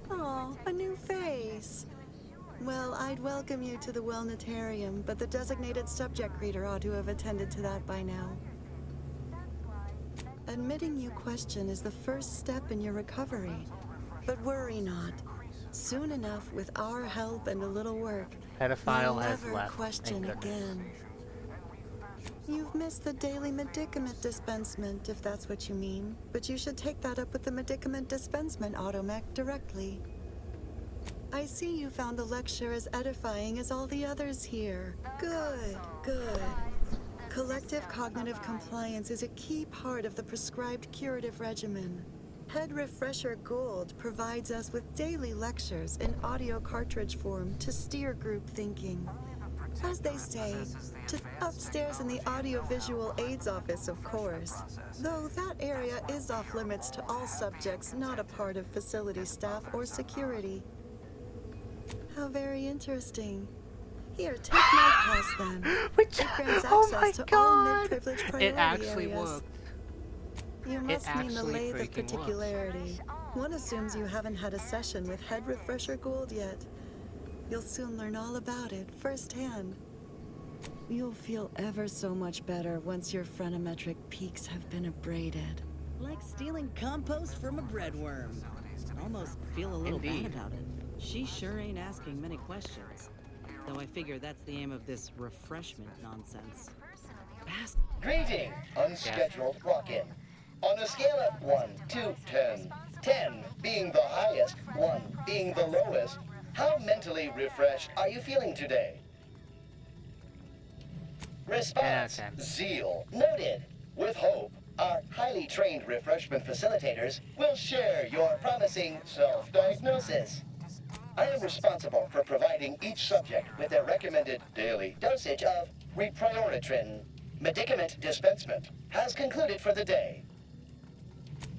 Oh, a new face. Well, I'd welcome you to the Wellnetarium, but the designated subject reader ought to have attended to that by now. Admitting you question is the first step in your recovery. But worry not. Soon enough, with our help and a little work, Pedophile you'll has never left. question Thank goodness. again. You've missed the daily medicament dispensement, if that's what you mean. But you should take that up with the medicament dispensement automech directly. I see you found the lecture as edifying as all the others here. Good, good. Collective cognitive compliance is a key part of the prescribed curative regimen. Head Refresher Gould provides us with daily lectures in audio cartridge form to steer group thinking. As they say, to upstairs in the audiovisual aids office, of course. Though that area is off limits to all subjects not a part of facility staff or security. How very interesting. Here, take my pass then. It grants access to all mid-privileged priority It actually areas. worked. You must mean the actually lathe of freaking works. particularity. One assumes you haven't had a session with Head Refresher Gould yet. You'll soon learn all about it firsthand. You'll feel ever so much better once your phreноmetric peaks have been abraded. Like stealing compost from a breadworm. Almost feel a little Indeed. bad about it. She sure ain't asking many questions. Though I figure that's the aim of this refreshment nonsense. Greeting, unscheduled walk-in. On a scale of 1 to 10, 10 being the highest, 1 being the lowest, how mentally refreshed are you feeling today? Response, zeal, noted. With hope, our highly trained refreshment facilitators will share your promising self-diagnosis. I am responsible for providing each subject with their recommended daily dosage of reprioritrin. Medicament dispensement has concluded for the day.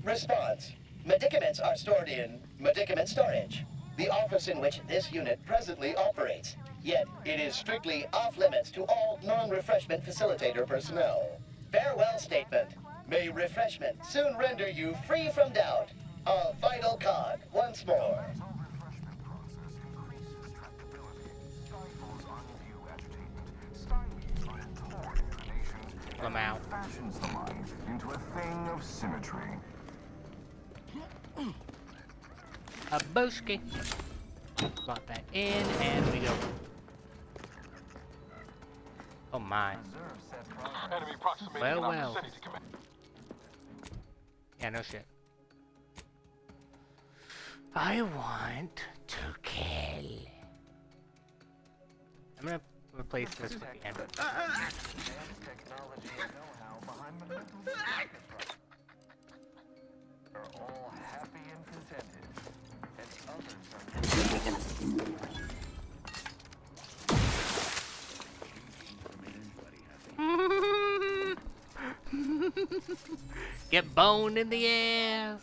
Response. Medicaments are stored in medicament storage, the office in which this unit presently operates. Yet, it is strictly off-limits to all non-refreshment facilitator personnel. Farewell statement. May refreshment soon render you free from doubt. A vital cog once more. Lamau. Fashions the mind into a thing of symmetry. A booski. Lock that in, and we go. Oh my. Enemy proximity Well, in our well. vicinity, command. Yeah, no shit. I want to kill. I'm gonna replace this with the end. Technology and know-how behind the mental sacrifice are all happy and contented, and others are Get boned in the ass.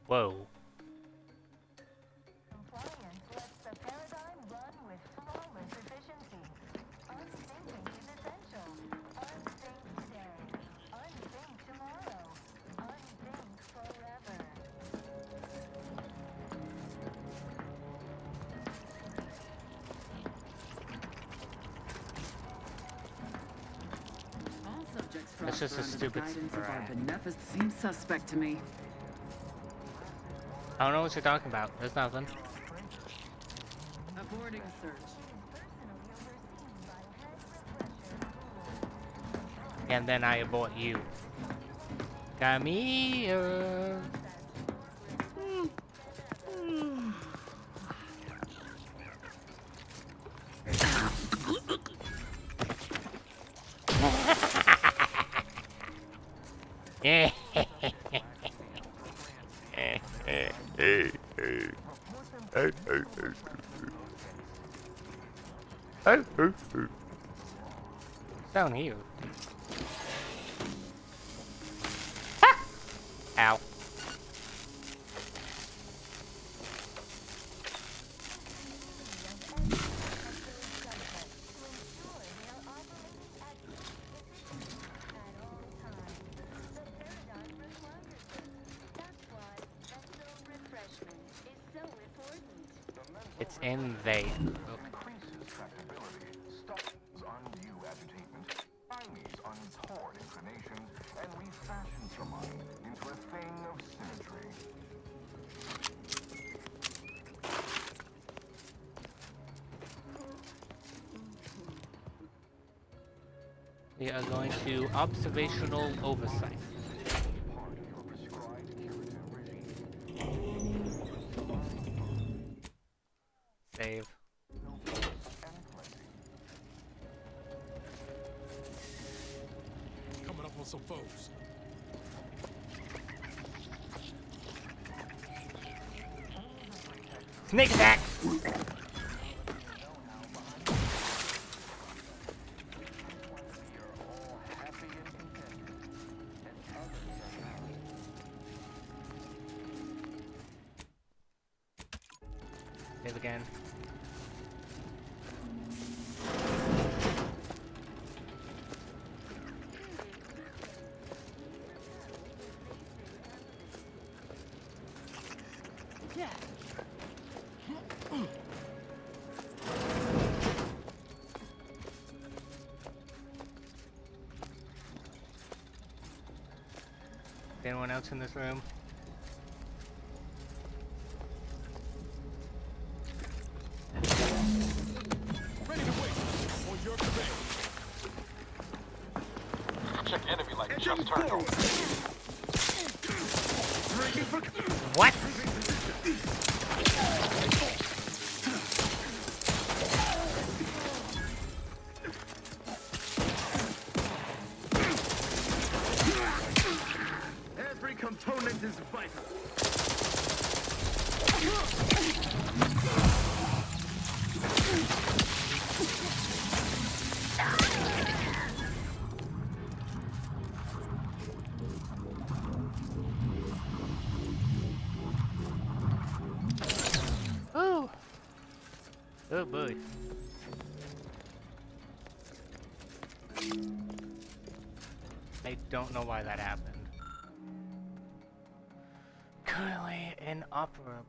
Whoa. Compliance lets the paradigm run with flawless efficiency. Unthinking is essential. Unthink today. Unthink tomorrow. Unthink forever. All subjects That's just a under the stupid guidance of our sprite. beneficent seems suspect to me. I don't know what you're talking about. There's nothing. Aborting search. And then I abort you. Come here. Yeah. Down here. Ow. It's in they. Increases tractability, stops undue agitatement, stymies untoward inclinations, and refashions the mind into a thing of symmetry. We are going to observational oversight. Save. Coming up on some foes. Snake attack! Save again. Yeah. Anyone else in this room? Ready to wait. On your command. Check enemy like just turned over. What? Every component is vital. Oh. Oh boy. I don't know why that happened. Currently inoperable.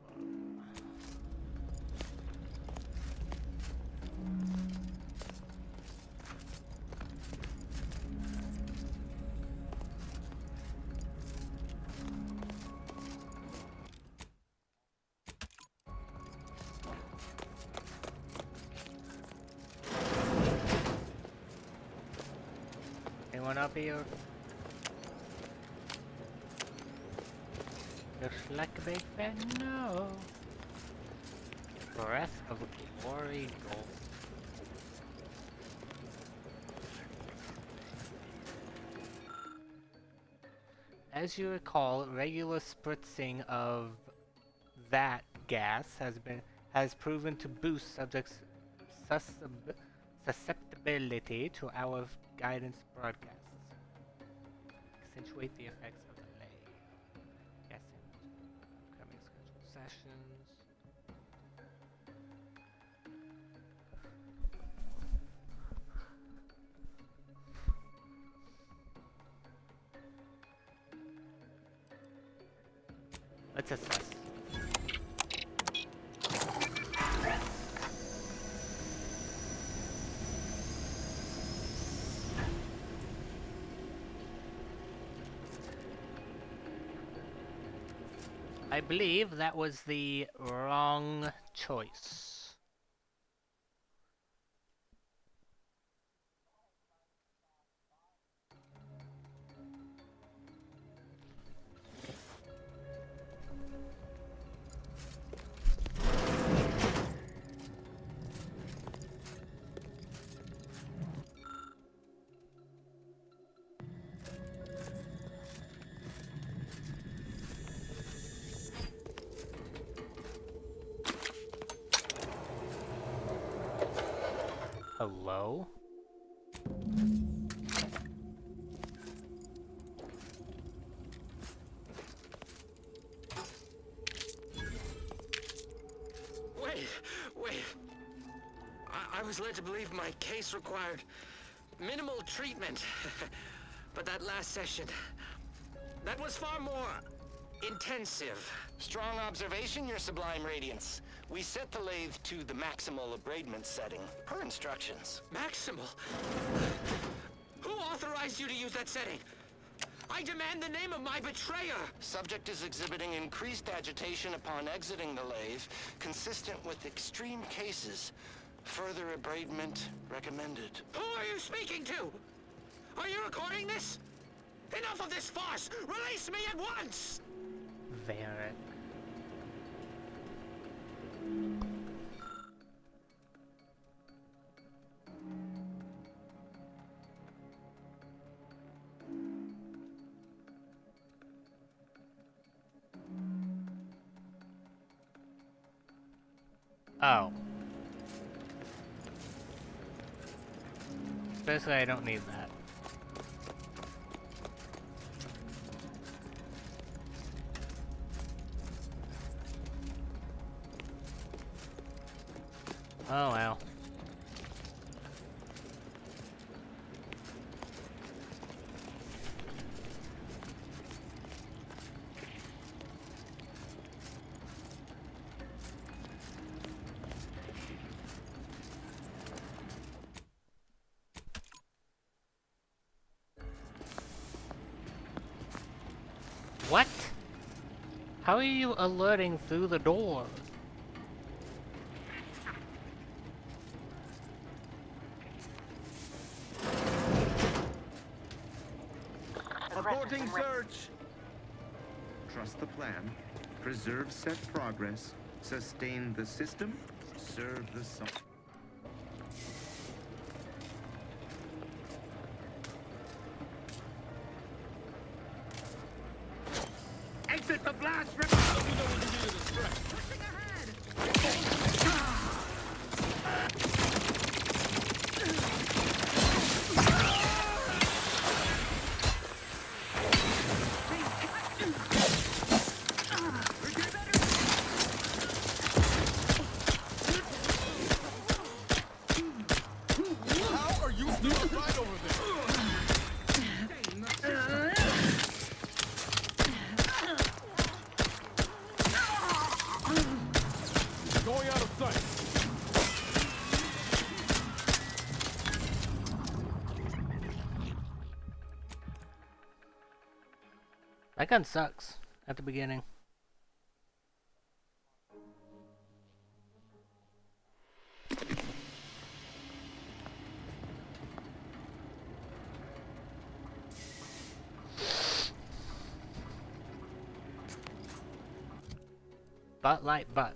Anyone up here? Looks like a big fat no. Breath of Glory Gold. As you recall, regular spritzing of that gas has proven to boost subjects' susceptibility to our guidance broadcasts. Accentuate the effects of the lay. Yes, upcoming scheduled sessions. Let's assess. I believe that was the wrong choice. Hello? Wait. I was led to believe my case required minimal treatment. But that last session, that was far more intensive. Strong observation, Your Sublime Radiance. We set the lathe to the maximal abradement setting, per instructions. Maximal? Who authorized you to use that setting? I demand the name of my betrayer! Subject is exhibiting increased agitation upon exiting the lathe, consistent with extreme cases. Further abradement recommended. Who are you speaking to? Are you recording this? Enough of this farce! Release me at once! Varric. Oh. Basically, I don't need that. Oh well. What? How are you alerting through the door? Reporting search! Trust the plan. Preserve set progress. Sustain the system. Serve the sun. Exit the blast river! You know what to do to this threat. Pushing ahead! How are you still right over there? Going out of sight. That gun sucks at the beginning. Butt like butt.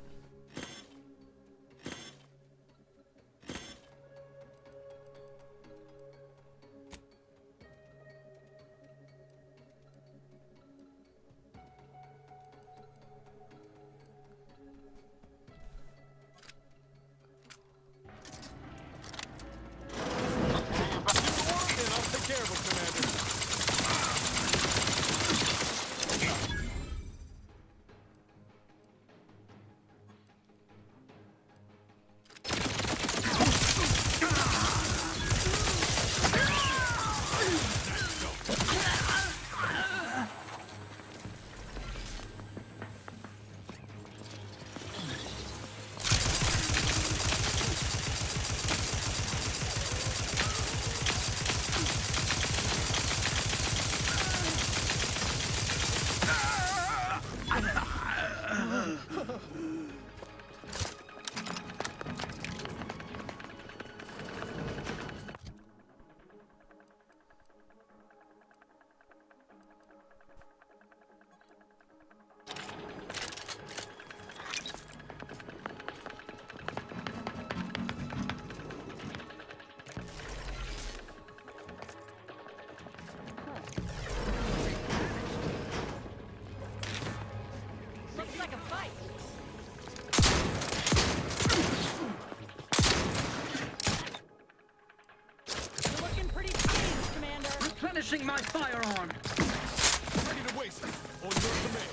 Looks like a fight. You're looking pretty pleased, Commander. Replenishing my firearm. Ready to waste it on your command.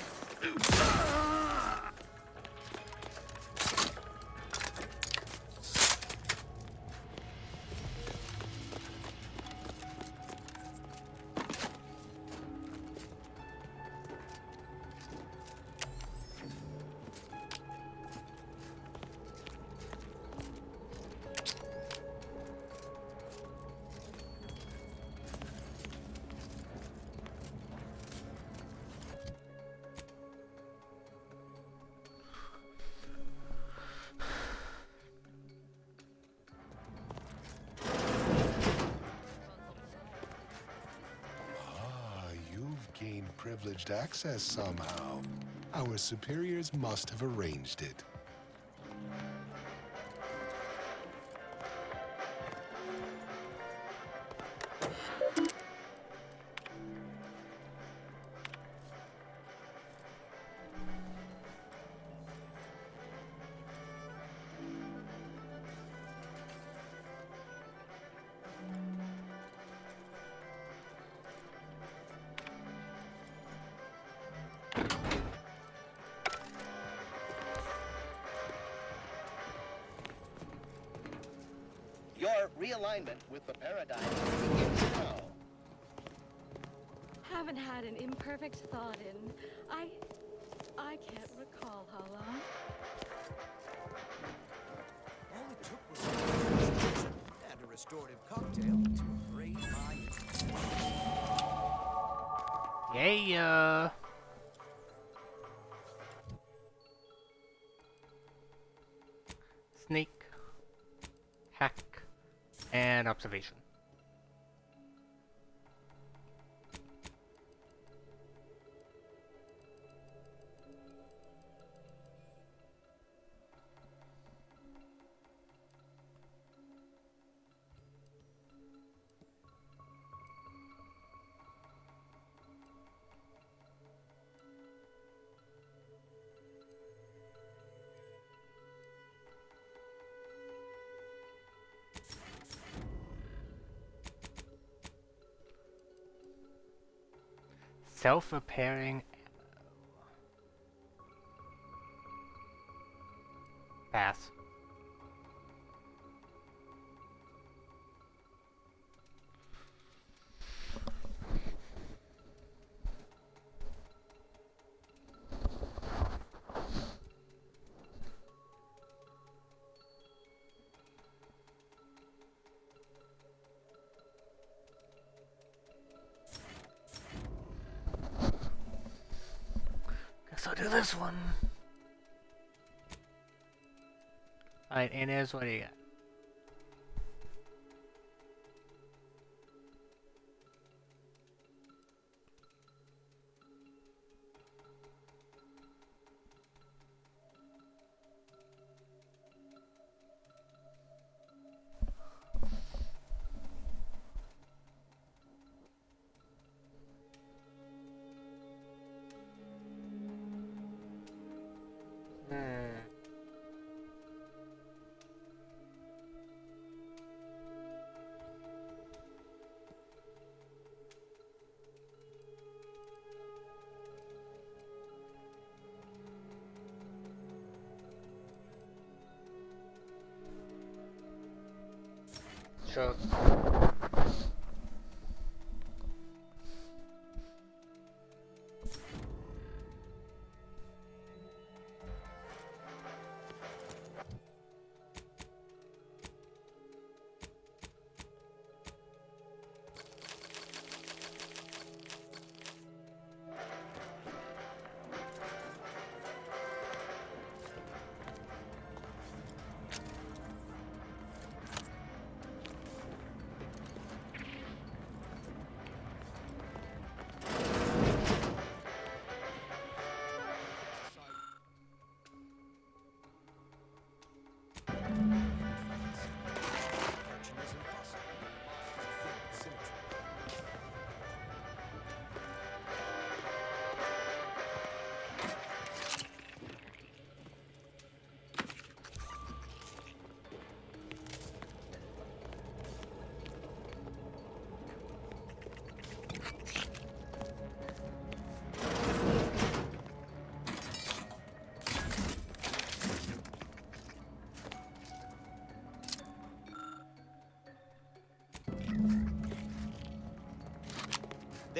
Gained privileged access somehow. Our superiors must have arranged it. Your realignment with the paradigm begins now. Haven't had an imperfect thought in. I can't recall how long. All it took was some and a restorative cocktail to raise my... Yeah. Sneak, hack, and observation. Self-repairing pass. Guess I'll do this one. Alright, Inez, what do you got? Sure.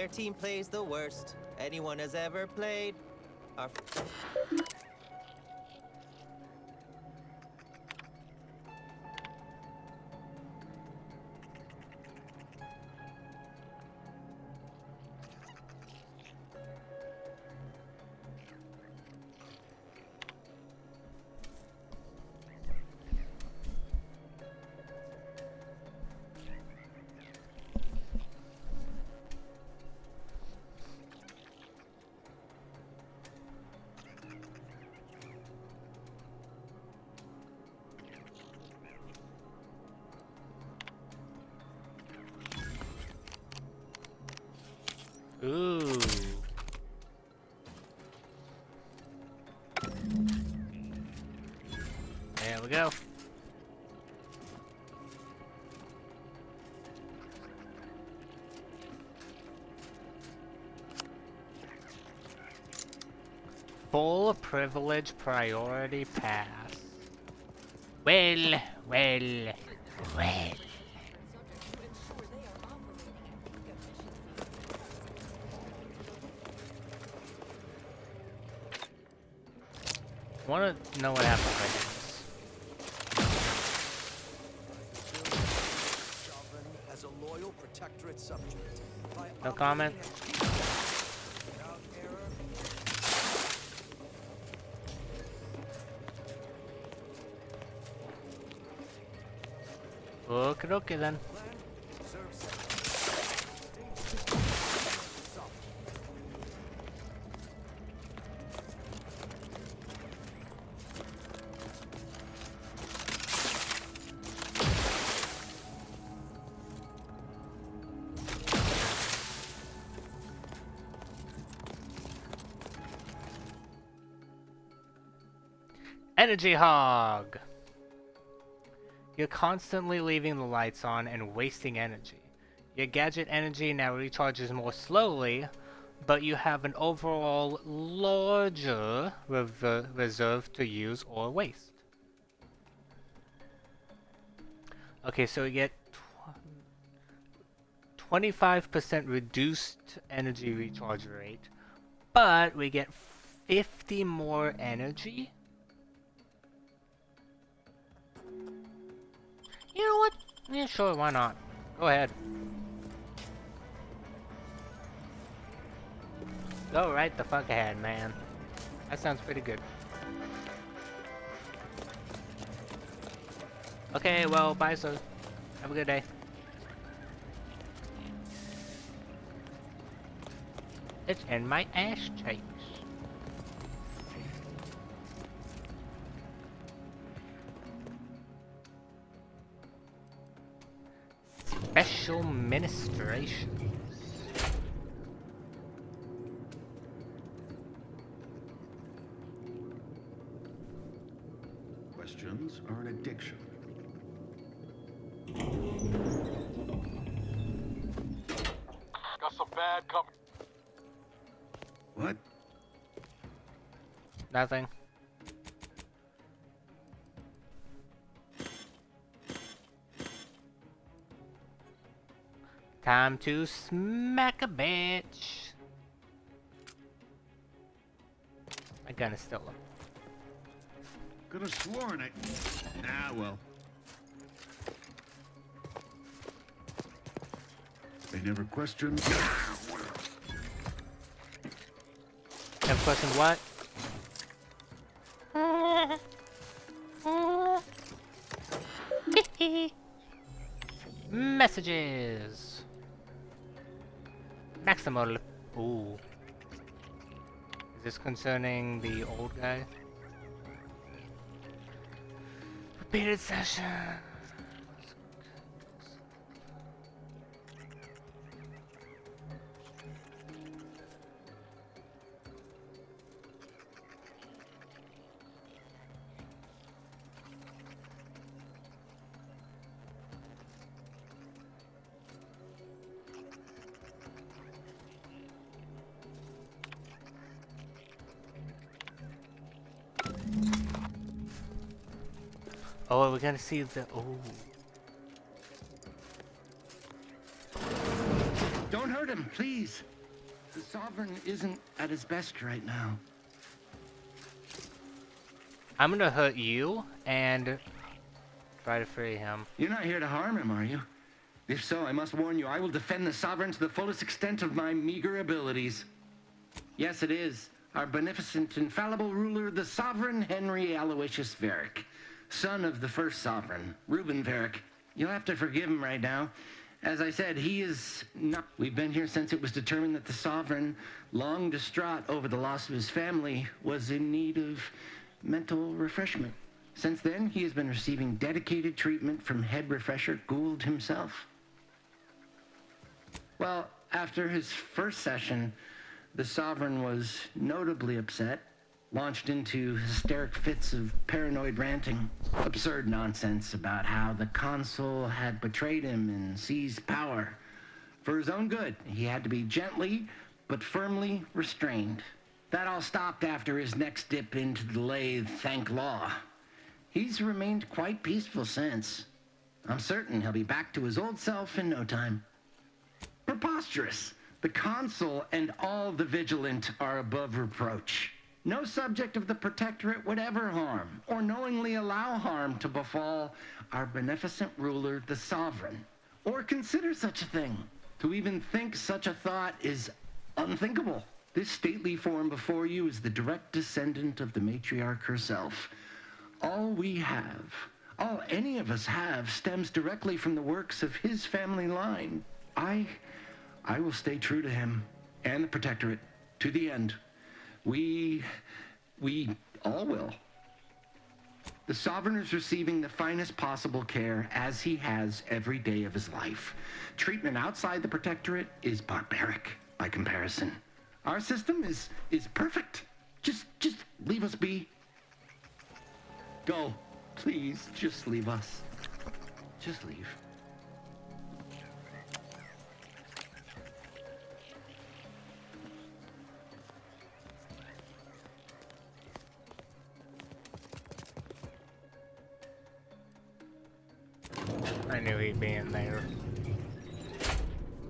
Their team plays the worst anyone has ever played. Our Ooh. There we go. Full privilege priority pass. Well. Want to know what happened right As a loyal protectorate subject. now? No comment. Okay then. Energy hog! You're constantly leaving the lights on and wasting energy. Your gadget energy now recharges more slowly, but you have an overall larger reserve to use or waste. Okay, so we get 25% reduced energy recharge rate, but we get 50 more energy? You know what? Yeah, sure, why not? Go ahead. Go right the fuck ahead, man. That sounds pretty good. Okay, well, bye, sir. Have a good day. It's in my ass cheeks. Special ministrations. Questions are an addiction. Got some bad company. What? Nothing. Time to smack a bitch. My gun is still up. Could have sworn I... Ah, well. They never questioned... Never questioned what? Messages. Maximal. Ooh. Is this concerning the old guy? Repeated session. Oh, we're gonna see the. Oh. Don't hurt him, please. The Sovereign isn't at his best right now. I'm gonna hurt you and try to free him. You're not here to harm him, are you? If so, I must warn you, I will defend the Sovereign to the fullest extent of my meager abilities. Yes, it is. Our beneficent, infallible ruler, the Sovereign Henry Aloysius Varick. Son of the first Sovereign, Reuben Varick. You'll have to forgive him right now. As I said, he is not... We've been here since it was determined that the Sovereign, long distraught over the loss of his family, was in need of mental refreshment. Since then, he has been receiving dedicated treatment from head refresher Gould himself. Well, after his first session, the Sovereign was notably upset, launched into hysteric fits of paranoid ranting, absurd nonsense about how the consul had betrayed him and seized power. For his own good, he had to be gently but firmly restrained. That all stopped after his next dip into the lathe, thank law. He's remained quite peaceful since. I'm certain he'll be back to his old self in no time. Preposterous. The consul and all the vigilant are above reproach. No subject of the Protectorate would ever harm, or knowingly allow harm to befall our beneficent ruler, the Sovereign, or consider such a thing. To even think such a thought is unthinkable. This stately form before you is the direct descendant of the matriarch herself. All we have, all any of us have, stems directly from the works of his family line. I will stay true to him and the Protectorate to the end. We all will. The Sovereign is receiving the finest possible care, as he has every day of his life. Treatment outside the Protectorate is barbaric by comparison. Our system is perfect. Just leave us be. Go. Please, just leave us. Just leave. I knew he'd be in there.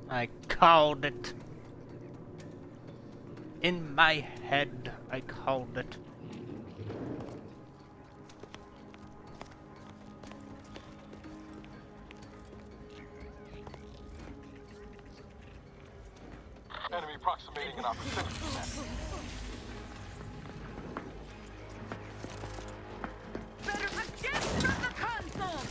I called it. In my head, I called it. Enemy approximating an opportunity set. Better against the console!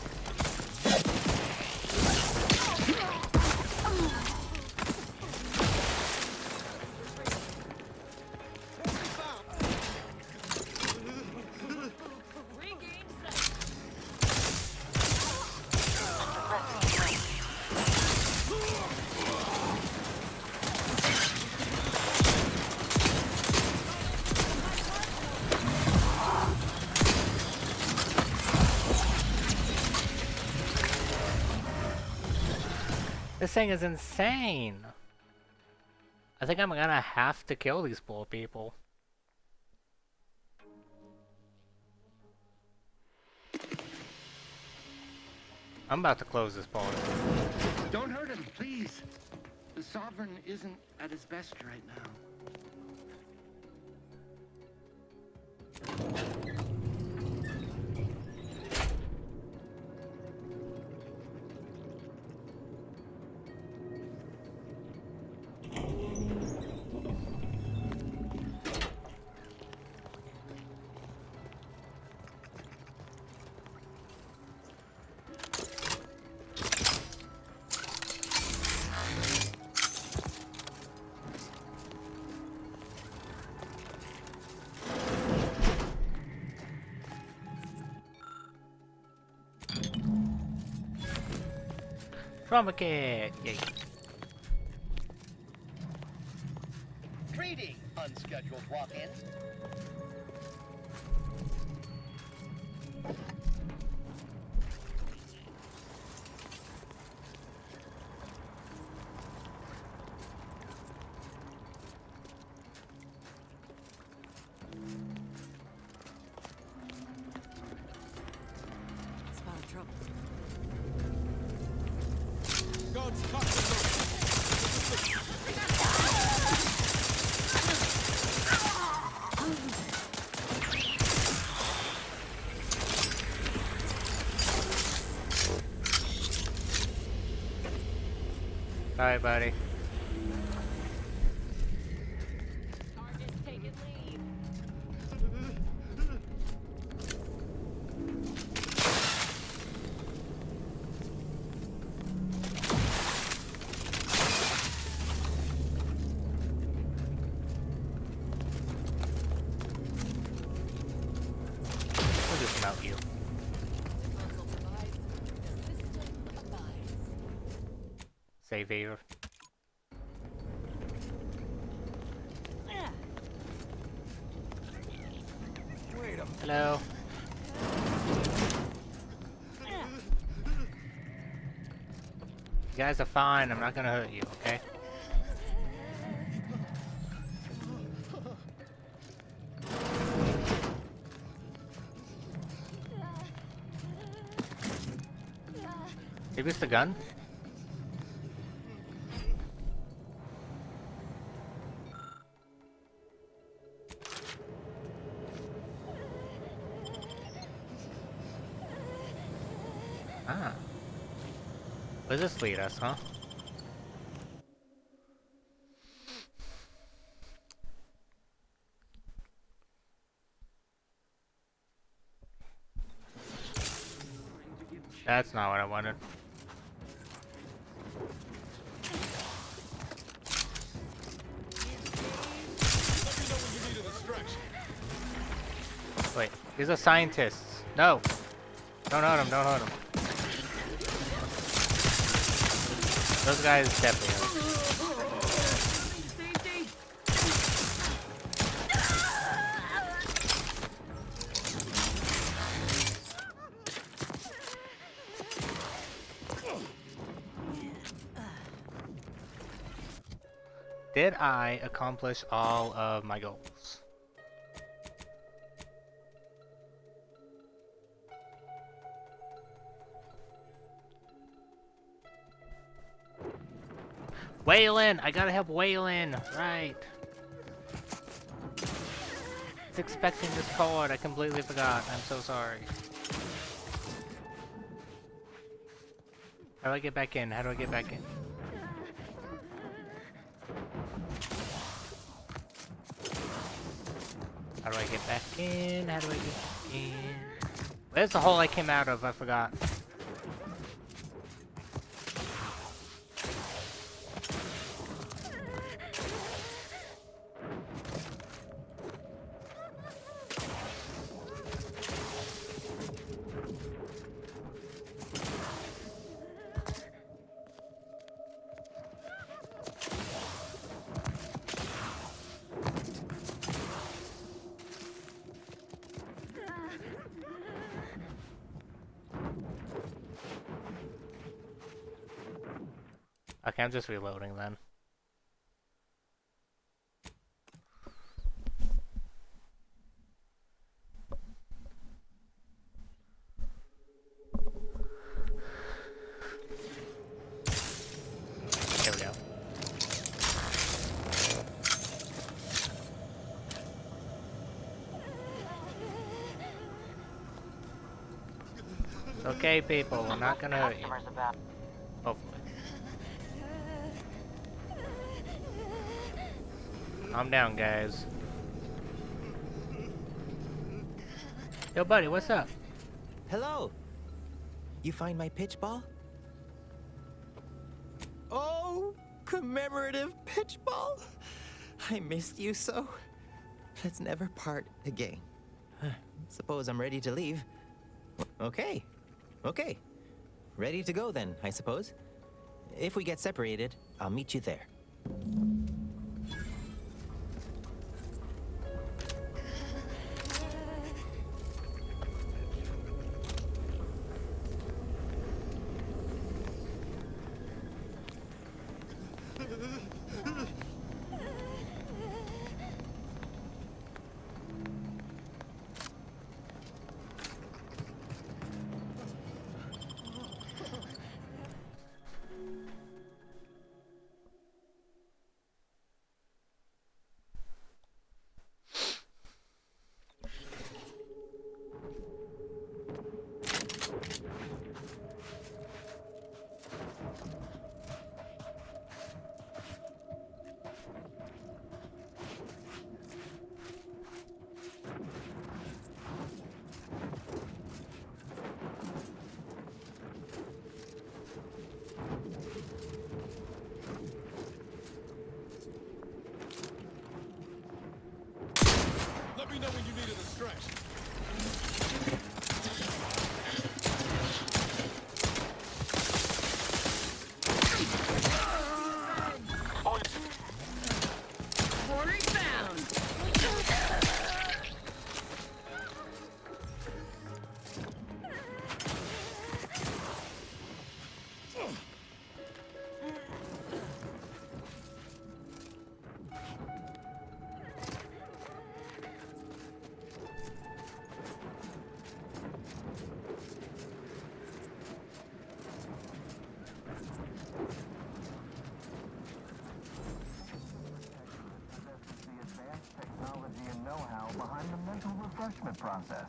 This thing is insane. I think I'm gonna have to kill these poor people. I'm about to close this part. Don't hurt him, please. Sovereign isn't at his best right now. Trauma kit! Yay. Greeting, unscheduled walk-ins. Spot trouble. God's Sorry, buddy. Target's taking lead. We'll just melt you. Save here. Wait a minute. Hello. You guys are fine. I'm not gonna hurt you, okay? Maybe it's the gun? Ah. Where does this lead us, huh? That's not what I wanted. Wait, these are scientists. No! Don't hurt him, don't hurt him. Those guys definitely hurt. Did I accomplish all of my goals? Waylon! I gotta help Waylon! Right. It's expecting this card. I completely forgot. I'm so sorry. How do I get back in? How do I get back in? How do I get back in? How do I get back in? Where's the hole I came out of? I forgot. Okay, I'm just reloading then. There we go. It's okay, people. We're not gonna hurt you. Hopefully. Calm down, guys. Yo, buddy, what's up? Hello. You find my pitch ball? Oh, commemorative pitch ball. I missed you so. Let's never part again. Suppose I'm ready to leave. Okay. Okay. Ready to go then, I suppose. If we get separated, I'll meet you there. Let me know when you needed a stretch. Quarry found. Technology and know-how behind the mental refreshment process.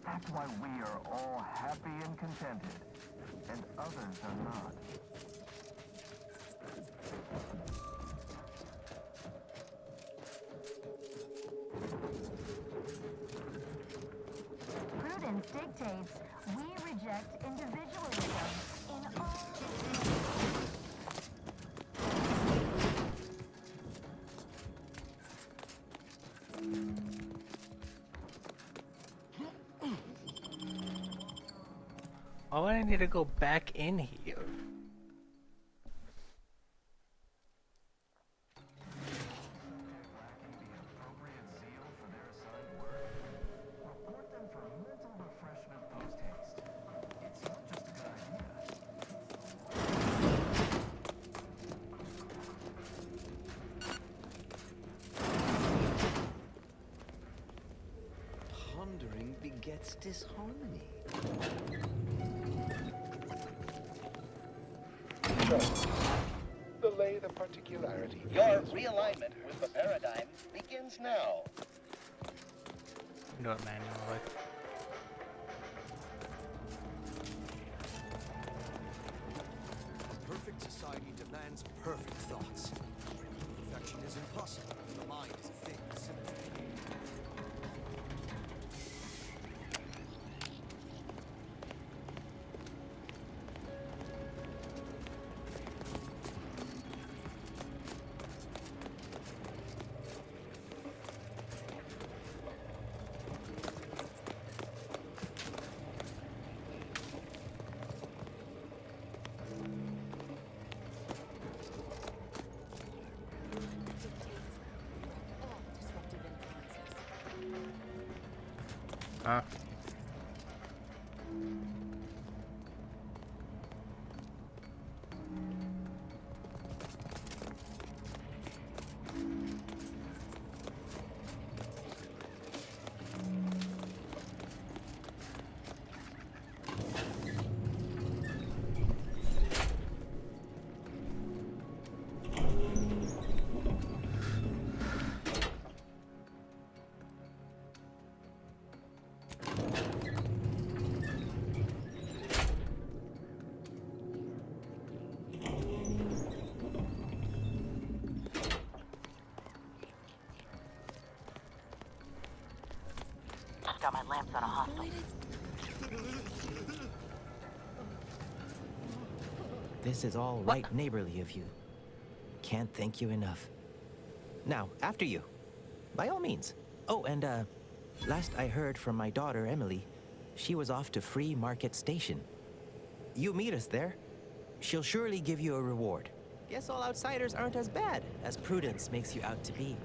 That's why we are all happy and contented, and others are not. Prudence dictates we reject individualism in all. Why would I need to go back in here? Pondering begets disharmony. Delay the particularity. Your realignment with the paradigm begins now. Do it manually. A perfect society demands perfect thoughts. Perfection is impossible when the mind is a thing of symmetry. Huh? lamps on a hostel. This is all right neighborly of you. Can't thank you enough. Now, after you. By all means. Oh, and last I heard from my daughter, Emily, she was off to Free Market Station. You meet us there. She'll surely give you a reward. Guess all outsiders aren't as bad as Prudence makes you out to be.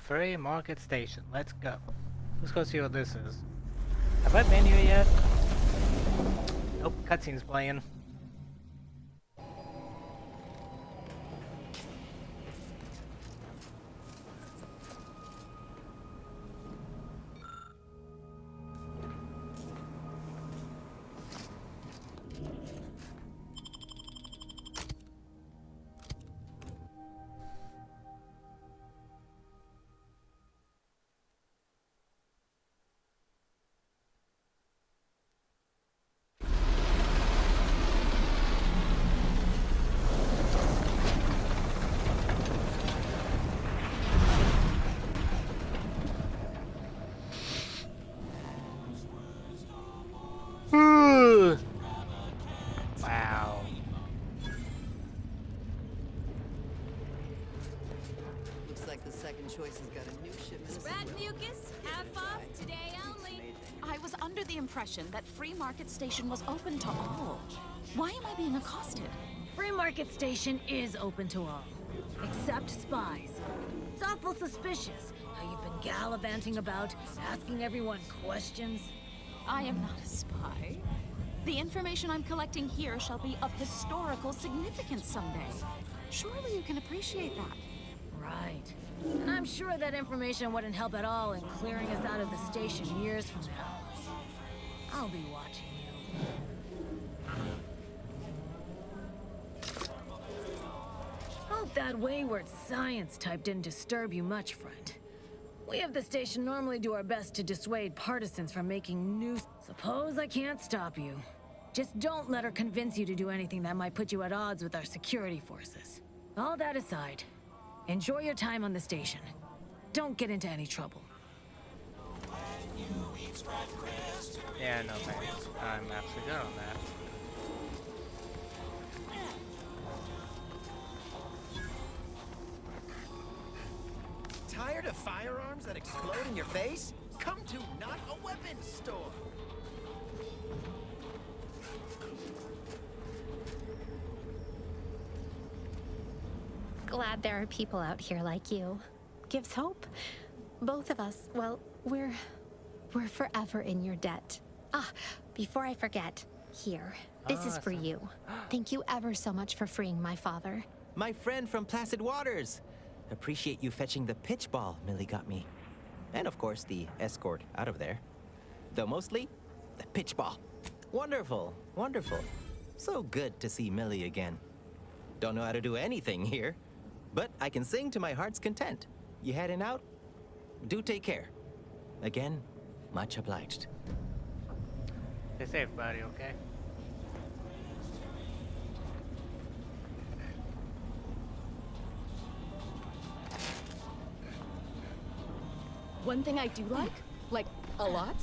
Free Market Station. Let's go. Let's go see what this is. Have I been here yet? Nope, cutscene's playing. Wow. Looks like the second choice has got a new shipment. Rat mucus, half off, today only. I was under the impression that Free Market Station was open to all. Why am I being accosted? Free Market Station is open to all, except spies. It's awful suspicious how you've been gallivanting about, asking everyone questions. I am not a spy. The information I'm collecting here shall be of historical significance someday. Surely you can appreciate that. Right. And I'm sure that information wouldn't help at all in clearing us out of the station years from now. I'll be watching you. Hope that wayward science type didn't disturb you much, friend. We of the station normally do our best to dissuade partisans from making news. Suppose I can't stop you. Just don't let her convince you to do anything that might put you at odds with our security forces. All that aside, enjoy your time on the station. Don't get into any trouble. Yeah, no thanks. I'm actually good on that. Tired of firearms that explode in your face? Come to Not a Weapons Store. Glad there are people out here like you. Gives hope. Both of us, well, we're forever in your debt. Ah, before I forget, here. This is for you. Thank you ever so much for freeing my father. My friend from Placid Waters. Appreciate you fetching the pitch ball Millie got me. And of course, the escort out of there. Though mostly, the pitch ball. Wonderful, wonderful. So good to see Millie again. Don't know how to do anything here, but I can sing to my heart's content. You heading out? Do take care. Again, much obliged. Stay safe, buddy, okay? One thing I do like a lot,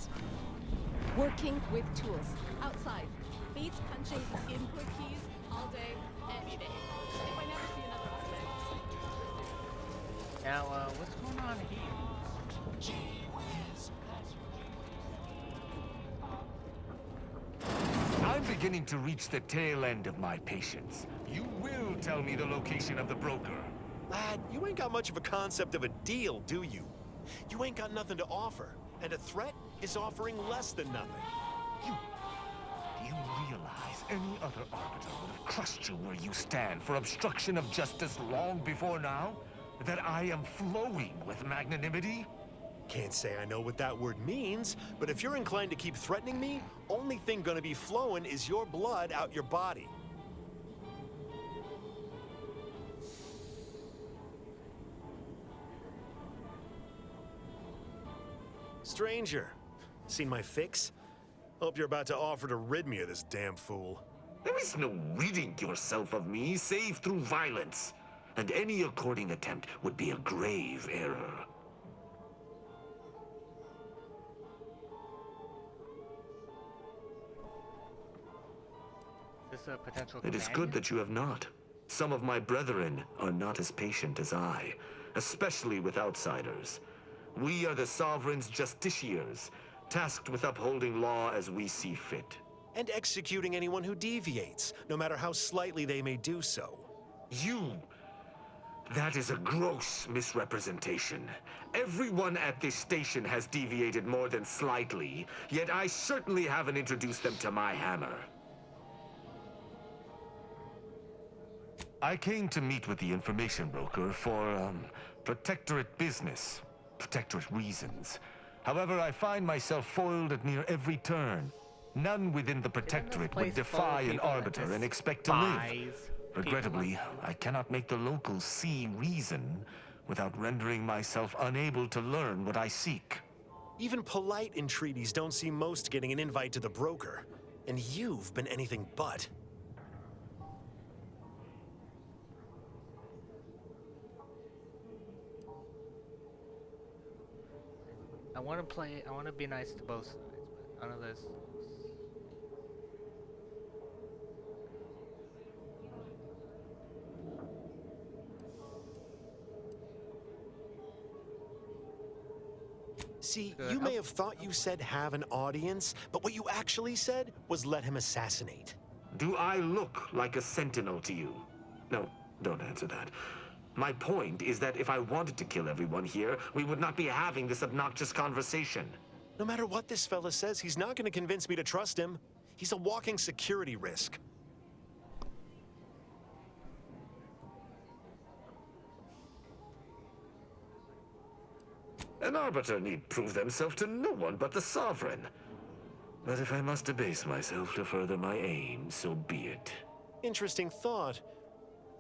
working with tools outside. Beats punching input keys all day, any day. If I never see another object. Now, what's going on here? I'm beginning to reach the tail end of my patience. You will tell me the location of the broker. Lad, you ain't got much of a concept of a deal, do you? You ain't got nothing to offer, and a threat is offering less than nothing. Do you realize any other arbiter would have crushed you where you stand for obstruction of justice long before now? That I am flowing with magnanimity? Can't say I know what that word means, but if you're inclined to keep threatening me, only thing gonna be flowing is your blood out your body. Stranger, seen my fix? Hope you're about to offer to rid me of this damn fool. There is no ridding yourself of me save through violence, and any according attempt would be a grave error. Is this a potential It is good that you have not. Some of my brethren are not as patient as I, especially with outsiders. We are the Sovereign's justiciars, tasked with upholding law as we see fit. And executing anyone who deviates, no matter how slightly they may do so. That is a gross misrepresentation. Everyone at this station has deviated more than slightly, yet I certainly haven't introduced them to my hammer. I came to meet with the information broker for, protectorate business, protectorate reasons. However, I find myself foiled at near every turn. None within the protectorate would defy an arbiter and expect to live. Regrettably, I cannot make the locals see reason without rendering myself unable to learn what I seek. Even polite entreaties don't see most getting an invite to the broker. And you've been anything but. I want to be nice to both sides, but none of this. See, you may have thought you said have an audience, but what you actually said was let him assassinate. Do I look like a sentinel to you? No, don't answer that. My point is that if I wanted to kill everyone here, we would not be having this obnoxious conversation. No matter what this fella says, he's not going to convince me to trust him. He's a walking security risk. An arbiter need prove themselves to no one but the Sovereign. But if I must debase myself to further my aim, so be it. Interesting thought.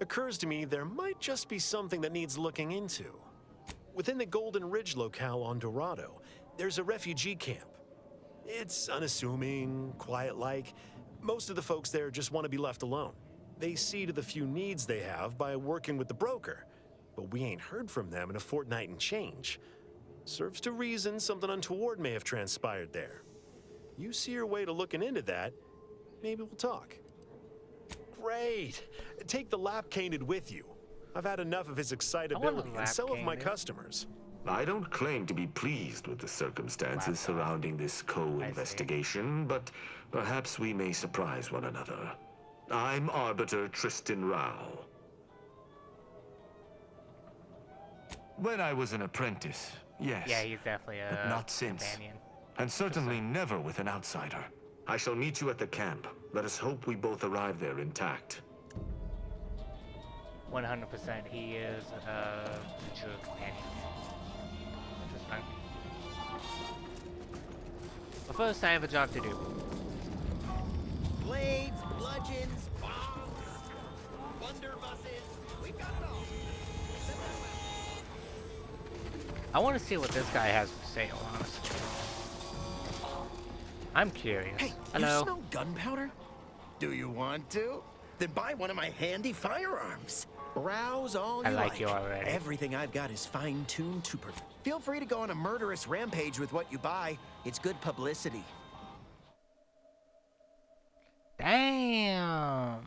Occurs to me there might just be something that needs looking into. Within the Golden Ridge locale on Dorado, there's a refugee camp. It's unassuming, quiet-like. Most of the folks there just want to be left alone. They see to the few needs they have by working with the broker. But we ain't heard from them in a fortnight and change. Serves to reason something untoward may have transpired there. You see your way to looking into that, maybe we'll talk. Great! Take the lap-caned with you. I've had enough of his excitability, and so have my customers. I don't claim to be pleased with the circumstances surrounding this co-investigation, but perhaps we may surprise one another. I'm Arbiter Tristan Rao. When I was an apprentice, yes. Yeah, he's definitely a but not since. companion. And certainly never with an outsider. I shall meet you at the camp. Let us hope we both arrive there intact. 100%, he is a true companion. Interesting. But first, I have a job to do. Blades, bludgeons, bombs, blunderbusses. We've got it all. I want to see what this guy has for sale, honestly. I'm curious. Hey, hello? You smell gunpowder? Do you want to? Then buy one of my handy firearms. Browse all I you like you already. Everything I've got is fine-tuned to perfect. Feel free to go on a murderous rampage with what you buy. It's good publicity. Damn.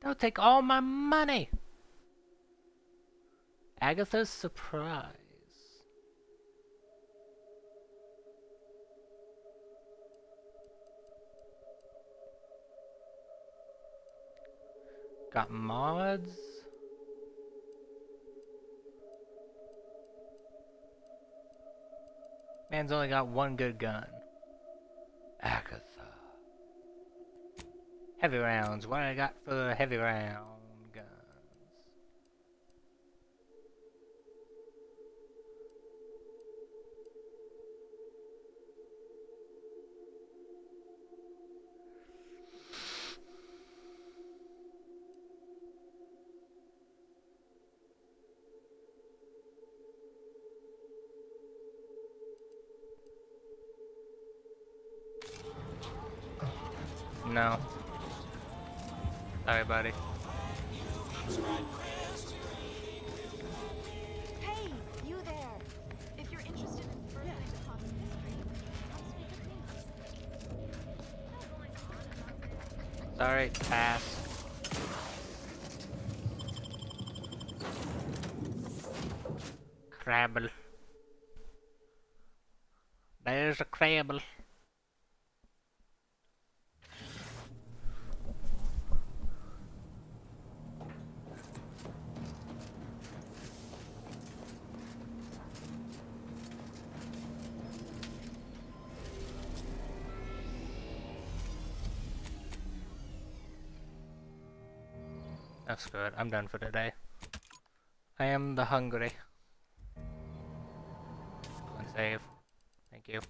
They'll take all my money. Agatha's surprise. Got mods. Man's only got one good gun. Agatha. Heavy rounds. What I got for the heavy round guns? No. Sorry, buddy. Hey, you there! If you're interested in furthering the common history, come speak with me. Sorry, pass. Crabble. There's a crabble. That's good. I'm done for today. I am the hungry. Go and save. Thank you.